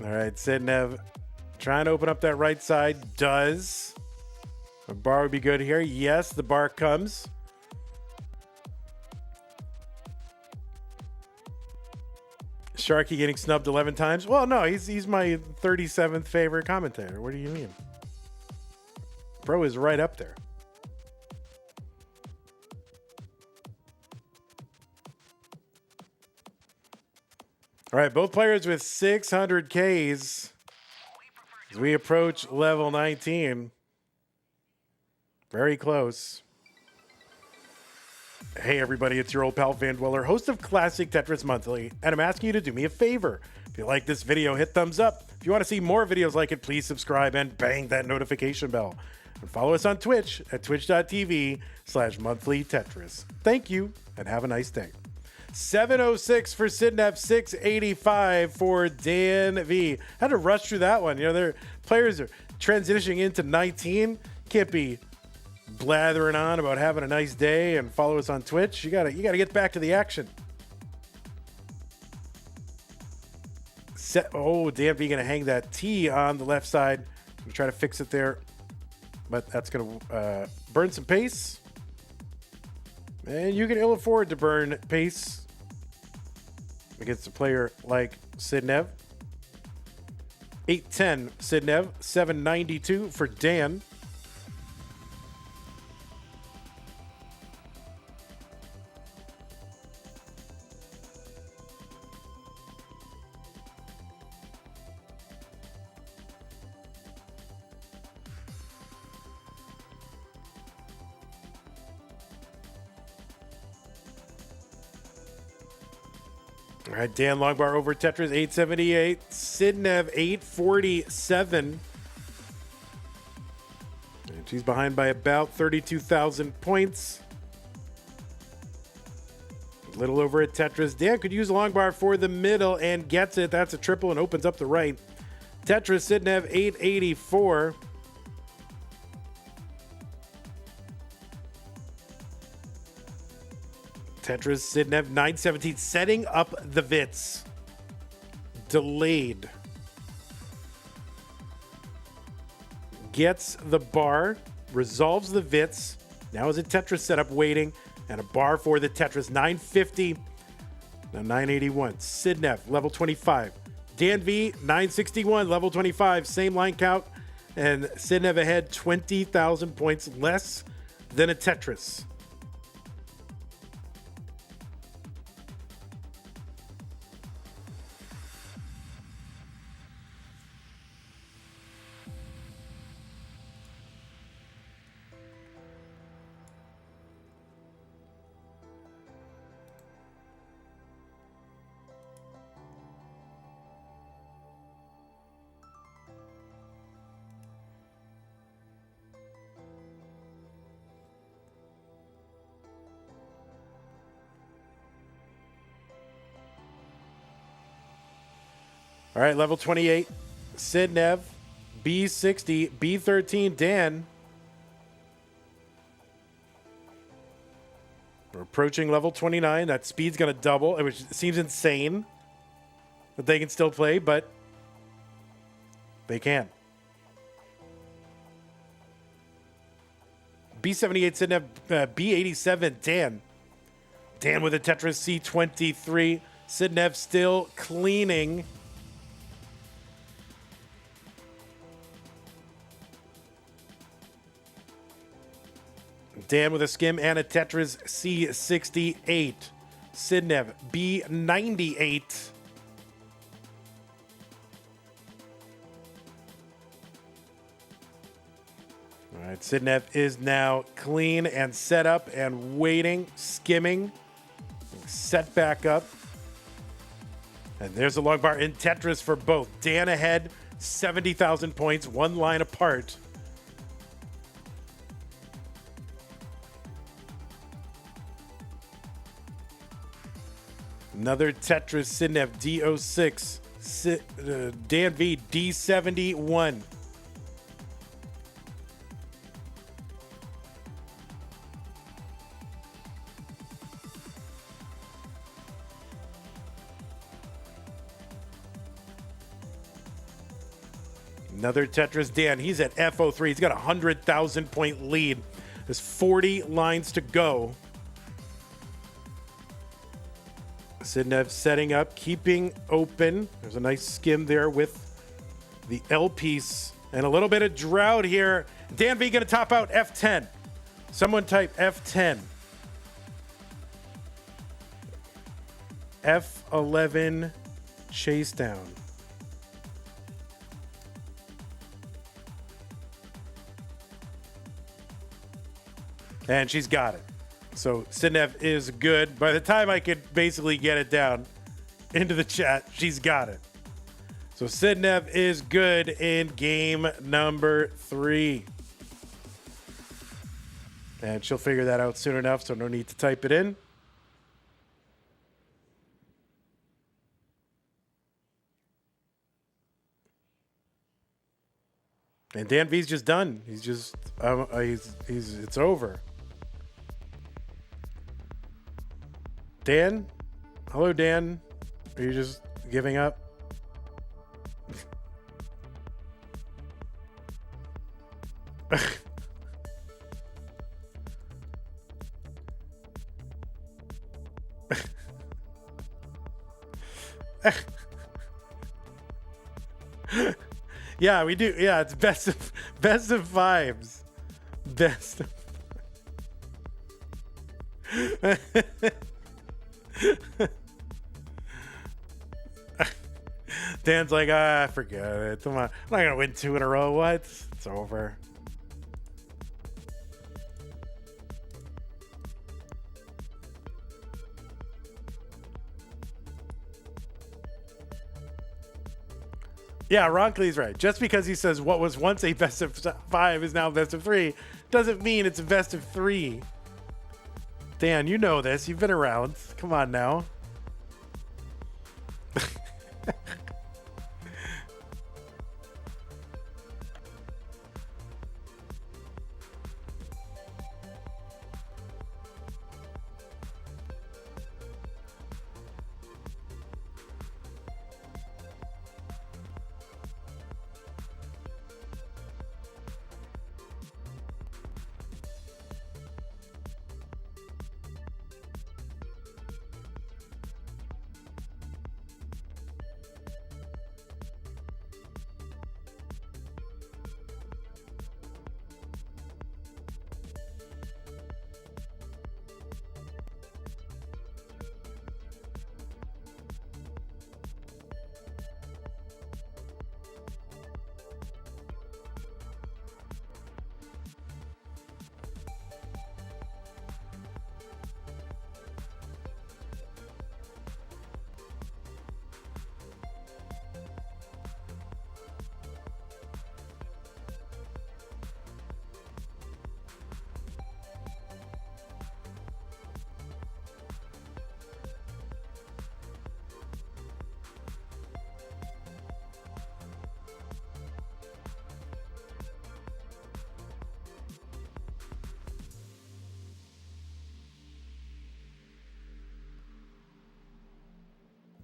All right, Sidnev trying to open up that right side. Does. The bar would be good here. Yes, the bar comes. Sharky getting snubbed 11 times. Well, no, he's my 37th favorite commentator. What do you mean? Bro is right up there. All right, both players with 600 Ks as we approach level 19. Very close. Hey everybody, it's your old pal Van Dweller, host of Classic Tetris Monthly, and I'm asking you to do me a favor. If you like this video, hit thumbs up. If you want to see more videos like it, please subscribe and bang that notification bell. And follow us on Twitch at twitch.tv/monthlytetris. Thank you, and have a nice day. 706 for Sidnev, 685 for Danv. Had to rush through that one. You know, their players are transitioning into 19. Can't be blathering on about having a nice day and follow us on Twitch. You gotta get back to the action. Danv gonna hang that T on the left side. I'm gonna try to fix it there, but that's gonna burn some pace. And you can ill afford to burn pace against a player like Sidnev. 810 Sidnev, 792 for Dan. All right, Dan Longbar over Tetris, 878. Sidnev, 847. And she's behind by about 32,000 points. A little over at Tetris. Dan could use a Longbar for the middle and gets it. That's a triple and opens up the right. Tetris, Sidnev, 884. Tetris, Sidnev, 917, setting up the Vits. Delayed. Gets the bar, resolves the Vits. Now is a Tetris setup waiting, and a bar for the Tetris, 950. Now 981. Sidnev, level 25. Danv, 961, level 25. Same line count, and Sidnev ahead 20,000 points less than a Tetris. All right, level 28, Sidnev, B60, B13, Dan. We're approaching level 29. That speed's going to double, which seems insane that they can still play, but they can. B78, Sidnev, B87, Dan. Dan with a Tetris, C23. Sidnev still cleaning. Dan with a skim and a Tetris, C68. Sidnev, B98. All right, Sidnev is now clean and set up and waiting, skimming, set back up. And there's a long bar in Tetris for both. Dan ahead, 70,000 points, one line apart. Another Tetris, Sidnev, D06. Danv, D71. Another Tetris, Dan. He's at F03. He's got a 100,000 point lead. There's 40 lines to go. Sidnev setting up, keeping open. There's a nice skim there with the L piece. And a little bit of drought here. Danv going to top out F10. Someone type F10. F11 chase down. And she's got it. So Sidnev is good. By the time I could basically get it down into the chat, she's got it. So Sidnev is good in game number 3. And she'll figure that out soon enough, so no need to type it in. And Danv's just done. He's just, it's over. Dan? Hello, Dan. Are you just giving up? Yeah, we do. Yeah, it's best of fives. Best of Dan's like, forget it. Come on. I'm not gonna win 2 in a row. What? It's over. Yeah, Ronkley's right. Just because he says what was once a best of 5 is now best of 3 doesn't mean it's a best of 3. Dan, you know this. You've been around. Come on now.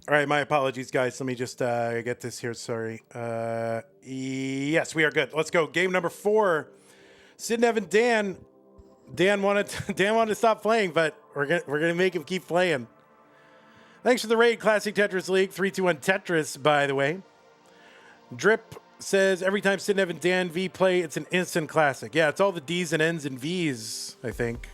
All right, my apologies, guys. Let me just get this here. Sorry. Yes, we are good. Let's go. Game number 4. Sidnev and Dan. Dan wanted to stop playing, but we're gonna make him keep playing. Thanks for the raid, Classic Tetris League 321 Tetris. By the way, Drip says every time Sidnev and Dan V play, it's an instant classic. Yeah, it's all the D's and N's and V's, I think.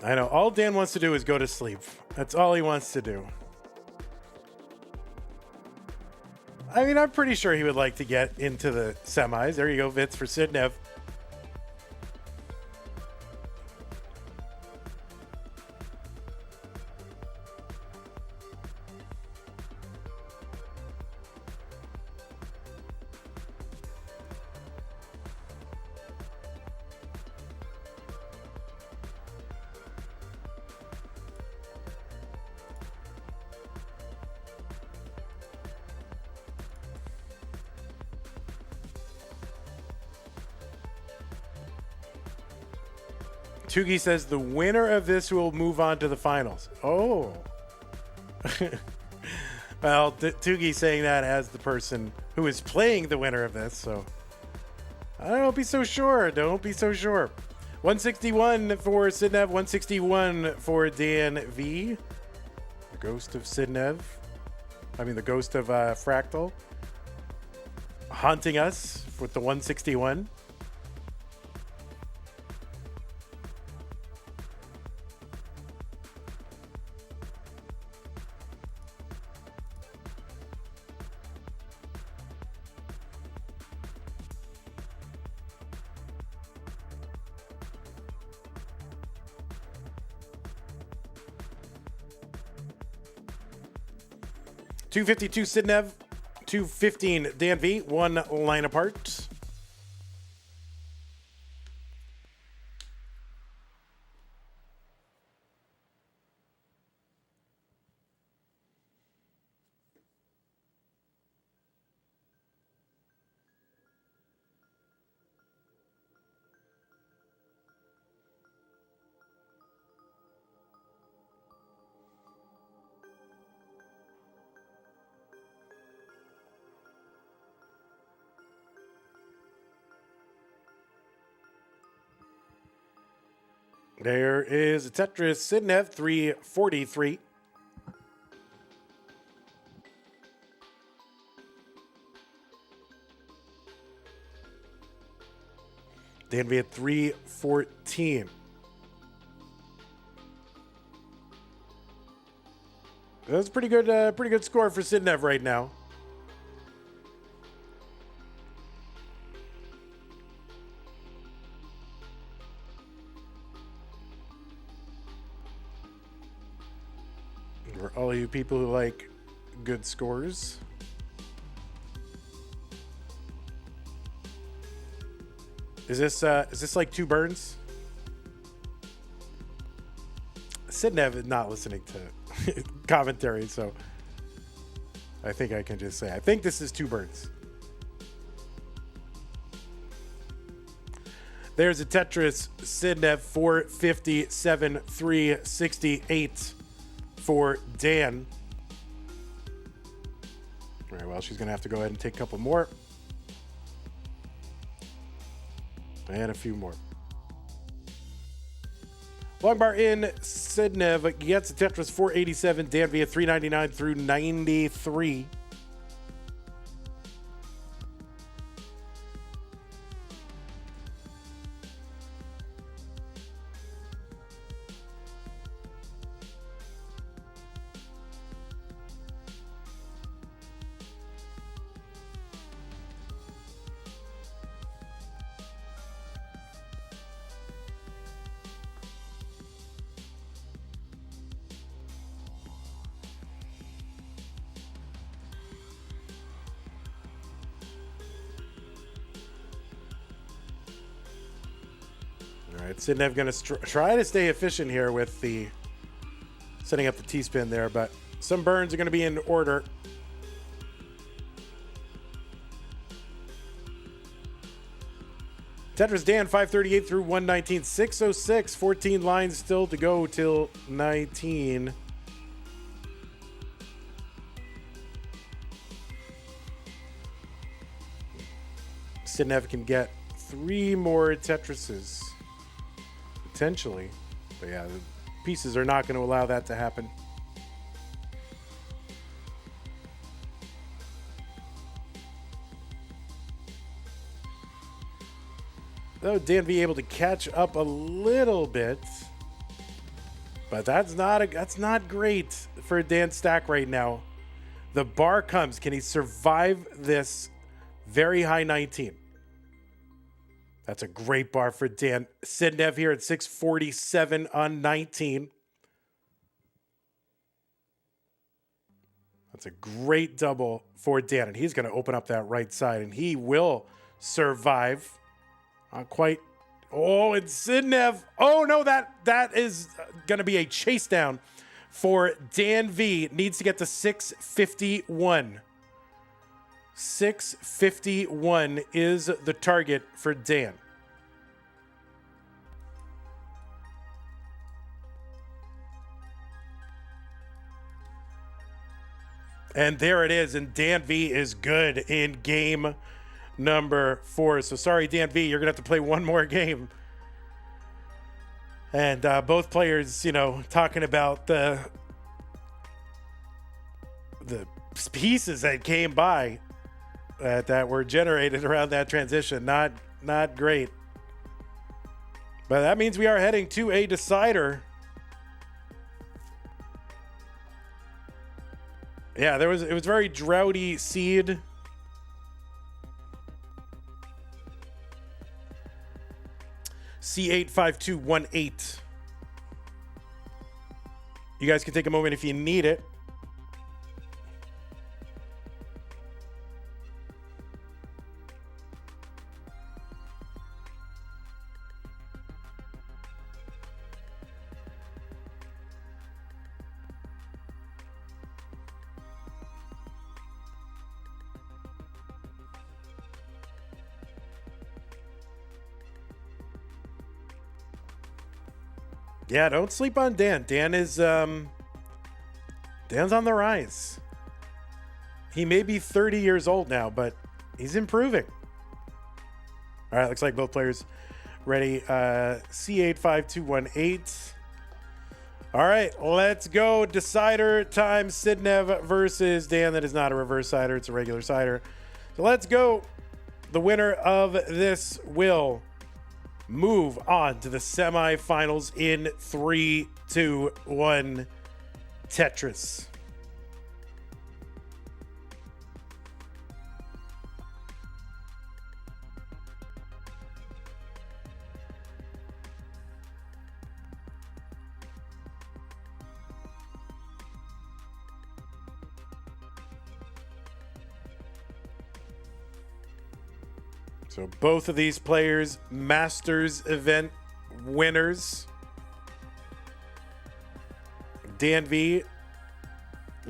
I know. All Dan wants to do is go to sleep. That's all he wants to do. I mean, I'm pretty sure he would like to get into the semis. There you go, Vitz, for Sidnev. Tugi says the winner of this will move on to the finals. Oh. Well, Tugi saying that as the person who is playing the winner of this, so I don't be so sure. Don't be so sure. 161 for Sidnev, 161 for Dan V. The ghost of Sidnev. I mean, the ghost of Fractal. Haunting us with the 161. $252 Sidnev, $215 Dan V, 1 line apart. There is a Tetris Sidnev 343. Danv at 314. That's pretty good score for Sidnev right now. For all you people who like good scores. Is this like 2 burns? Sidnev is not listening to commentary, so I think I can just say I think this is 2 burns. There's a Tetris Sidnev 457 368 for Dan. All right, well, she's gonna have to go ahead and take a couple more. And a few more. Long bar in, Sidnev gets a Tetris 487, Danv 399 through 93. All right, Sidnev going to try to stay efficient here with the setting up the T-spin there, but some burns are going to be in order. Tetris Dan 538 through 119, 606, 14 lines still to go till 19. Sidnev can get 3 more Tetrises. Potentially. But yeah, the pieces are not going to allow that to happen. Though Danv able to catch up a little bit. But that's not great for Dan's stack right now. The bar comes. Can he survive this very high 19? That's a great bar for Dan. Sidnev here at 647 on 19. That's a great double for Dan. And he's going to open up that right side. And he will survive. Not quite. Oh, and Sidnev. Oh, no, that is going to be a chase down for Danv. Needs to get to 651. 651 is the target for Dan. And there it is. And Danv is good in game number 4. So sorry, Danv, you're going to have to play one more game. And both players, talking about the pieces that came by. That were generated around that transition. Not great. But that means we are heading to a decider. Yeah, it was very droughty seed. C85218. You guys can take a moment if you need it. Yeah, don't sleep on Dan. Dan's on the rise. He may be 30 years old now, but he's improving. All right, looks like both players Ready? C85218. All right, let's go. Decider time. Sidnev versus Dan. That is not a reverse cider. It's a regular cider. So let's go. The winner of this will move on to the semifinals in 3, 2, 1. Tetris. So both of these players, Masters event winners. Danv, a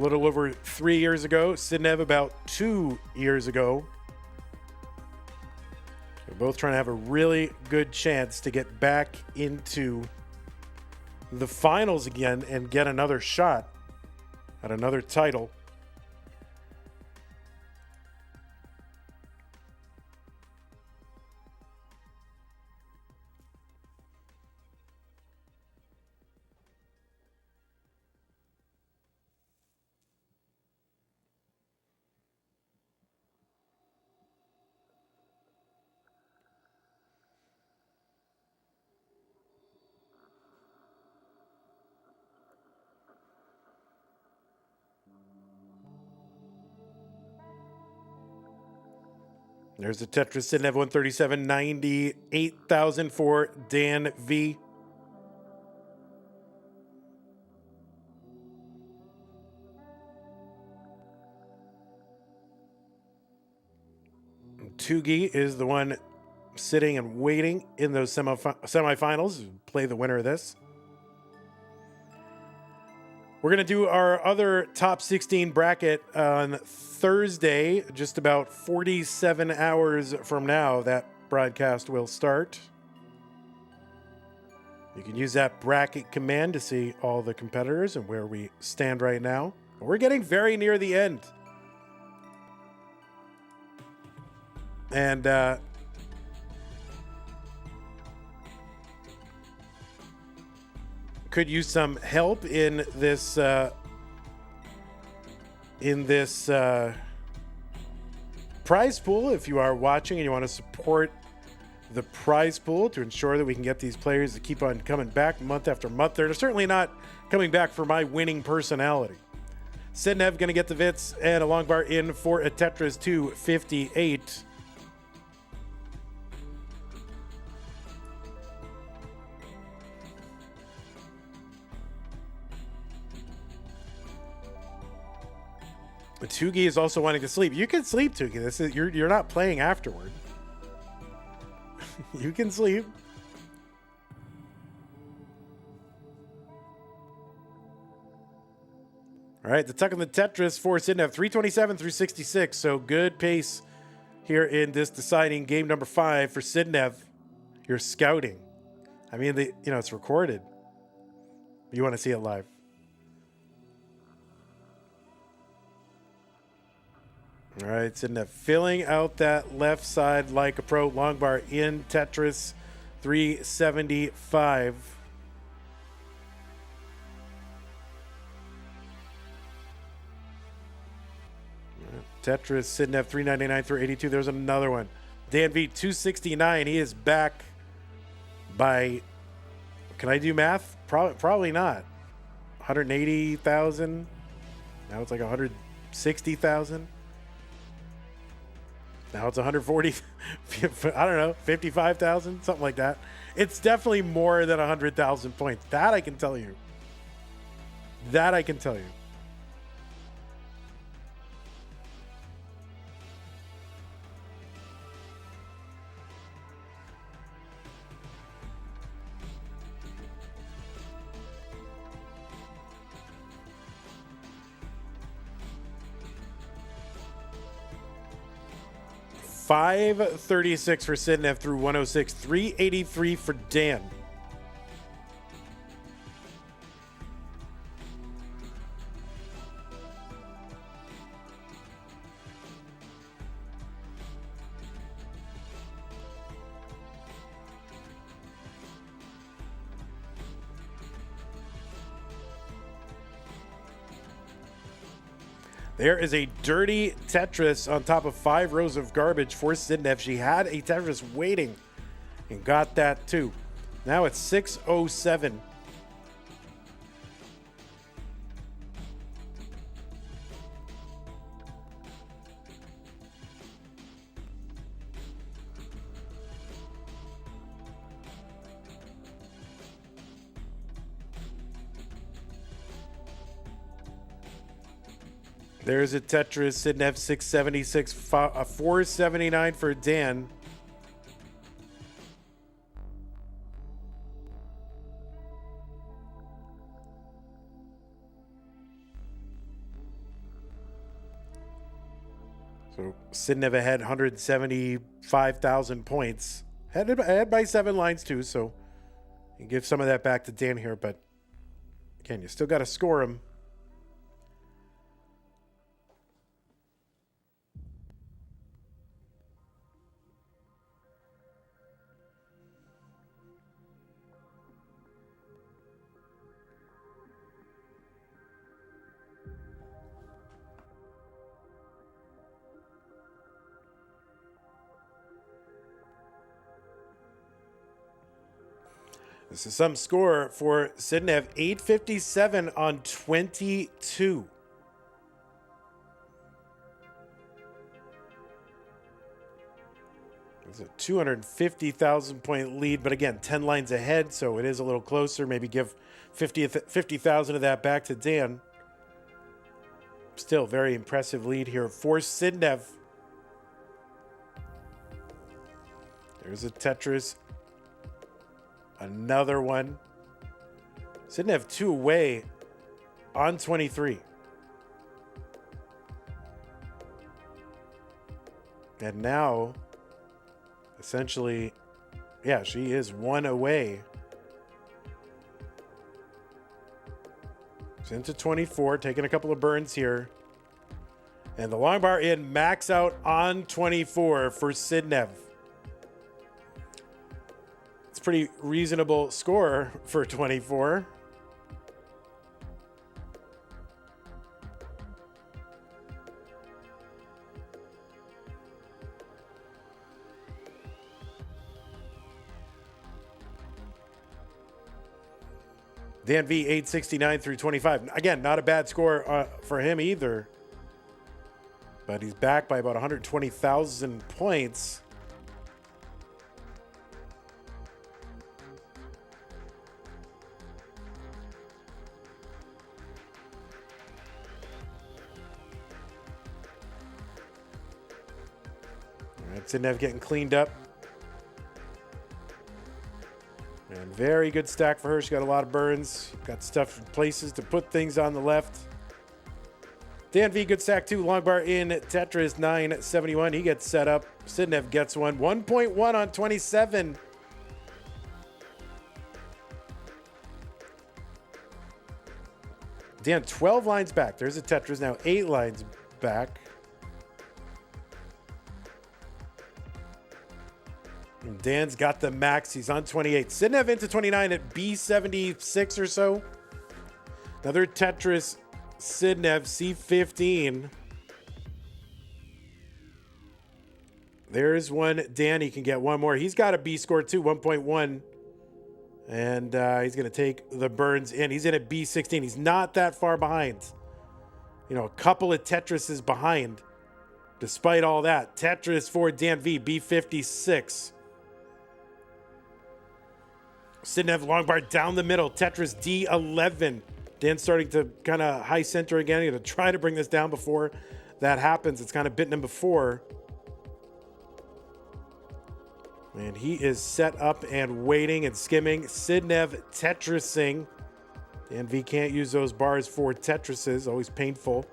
little over 3 years ago. Sidnev, about 2 years ago. They're both trying to have a really good chance to get back into the finals again and get another shot at another title. There's the Tetris Sidnev 137, 98,000 for Danv. Tugi is the one sitting and waiting in those semifinals to play the winner of this. We're going to do our other top 16 bracket on Thursday, just about 47 hours from now. That broadcast will start. You can use that bracket command to see all the competitors and where we stand right now. We're getting very near the end. And could use some help in this prize pool. If you are watching and you want to support the prize pool to ensure that we can get these players to keep on coming back month after month, they're certainly not coming back for my winning personality. Sidnev going to get the Vits and a long bar in for a Tetris 258. Tugi is also wanting to sleep. You can sleep, Tugi. This is you're not playing afterward. You can sleep. All right, the tuck on the Tetris for Sidnev, 327 through 66. So good pace here in this deciding game number 5 for Sidnev. You're scouting. I mean, it's recorded. You want to see it live. All right, Sidnev filling out that left side like a pro. Long bar in Tetris 375. Tetris Sidnev 399 through 82. There's another one. Danv 269. He is back by, can I do math? Probably not. 180,000. Now it's like 160,000. Now it's 140, I don't know, 55,000, something like that. It's definitely more than 100,000 points. That I can tell you. That I can tell you. $536 for Sidnev through 106, $383 for Dan. There is a dirty Tetris on top of 5 rows of garbage for Sidnev. She had a Tetris waiting and got that too. Now it's 6:07. There's a Tetris, Sidnev 676, 479 for Dan. So Sidnev ahead 175,000 points. Ahead by 7 lines too, so you give some of that back to Dan here, but again, you still got to score him. This is some score for Sidnev, 857 on 22. It's a 250,000 point lead, but again, 10 lines ahead, so it is a little closer. Maybe give 50,000 of that back to Dan. Still very impressive lead here for Sidnev. There's a Tetris. Another one. Sidnev 2 away on 23. And now, essentially, yeah, she is 1 away. She's into 24, taking a couple of burns here. And the long bar in, max out on 24 for Sidnev. Pretty reasonable score for 24. Danv 869 through 25. Again, not a bad score for him either. But he's back by about 120,000 points. Sidnev getting cleaned up. And very good stack for her. She got a lot of burns. Got stuff, places to put things on the left. Danv, good stack too. Long bar in Tetris, 971. He gets set up. Sidnev gets one. 1.1 on 27. Dan, 12 lines back. There's a Tetris now. 8 lines back. And Dan's got the max. He's on 28. Sidnev into 29 at B76 or so. Another Tetris. Sidnev, C15. There's one. Dan, he can get one more. He's got a B score too, 1.1. And he's going to take the burns in. He's in at B16. He's not that far behind. You know, a couple of Tetrises behind. Despite all that. Tetris for Danv, B56. Sidnev long bar down the middle. Tetris D11. Dan's starting to kind of high center again. He's going to try to bring this down before that happens. It's kind of bitten him before. And he is set up and waiting and skimming. Sidnev Tetrising. Danv can't use those bars for Tetrises. Always painful.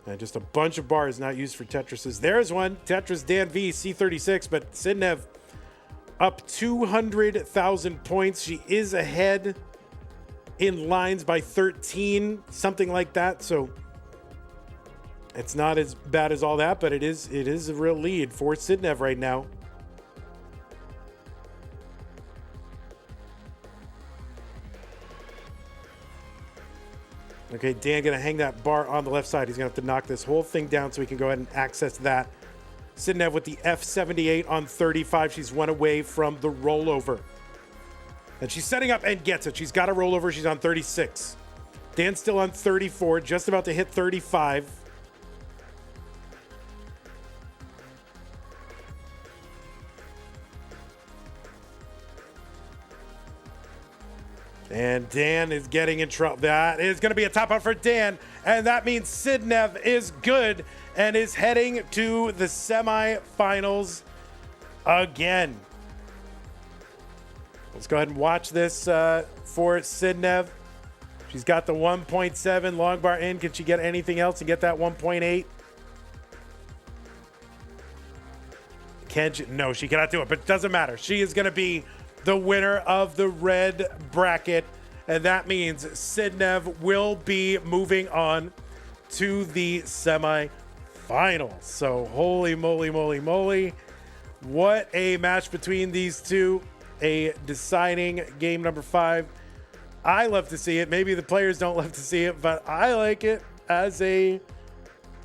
And just a bunch of bars not used for Tetrises. There's one. Tetris Danv C36. But Sidnev up 200,000 points. She is ahead in lines by 13, something like that. So it's not as bad as all that, but it is a real lead for Sidnev right now. Okay, Dan gonna hang that bar on the left side. He's gonna have to knock this whole thing down so he can go ahead and access that. Sidnev with the F78 on 35. She's one away from the rollover. And she's setting up and gets it. She's got a rollover. She's on 36. Dan's still on 34, just about to hit 35. And Dan is getting in trouble. That is going to be a top out for Dan. And that means Sidnev is good and is heading to the semifinals again. Let's go ahead and watch this for Sidnev. She's got the 1.7 long bar in. Can she get anything else and get that 1.8? Can she? No, she cannot do it, but it doesn't matter. She is going to be the winner of the red bracket, and that means Sidnev will be moving on to the semifinals. So holy moly, moly, moly. What a match between these two. A deciding game number 5. I love to see it. Maybe the players don't love to see it, but I like it as a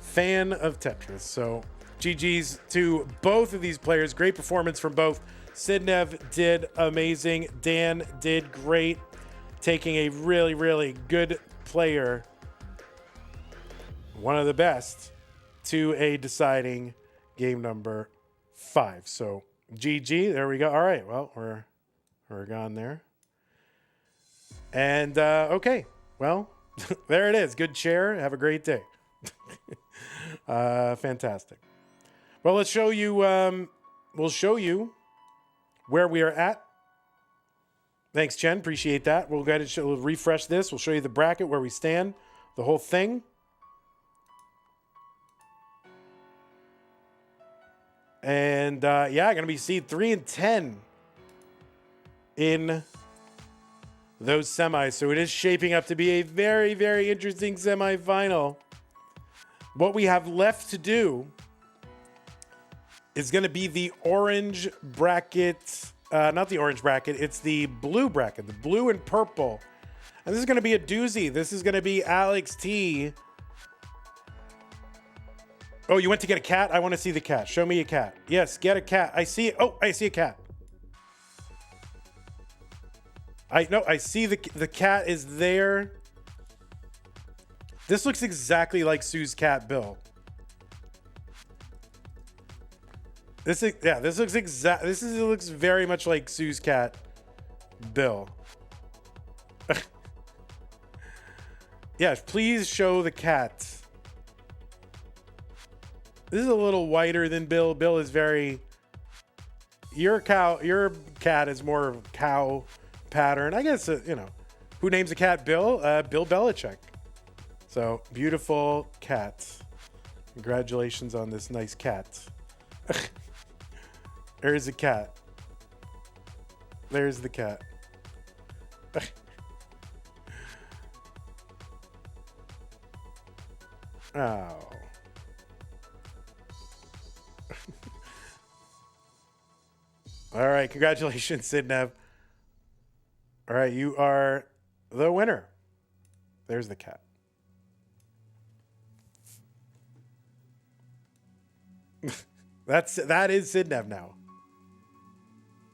fan of Tetris. So GG's to both of these players. Great performance from both. Sidnev did amazing. Dan did great, taking a really, really good player, one of the best, to a deciding game number 5. So GG, there we go. All right, well, we're gone there. And okay, well, there it is. Good share. Have a great day. Fantastic. Well, let's show you. We'll show you where we are at. Thanks, Chen. Appreciate that. We'll go ahead and we'll refresh this. We'll show you the bracket where we stand, the whole thing. And yeah, going to be seed 3 and 10 in those semis. So it is shaping up to be a very, very interesting semifinal. What we have left to do is going to be the orange bracket. Not the orange bracket. It's the blue bracket, the blue and purple. And this is going to be a doozy. This is going to be Alex T. Oh, you went to get a cat? I want to see the cat. Show me a cat. Yes, get a cat. I see it. Oh, I see a cat. I see the cat is there. This looks exactly like Sue's cat, Bill. This looks very much like Sue's cat, Bill. Yes, please show the cat. This is a little whiter than Bill. Bill is very. Your cat is more of cow pattern. I guess you know who names a cat Bill? Bill Belichick. So beautiful cat. Congratulations on this nice cat. There's a cat. There's the cat. Oh. All right, congratulations, Sidnev. All right, you are the winner. There's the cat. That is Sidnev now.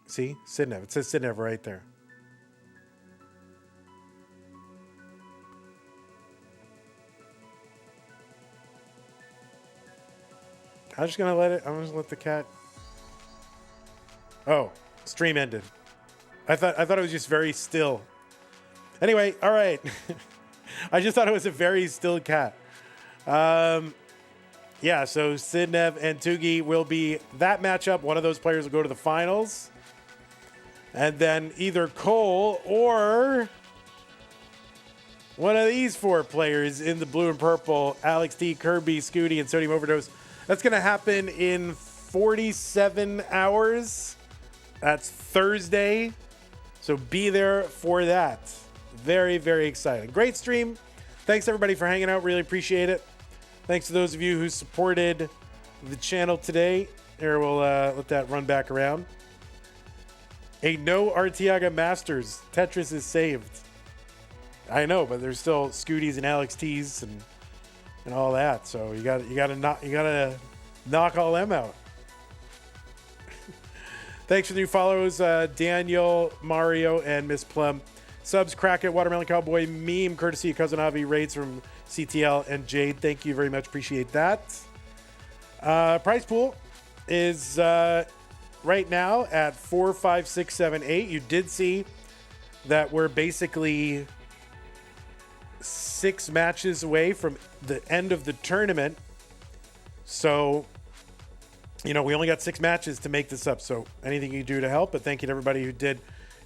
See, Sidnev. It says Sidnev right there. I'm just gonna let the cat. Oh, stream ended. I thought it was just very still. Anyway, all right. I just thought it was a very still cat. Yeah, so Sidnev and Tugi will be that matchup. One of those players will go to the finals. And then either Cole or one of these 4 players in the blue and purple, Alex T, Kirby, Scooty, and Sodium Overdose. That's going to happen in 47 hours. That's Thursday. So be there for that. Very, very exciting. Great stream. Thanks, everybody, for hanging out. Really appreciate it. Thanks to those of you who supported the channel today. Here, we'll let that run back around. A no Arteaga Masters. Tetris is saved. I know, but there's still Scooties and Alex T's and all that. So you gotta knock all them out. Thanks for the new follows, Daniel, Mario, and Miss Plum. Subs, Crackit, Watermelon Cowboy, Meme, courtesy of Cousin Avi, raids from CTL and Jade. Thank you very much. Appreciate that. Prize pool is right now at 4, 5, 6, 7, 8. You did see that we're basically 6 matches away from the end of the tournament. So, we only got 6 matches to make this up. So anything you do to help, but thank you to everybody who did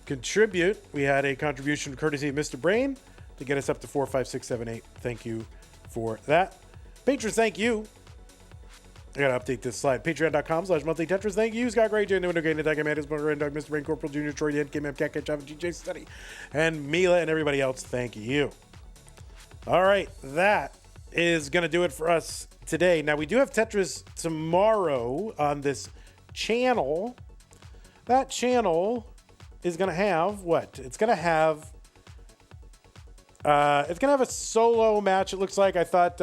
contribute. We had a contribution courtesy of Mr. Brain to get us up to 4, 5, 6, 7, 8. Thank you for that. Patrons, thank you. I gotta update this slide. Patreon.com/monthly Tetris. Thank you, Scott Gray, Jay, Window Gain, Attack, Amanda, Smoker, Dog, Mr. Brain, Corporal Junior, Troy, Ant, Game, Cat, Java, GJ Study, and Mila, and everybody else. Thank you. All right, that is gonna do it for us today. Now we do have Tetris tomorrow on this channel. That channel is gonna have what? It's gonna have a solo match. It looks like. I thought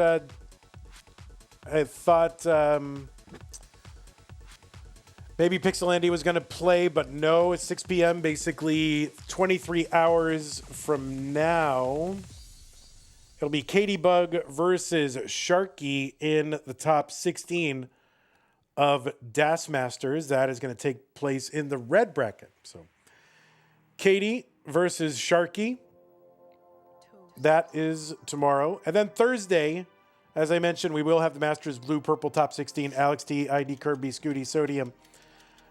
maybe Pixel Andy was going to play, but no, it's 6 p.m. basically 23 hours from now. It'll be Katie Bug versus Sharky in the top 16 of Das Masters. That is going to take place in the red bracket. So Katie versus Sharky. That is tomorrow. And then Thursday, as I mentioned, we will have the Masters Blue Purple Top 16, Alex T, ID Kirby, Scooty, Sodium.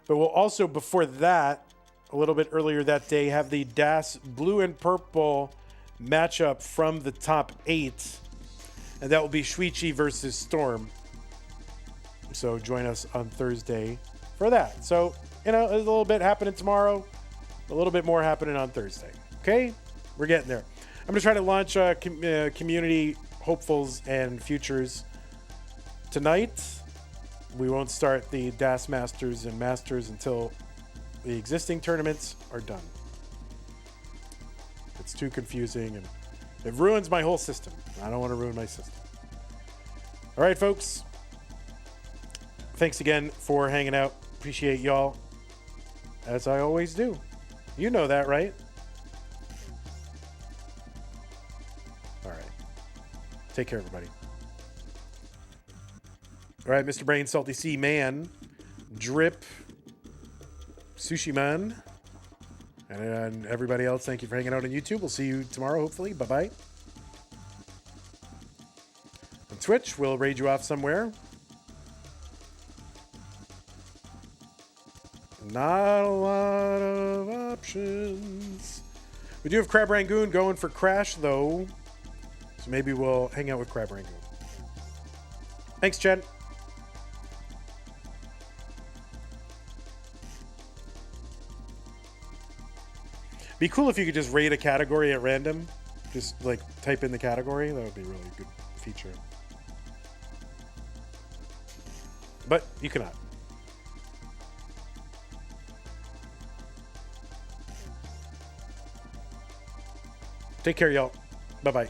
But we'll also, before that, a little bit earlier that day, have the Das Blue and Purple matchup from the top 8. And that will be Shuichi versus Storm. So join us on Thursday for that. So, there's a little bit happening tomorrow, a little bit more happening on Thursday. Okay? We're getting there. I'm going to try to launch community hopefuls and futures tonight. We won't start the Das Masters and Masters until the existing tournaments are done. It's too confusing and it ruins my whole system. I don't want to ruin my system. All right, folks. Thanks again for hanging out. Appreciate y'all, as I always do. You know that, right? All right. Take care, everybody. All right, Mr. Brain, Salty Sea Man, Drip, Sushi Man, and everybody else, thank you for hanging out on YouTube. We'll see you tomorrow, hopefully. Bye-bye. On Twitch, we'll raid you off somewhere. Not a lot of options. We do have Crab Rangoon going for Crash, though. So maybe we'll hang out with Crab Rangoon. Thanks, Jen. Be cool if you could just rate a category at random. Just like type in the category. That would be a really good feature. But you cannot. Take care, y'all. Bye-bye.